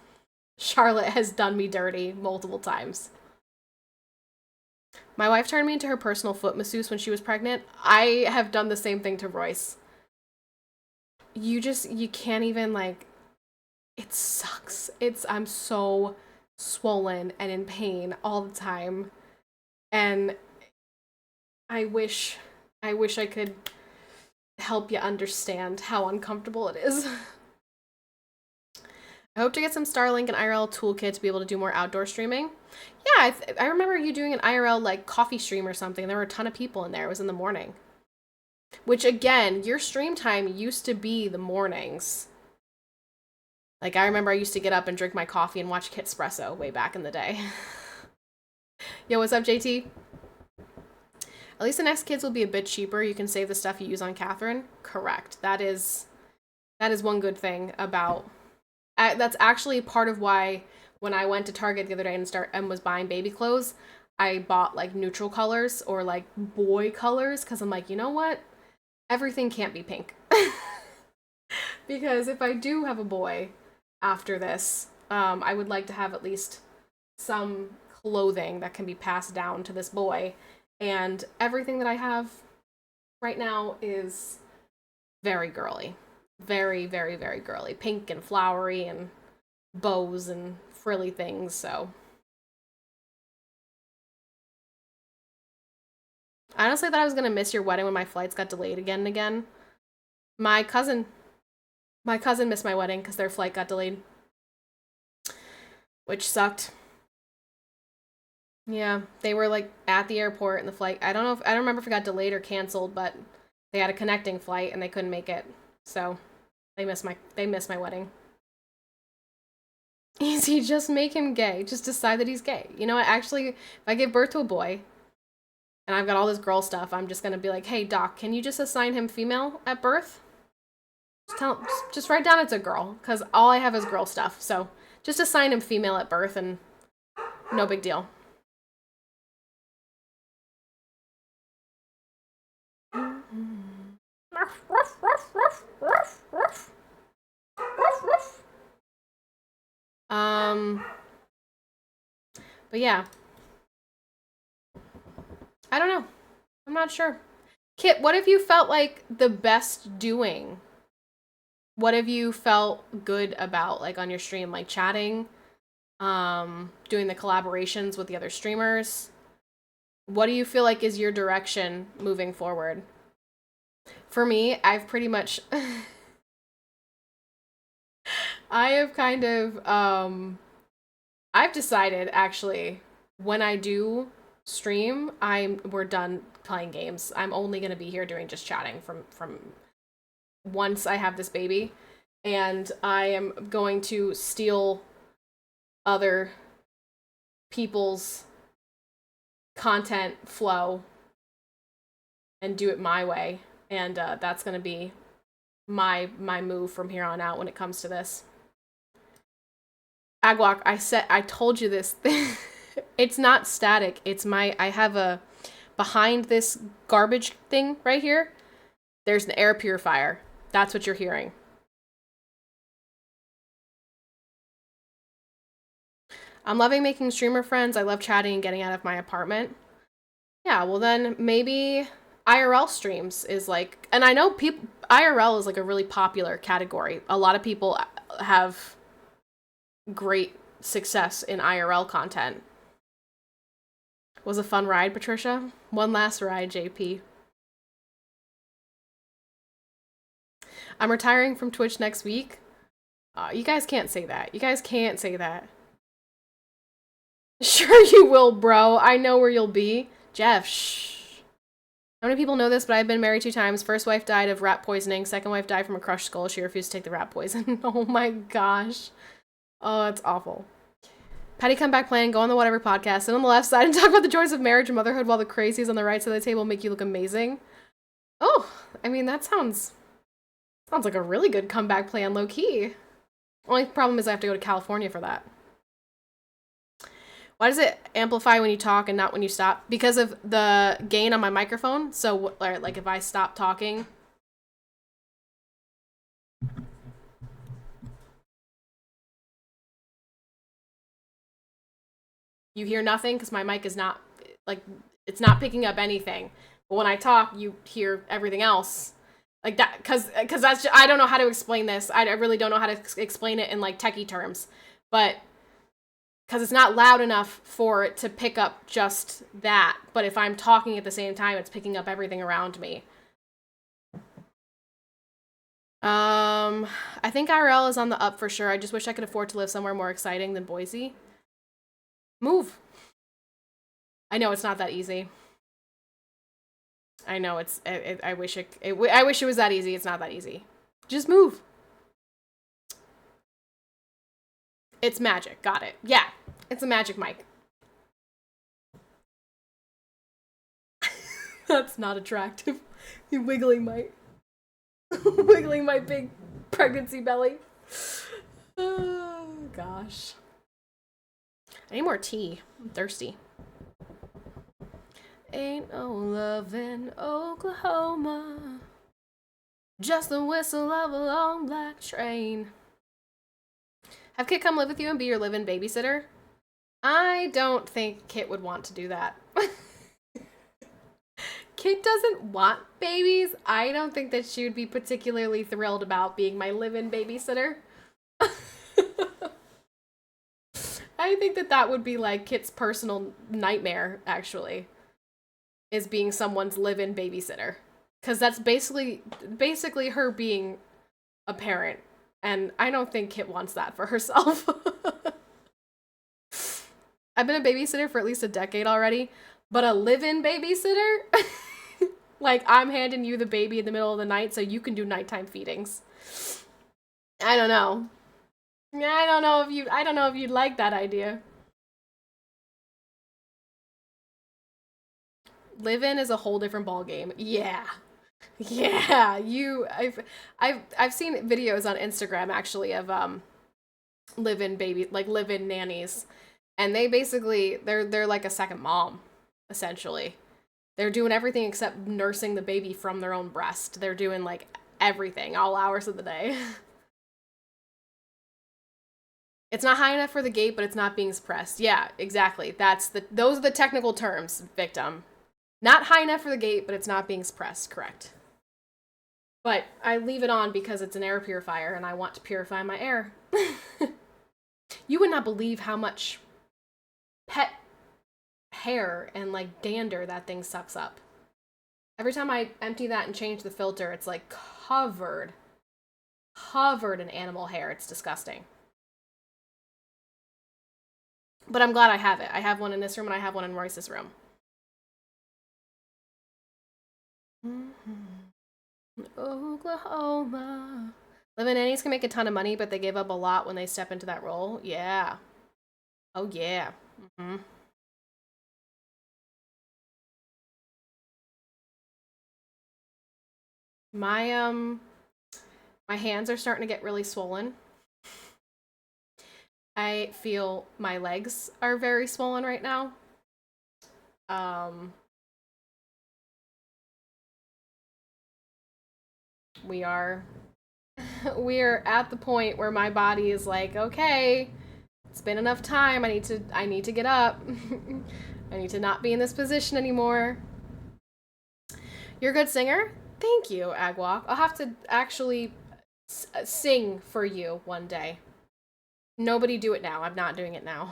A: Charlotte has done me dirty multiple times. My wife turned me into her personal foot masseuse when she was pregnant. I have done the same thing to Royce. You can't even, like, it sucks. I'm so swollen and in pain all the time. And I wish I could help you understand how uncomfortable it is. I hope to get some Starlink and IRL toolkit to be able to do more outdoor streaming. Yeah, I remember you doing an IRL, like, coffee stream or something. There were a ton of people in there. It was in the morning. Which, again, your stream time used to be the mornings. Like, I remember I used to get up and drink my coffee and watch Kitspresso way back in the day. Yo, what's up, JT? At least the next kids will be a bit cheaper. You can save the stuff you use on Catherine. Correct. That is one good thing about... that's actually part of why when I went to Target the other day and was buying baby clothes, I bought, like, neutral colors or, like, boy colors, because I'm like, you know what? Everything can't be pink. Because if I do have a boy after this, I would like to have at least some clothing that can be passed down to this boy. And everything that I have right now is very girly. Very, very, very girly. Pink and flowery and bows and frilly things, so. I honestly thought I was going to miss your wedding when my flights got delayed again and again. My cousin missed my wedding because their flight got delayed, which sucked. Yeah, they were like at the airport and the flight. I don't remember if it got delayed or canceled, but they had a connecting flight and they couldn't make it. So they missed my wedding. Easy, just make him gay. Just decide that he's gay. You know what? Actually, if I give birth to a boy and I've got all this girl stuff, I'm just gonna be like, hey doc, can you just assign him female at birth? Just write down it's a girl, because all I have is girl stuff. So just assign him female at birth and no big deal. But yeah. I don't know. I'm not sure. Kit, what have you felt like the best doing? What have you felt good about, like, on your stream? Like, chatting? Doing the collaborations with the other streamers? What do you feel like is your direction moving forward? For me, I've pretty much... I have kind of, I've decided, actually, when I do stream, we're done playing games. I'm only going to be here doing just chatting from once I have this baby. And I am going to steal other people's content flow and do it my way. And that's going to be my move from here on out when it comes to this. Agwalk, I told you this. It's not static. I have a, behind this garbage thing right here, there's an air purifier. That's what you're hearing. I'm loving making streamer friends. I love chatting and getting out of my apartment. Yeah, well then maybe IRL streams is like, and I know IRL is like a really popular category. A lot of people have great success in IRL content. Was a fun ride, Patricia? One last ride, JP. I'm retiring from Twitch next week. You guys can't say that. You guys can't say that. Sure you will, bro. I know where you'll be. Jeff, shh. How many people know this, but I've been married 2 times. First wife died of rat poisoning. Second wife died from a crushed skull. She refused to take the rat poison. Oh my gosh. Oh, it's awful. Patty Comeback Plan, go on the Whatever podcast, sit on the left side and talk about the joys of marriage and motherhood while the crazies on the right side of the table make you look amazing. Oh, I mean, that sounds like a really good comeback plan, low-key. Only problem is I have to go to California for that. Why does it amplify when you talk and not when you stop? Because of the gain on my microphone. So, like, if I stop talking... You hear nothing because my mic is not, like, it's not picking up anything. But when I talk, you hear everything else. Like that, because that's just, I don't know how to explain this. I really don't know how to explain it in, like, techie terms. But because it's not loud enough for it to pick up just that. But if I'm talking at the same time, it's picking up everything around me. I think IRL is on the up for sure. I just wish I could afford to live somewhere more exciting than Boise. Move. I know it's not that easy. I know I wish it was that easy. It's not that easy. Just move. It's magic. Got it. Yeah. It's a magic mic. That's not attractive. You wiggling my big pregnancy belly. Oh gosh. I need more tea. I'm thirsty. Ain't no love in Oklahoma. Just the whistle of a long black train. Have Kit come live with you and be your live-in babysitter? I don't think Kit would want to do that. Kit doesn't want babies. I don't think that she would be particularly thrilled about being my live-in babysitter. I think that would be like Kit's personal nightmare, actually, is being someone's live-in babysitter. Because that's basically her being a parent. And I don't think Kit wants that for herself. I've been a babysitter for at least a decade already, but a live-in babysitter? Like, I'm handing you the baby in the middle of the night so you can do nighttime feedings. I don't know. I don't know if you'd like that idea. Live-in is a whole different ballgame. Yeah. Yeah, I've seen videos on Instagram actually of live-in nannies, and they're like a second mom, essentially. They're doing everything except nursing the baby from their own breast. They're doing like everything, all hours of the day. It's not high enough for the gate, but it's not being suppressed. Yeah, exactly. Those are the technical terms, victim. Not high enough for the gate, but it's not being suppressed. Correct. But I leave it on because it's an air purifier and I want to purify my air. You would not believe how much pet hair and like dander that thing sucks up. Every time I empty that and change the filter, it's like covered in animal hair. It's disgusting. But I'm glad I have it. I have one in this room and I have one in Royce's room. Oklahoma. Live-in nannies can make a ton of money, but they give up a lot when they step into that role. Yeah. Oh, yeah. Mm-hmm. My hands are starting to get really swollen. I feel my legs are very swollen right now. We're at the point where my body is like, okay, it's been enough time. I need to get up. I need to not be in this position anymore. You're a good singer? Thank you, Agwalk. I'll have to actually sing for you one day. Nobody do it now. I'm not doing it now.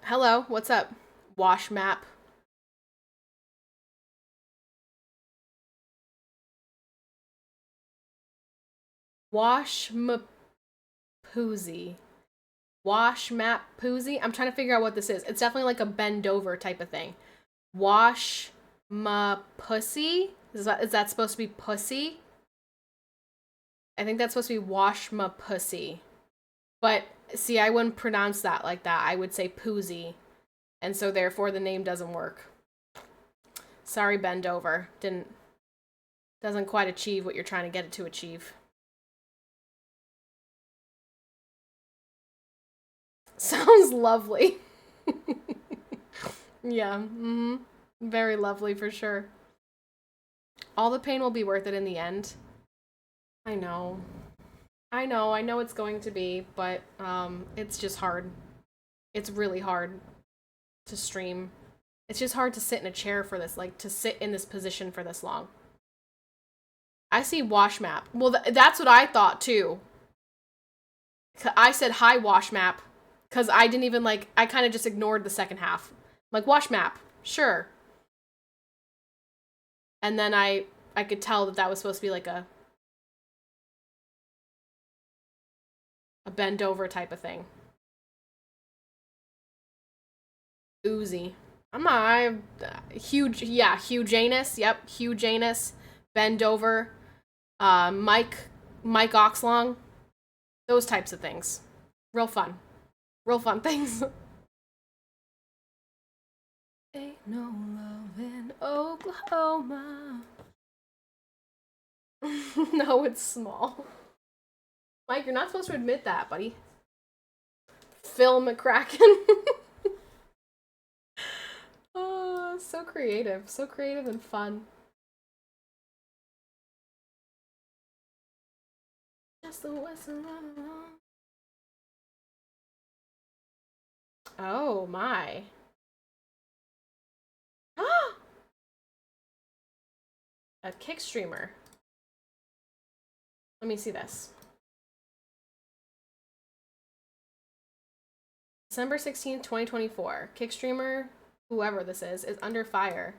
A: Hello, what's up? Wash map. Wash Poozy. Wash map Poozy? I'm trying to figure out what this is. It's definitely like a bend over type of thing. Wash ma pussy? Is that supposed to be pussy? I think that's supposed to be wash ma pussy. But see, I wouldn't pronounce that like that. I would say Poozy. And so therefore the name doesn't work. Sorry, bend over. Doesn't quite achieve what you're trying to get it to achieve. Sounds lovely. Yeah, mm-hmm. Very lovely for sure. All the pain will be worth it in the end. I know it's going to be, but it's just hard. It's really hard to stream. It's just hard to sit in a chair for this, like to sit in this position for this long. I see wash map. Well, that's what I thought too. I said hi wash map because I didn't even I kind of just ignored the second half. Like wash map, sure. And then I could tell that was supposed to be like a bend over type of thing. Oozy. Huge anus. Yep, huge anus. Bend over. Mike Oxlong. Those types of things. Real fun things. Ain't no love in Oklahoma. No, it's small. Mike, you're not supposed to admit that, buddy. Phil McCracken. Oh, so creative and fun. Just the whistle. Oh my. A kick streamer. Let me see this. December 16th, 2024. Kick streamer, whoever this is under fire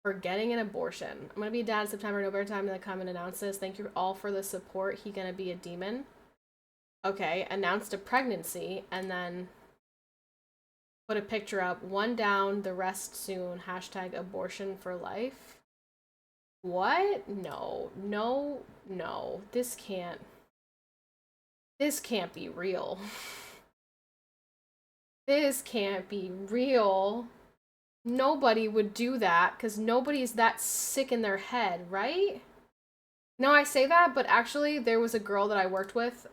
A: for getting an abortion. I'm gonna be a dad in September, no better time than to come and announce this. Thank you all for the support. He gonna be a demon. Okay, announced a pregnancy and then put a picture up. One down, the rest soon. Hashtag abortion for life. What? No. This can't be real. This can't be real. Nobody would do that because nobody's that sick in their head, right? No, I say that, but actually there was a girl that I worked with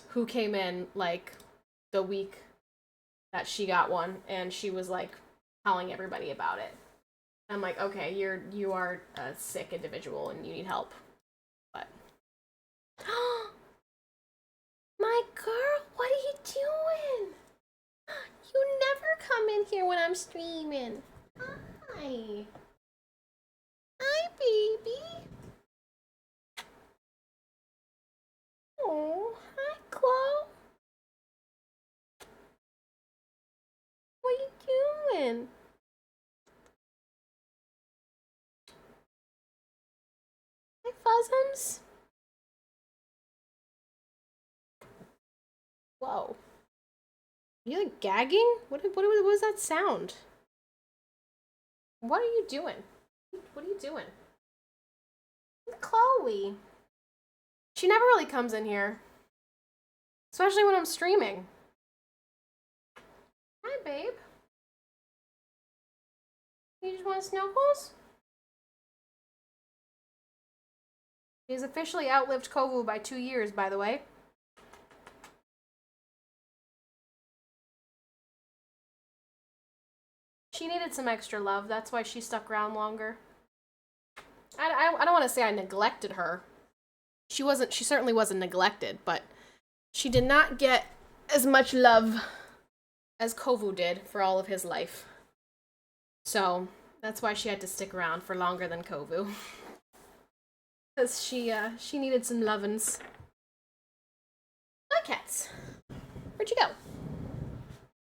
A: who came in like the week that she got one, and she was like telling everybody about it. I'm like, okay, you are a sick individual and you need help. But my girl, what are you doing? You never come in here when I'm streaming. Hi. Hi, baby. Oh, hi, Chloe. What are you doing? Hi, Fuzzums. Whoa. Are you like gagging? What was that sound? What are you doing? What are you doing? Chloe. She never really comes in here. Especially when I'm streaming. Hi, babe. You just want snuggles? He's officially outlived Kovu by 2 years, by the way. She needed some extra love. That's why she stuck around longer. I don't want to say I neglected her. She certainly wasn't neglected, but she did not get as much love as Kovu did for all of his life. So that's why she had to stick around for longer than Kovu. Because she needed some lovin's. Hi, cats. Where'd you go?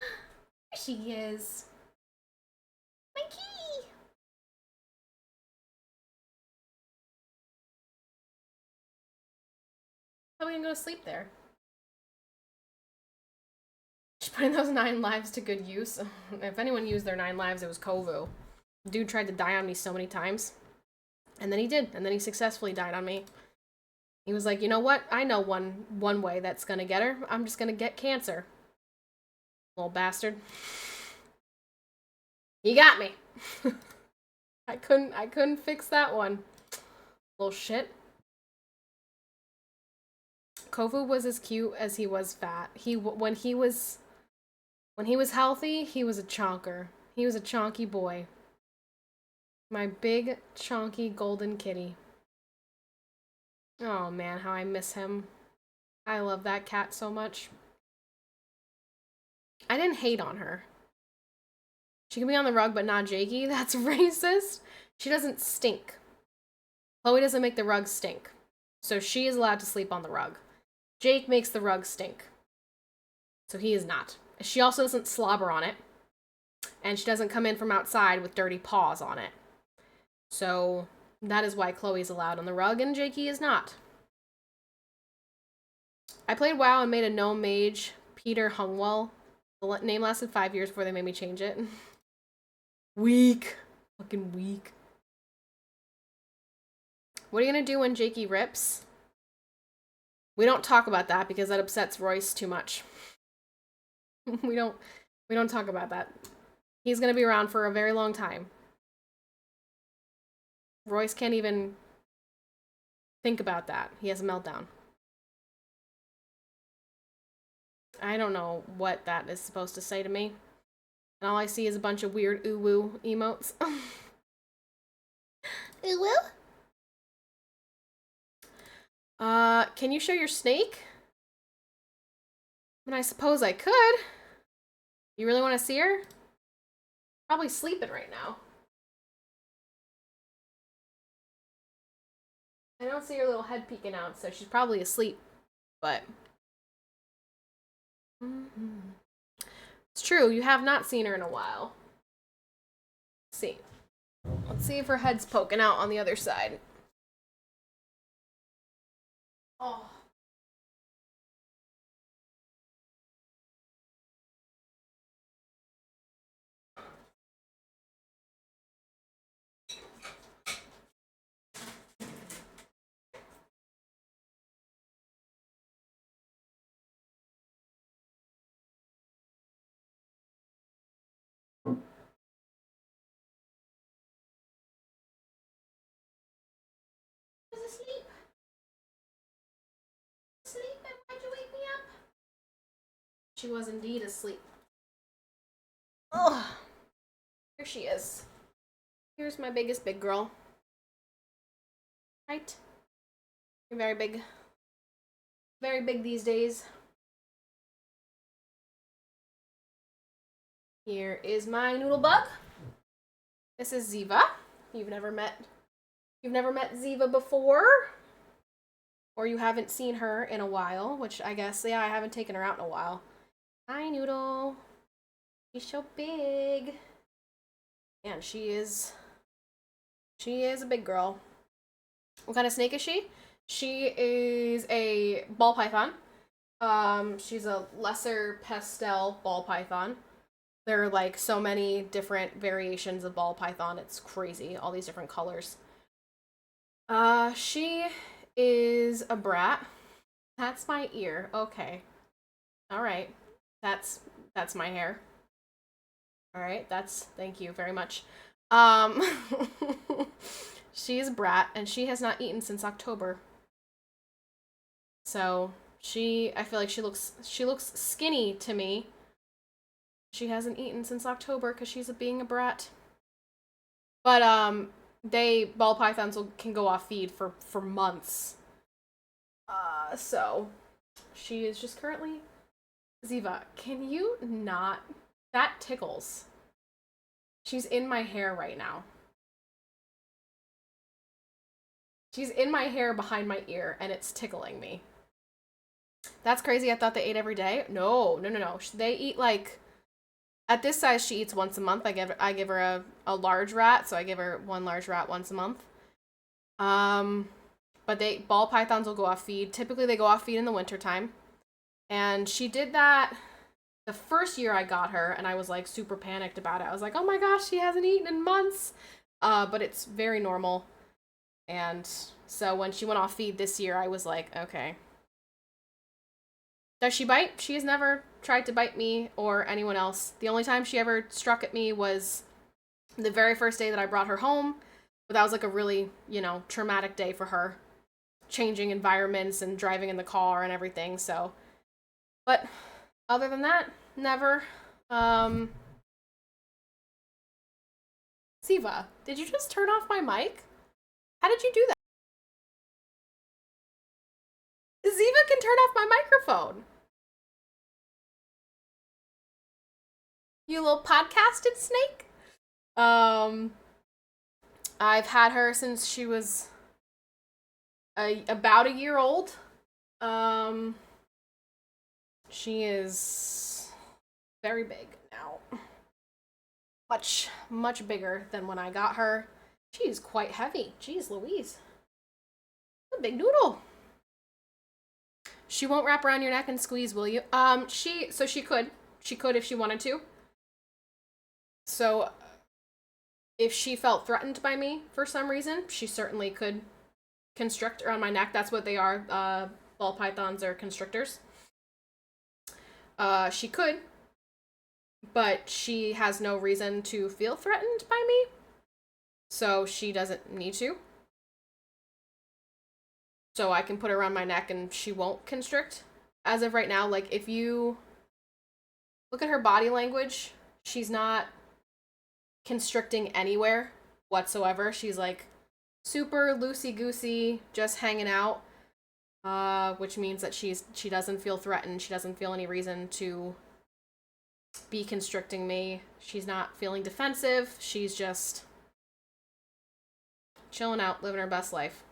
A: There she is. My kitty. How are we gonna go to sleep there? She's putting those 9 lives to good use. If anyone used their 9 lives, it was Kovu. Dude tried to die on me so many times. And then he did. And then he successfully died on me. He was like, you know what? I know one way that's gonna get her. I'm just gonna get cancer. Little bastard. He got me. I couldn't fix that one. Little shit. Kovu was as cute as he was fat. When he was healthy, he was a chonker. He was a chonky boy. My big, chonky golden kitty. Oh man, how I miss him. I love that cat so much. I didn't hate on her. She can be on the rug, but not Jakey. That's racist. She doesn't stink. Chloe doesn't make the rug stink. So she is allowed to sleep on the rug. Jake makes the rug stink. So he is not. She also doesn't slobber on it. And she doesn't come in from outside with dirty paws on it. So that is why Chloe's allowed on the rug and Jakey is not. I played WoW and made a gnome mage, Peter Hungwell. The name lasted 5 years before they made me change it. Weak. Fucking weak. What are you gonna do when Jakey rips? We don't talk about that because that upsets Royce too much. we don't talk about that. He's gonna be around for a very long time. Royce can't even think about that. He has a meltdown. I don't know what that is supposed to say to me. And all I see is a bunch of weird ooh-woo emotes. Ooh-woo? Can you show your snake? I mean, I suppose I could. You really want to see her? Probably sleeping right now. I don't see her little head peeking out, so she's probably asleep. But it's true, you have not seen her in a while. Let's see. Let's see if her head's poking out on the other side. Oh. Asleep. Asleep, and why'd you wake me up? She was indeed asleep. Ugh. Here she is. Here's my biggest big girl. Right? You're very big. Very big these days. Here is my noodle bug. This is Ziva. You've never met Ziva before. Or you haven't seen her in a while, which I guess, yeah, I haven't taken her out in a while. Hi, Noodle. She's so big. And she is a big girl. What kind of snake is she? She is a ball python. She's a lesser pastel ball python. There are like so many different variations of ball python. It's crazy. All these different colors. She is a brat. That's my ear. Okay. All right. That's my hair. All right. Thank you very much. She is a brat and she has not eaten since October. So, I feel like she looks skinny to me. She hasn't eaten since October because she's being a brat. But ball pythons can go off feed for months. So she is just currently. Ziva, can you not? That tickles. She's in my hair right now. She's in my hair behind my ear and it's tickling me. That's crazy. I thought they ate every day. No. They eat like. At this size, she eats once a month. I give her a large rat, so I give her one large rat once a month. But ball pythons will go off feed. Typically, they go off feed in the wintertime. And she did that the first year I got her, and I was like super panicked about it. I was like, oh my gosh, she hasn't eaten in months. But it's very normal. And so when she went off feed this year, I was like, okay. Does she bite? She has never tried to bite me or anyone else. The only time she ever struck at me was the very first day that I brought her home. But that was like a really, traumatic day for her. Changing environments and driving in the car and everything, so. But other than that, never. Ziva, did you just turn off my mic? How did you do that? Ziva can turn off my microphone. You little podcasted snake. I've had her since she was about a year old. She is very big now. Much bigger than when I got her. She's quite heavy. Jeez Louise. A big noodle. She won't wrap around your neck and squeeze, will you? She could. She could if she wanted to. So, if she felt threatened by me for some reason, she certainly could constrict around my neck. That's what they are. Ball pythons are constrictors. She could, but she has no reason to feel threatened by me, so she doesn't need to. So I can put her around my neck and she won't constrict. As of right now, like, if you look at her body language, she's not constricting anywhere whatsoever. She's like super loosey-goosey, just hanging out, which means that she doesn't feel threatened. She doesn't feel any reason to be constricting me. She's not feeling defensive. She's just chilling out, living her best life.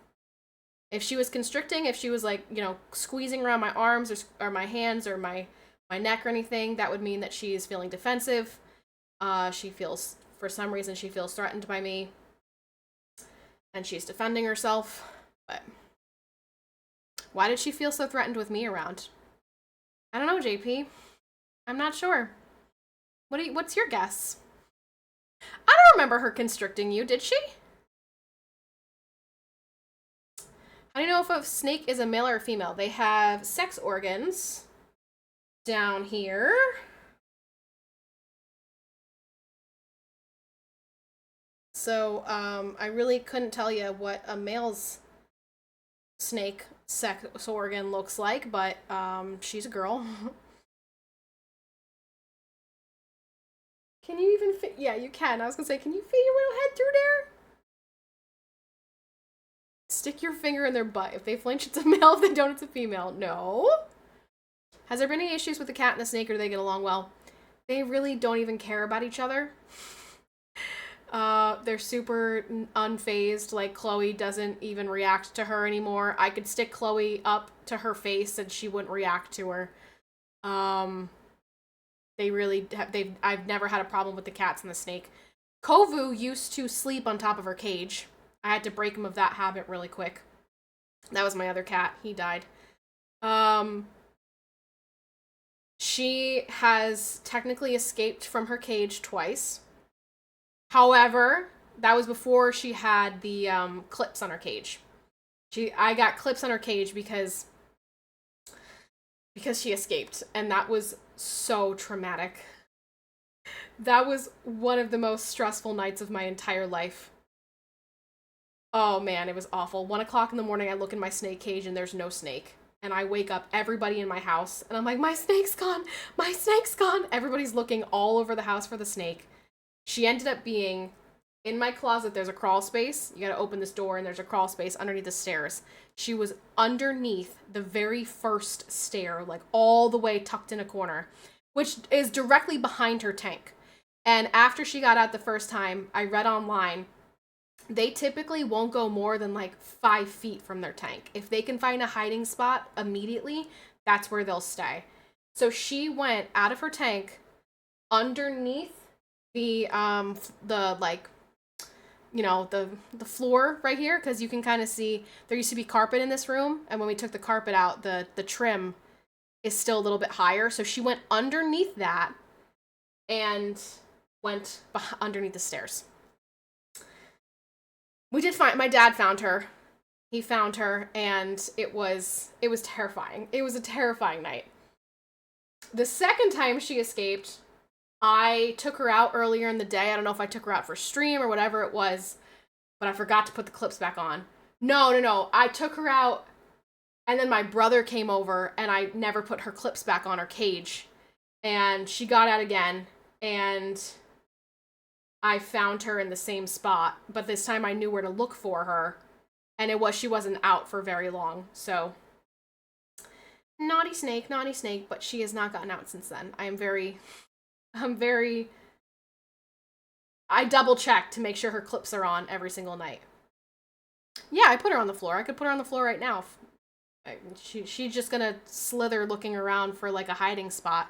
A: If she was constricting, if she was like, squeezing around my arms or my hands or my neck or anything, that would mean that she's feeling defensive. She feels for some reason she feels threatened by me. And she's defending herself. But why did she feel so threatened with me around? I don't know, JP. I'm not sure. What's your guess? I don't remember her constricting you, did she? How do you know if a snake is a male or a female? They have sex organs down here. So, I really couldn't tell you what a male's snake sex organ looks like, but, she's a girl. Can you even fit? Yeah, you can. I was gonna say, can you fit your little head through there? Stick your finger in their butt. If they flinch, it's a male. If they don't, it's a female. No. Has there been any issues with the cat and the snake, or do they get along well? They really don't even care about each other. They're super unfazed. Like, Chloe doesn't even react to her anymore. I could stick Chloe up to her face and she wouldn't react to her. I've never had a problem with the cats and the snake. Kovu used to sleep on top of her cage. I had to break him of that habit really quick. That was my other cat. He died. She has technically escaped from her cage twice. However, that was before she had the clips on her cage. I got clips on her cage because she escaped, and that was so traumatic. That was one of the most stressful nights of my entire life. Oh man, it was awful. 1 o'clock in the morning, I look in my snake cage and there's no snake. And I wake up everybody in my house and I'm like, my snake's gone! My snake's gone! Everybody's looking all over the house for the snake. She ended up being in my closet. There's a crawl space. You gotta open this door and there's a crawl space underneath the stairs. She was underneath the very first stair, like all the way tucked in a corner, which is directly behind her tank. And after she got out the first time, I read online, they typically won't go more than like 5 feet from their tank. If they can find a hiding spot immediately, that's where they'll stay. So she went out of her tank underneath the like, you know, the floor right here, because you can kind of see there used to be carpet in this room, and when we took the carpet out, the trim is still a little bit higher. So she went underneath that and went underneath the stairs. We did find, my dad found her. He found her, and it was terrifying. It was a terrifying night. The second time she escaped, I took her out earlier in the day. I don't know if I took her out for stream or whatever it was, but I forgot to put the clips back on. No. I took her out, and then my brother came over, and I never put her clips back on her cage. And she got out again, and I found her in the same spot, but this time I knew where to look for her, and she wasn't out for very long, so naughty snake, but she has not gotten out since then. I double check to make sure her clips are on every single night. Yeah, I put her on the floor. I could put her on the floor right now. She's just gonna slither looking around for like a hiding spot.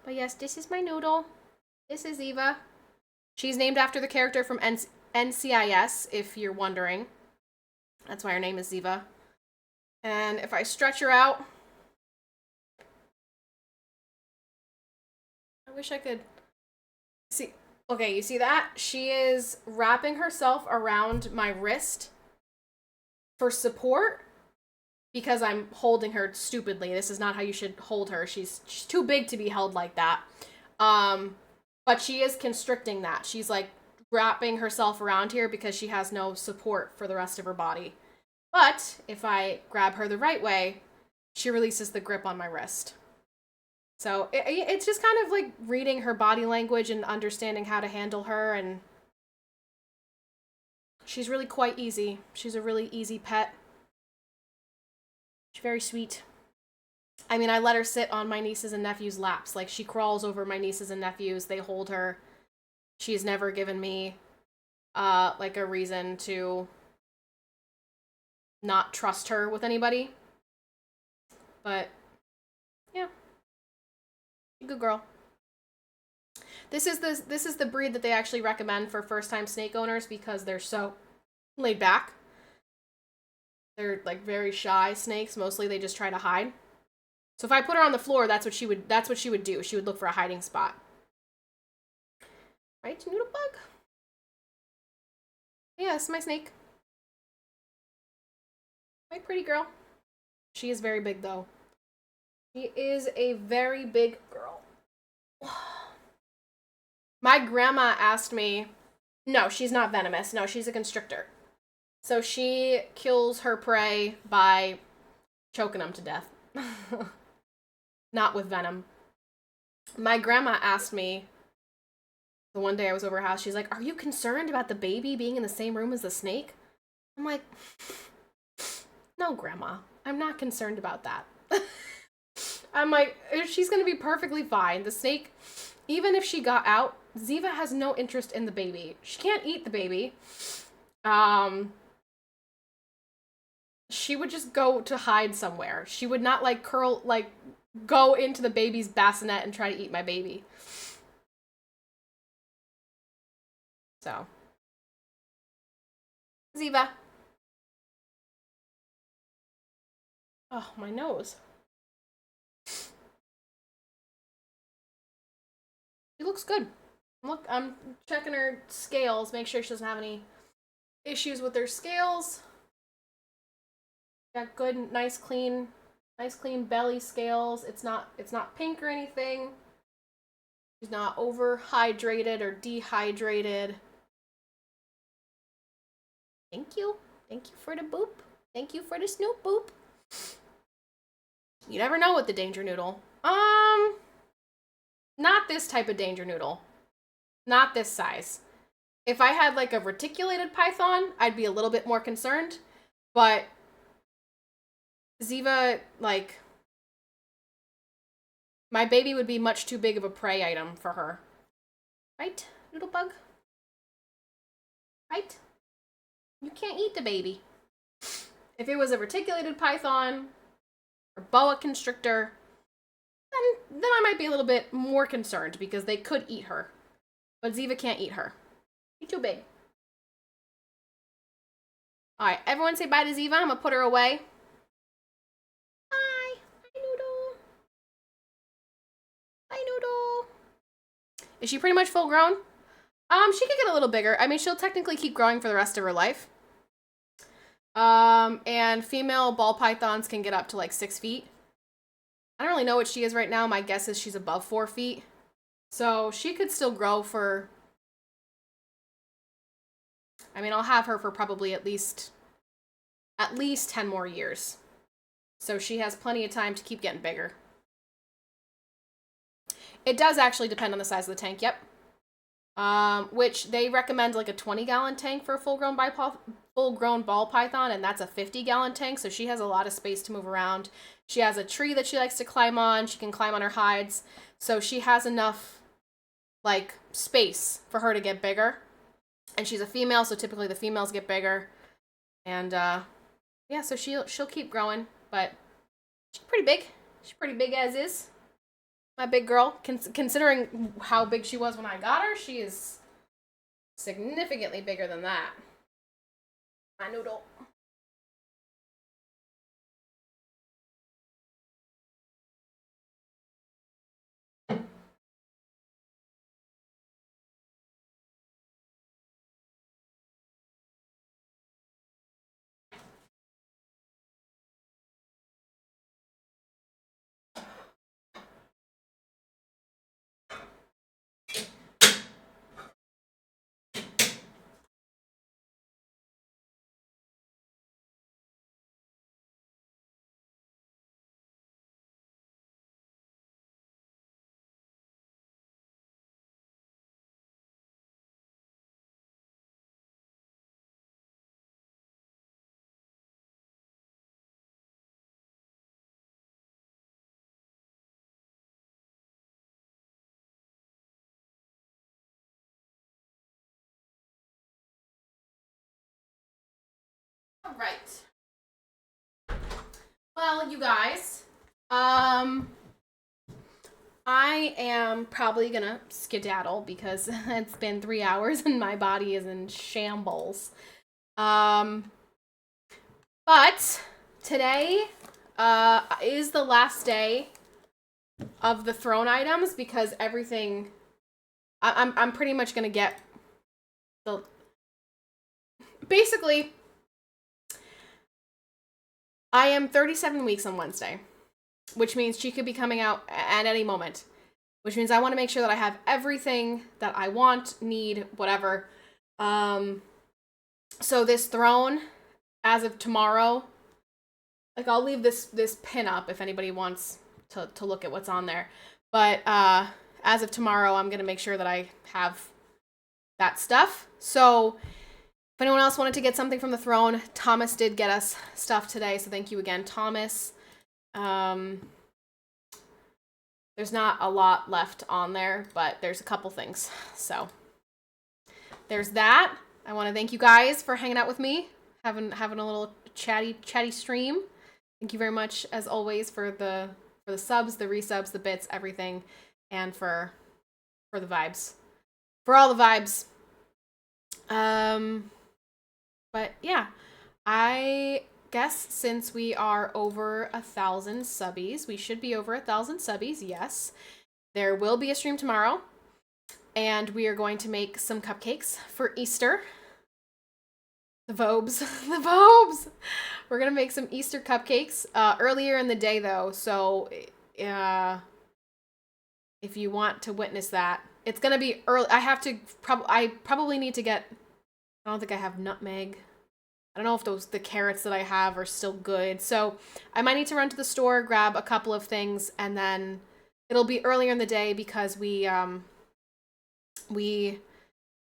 A: But yes, this is my noodle. This is Eva. She's named after the character from NCIS, if you're wondering. That's why her name is Ziva. And if I stretch her out, I wish I could see. Okay, you see that? She is wrapping herself around my wrist for support because I'm holding her stupidly. This is not how you should hold her. She's too big to be held like that. But she is constricting that. She's like wrapping herself around here because she has no support for the rest of her body. But if I grab her the right way, she releases the grip on my wrist. So it's just kind of like reading her body language and understanding how to handle her, and she's really quite easy. She's a really easy pet. She's very sweet. I mean, I let her sit on my nieces and nephews' laps. Like, she crawls over my nieces and nephews. They hold her. She's never given me, like, a reason to not trust her with anybody. But, yeah. Good girl. This is the breed that they actually recommend for first-time snake owners because they're so laid back. They're like very shy snakes. Mostly they just try to hide. So if I put her on the floor, that's what she would do. She would look for a hiding spot. Right, Noodlebug? Yeah, this is my snake. My pretty girl. She is very big though. She is a very big girl. My grandma asked me, no, she's not venomous. No, she's a constrictor. So she kills her prey by choking them to death. Not with venom. My grandma asked me, the one day I was over her house, she's like, are you concerned about the baby being in the same room as the snake? I'm like, no, Grandma, I'm not concerned about that. I'm like, she's gonna be perfectly fine. The snake, even if she got out, Ziva has no interest in the baby. She can't eat the baby. She would just go to hide somewhere. She would not go into the baby's bassinet and try to eat my baby. So, Ziva. Oh, my nose. She looks good. Look, I'm checking her scales, make sure she doesn't have any issues with her scales. Got good, nice clean belly scales. It's not pink or anything. She's not overhydrated or dehydrated. Thank you. Thank you for the boop. Thank you for the snoop boop. You never know with the danger noodle. Not this type of danger noodle. Not this size. If I had like a reticulated python, I'd be a little bit more concerned. But Ziva, like, my baby would be much too big of a prey item for her. Right, Noodlebug? Right? You can't eat the baby. If it was a reticulated python or boa constrictor, then I might be a little bit more concerned because they could eat her. But Ziva can't eat her. She's too big. Alright, everyone say bye to Ziva. I'm gonna put her away. Bye. Bye, Noodle. Bye, Noodle. Is she pretty much full grown? She could get a little bigger. I mean, she'll technically keep growing for the rest of her life. And female ball pythons can get up to like 6 feet. I don't really know what she is right now. My guess is she's above 4 feet. So she could still grow for... I mean, I'll have her for probably at least 10 more years. So she has plenty of time to keep getting bigger. It does actually depend on the size of the tank, yep. Which they recommend like a 20-gallon tank for a full-grown ball python, and that's a 50-gallon tank, so she has a lot of space to move around. She has a tree that she likes to climb on. She can climb on her hides. So she has enough, like, space for her to get bigger. And she's a female, so typically the females get bigger. And, yeah, so she'll keep growing, but she's pretty big. She's pretty big as is. My big girl, considering how big she was when I got her, she is significantly bigger than that. My noodle. All right. Well, you guys, I am probably gonna skedaddle because it's been 3 hours and my body is in shambles. But today is the last day of the throne items because everything. I'm pretty much gonna get the. Basically, I am 37 weeks on Wednesday, which means she could be coming out at any moment. Which means I want to make sure that I have everything that I want, need, whatever. So this throne, as of tomorrow, like I'll leave this pin up if anybody wants to look at what's on there. But as of tomorrow, I'm gonna make sure that I have that stuff. So if anyone else wanted to get something from the throne, Thomas did get us stuff today, so thank you again, Thomas. There's not a lot left on there, but there's a couple things. So there's that. I want to thank you guys for hanging out with me, having a little chatty stream. Thank you very much, as always, for the subs, the resubs, the bits, everything, and for the vibes, for all the vibes. But yeah, I guess since we are over 1,000 subbies, we should be over 1,000 subbies. Yes, there will be a stream tomorrow, and we are going to make some cupcakes for Easter. The Vobes, the Vobes. We're gonna make some Easter cupcakes earlier in the day, though. So, if you want to witness that, it's gonna be early. I probably need to get. I don't think I have nutmeg. I don't know if the carrots that I have are still good. So I might need to run to the store, grab a couple of things, and then it'll be earlier in the day because we are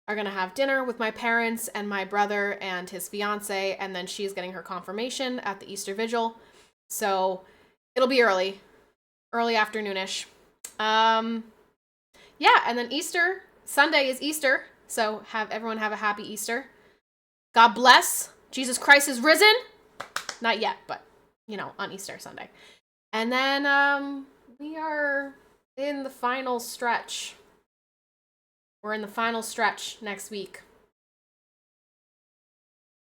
A: going to have dinner with my parents and my brother and his fiance, and then she's getting her confirmation at the Easter Vigil. So it'll be early afternoonish. Yeah, and then Sunday is Easter. So everyone have a happy Easter. God bless. Jesus Christ is risen. Not yet, but, on Easter Sunday. And then we are in the final stretch. We're in the final stretch next week.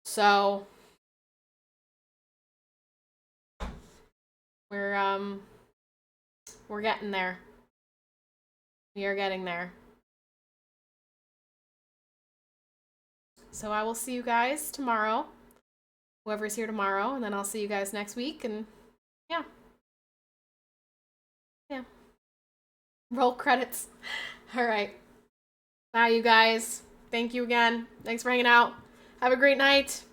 A: So we're getting there. We are getting there. So I will see you guys tomorrow. Whoever's here tomorrow, and then I'll see you guys next week, and yeah. Roll credits. All right. Bye, you guys. Thank you again. Thanks for hanging out. Have a great night.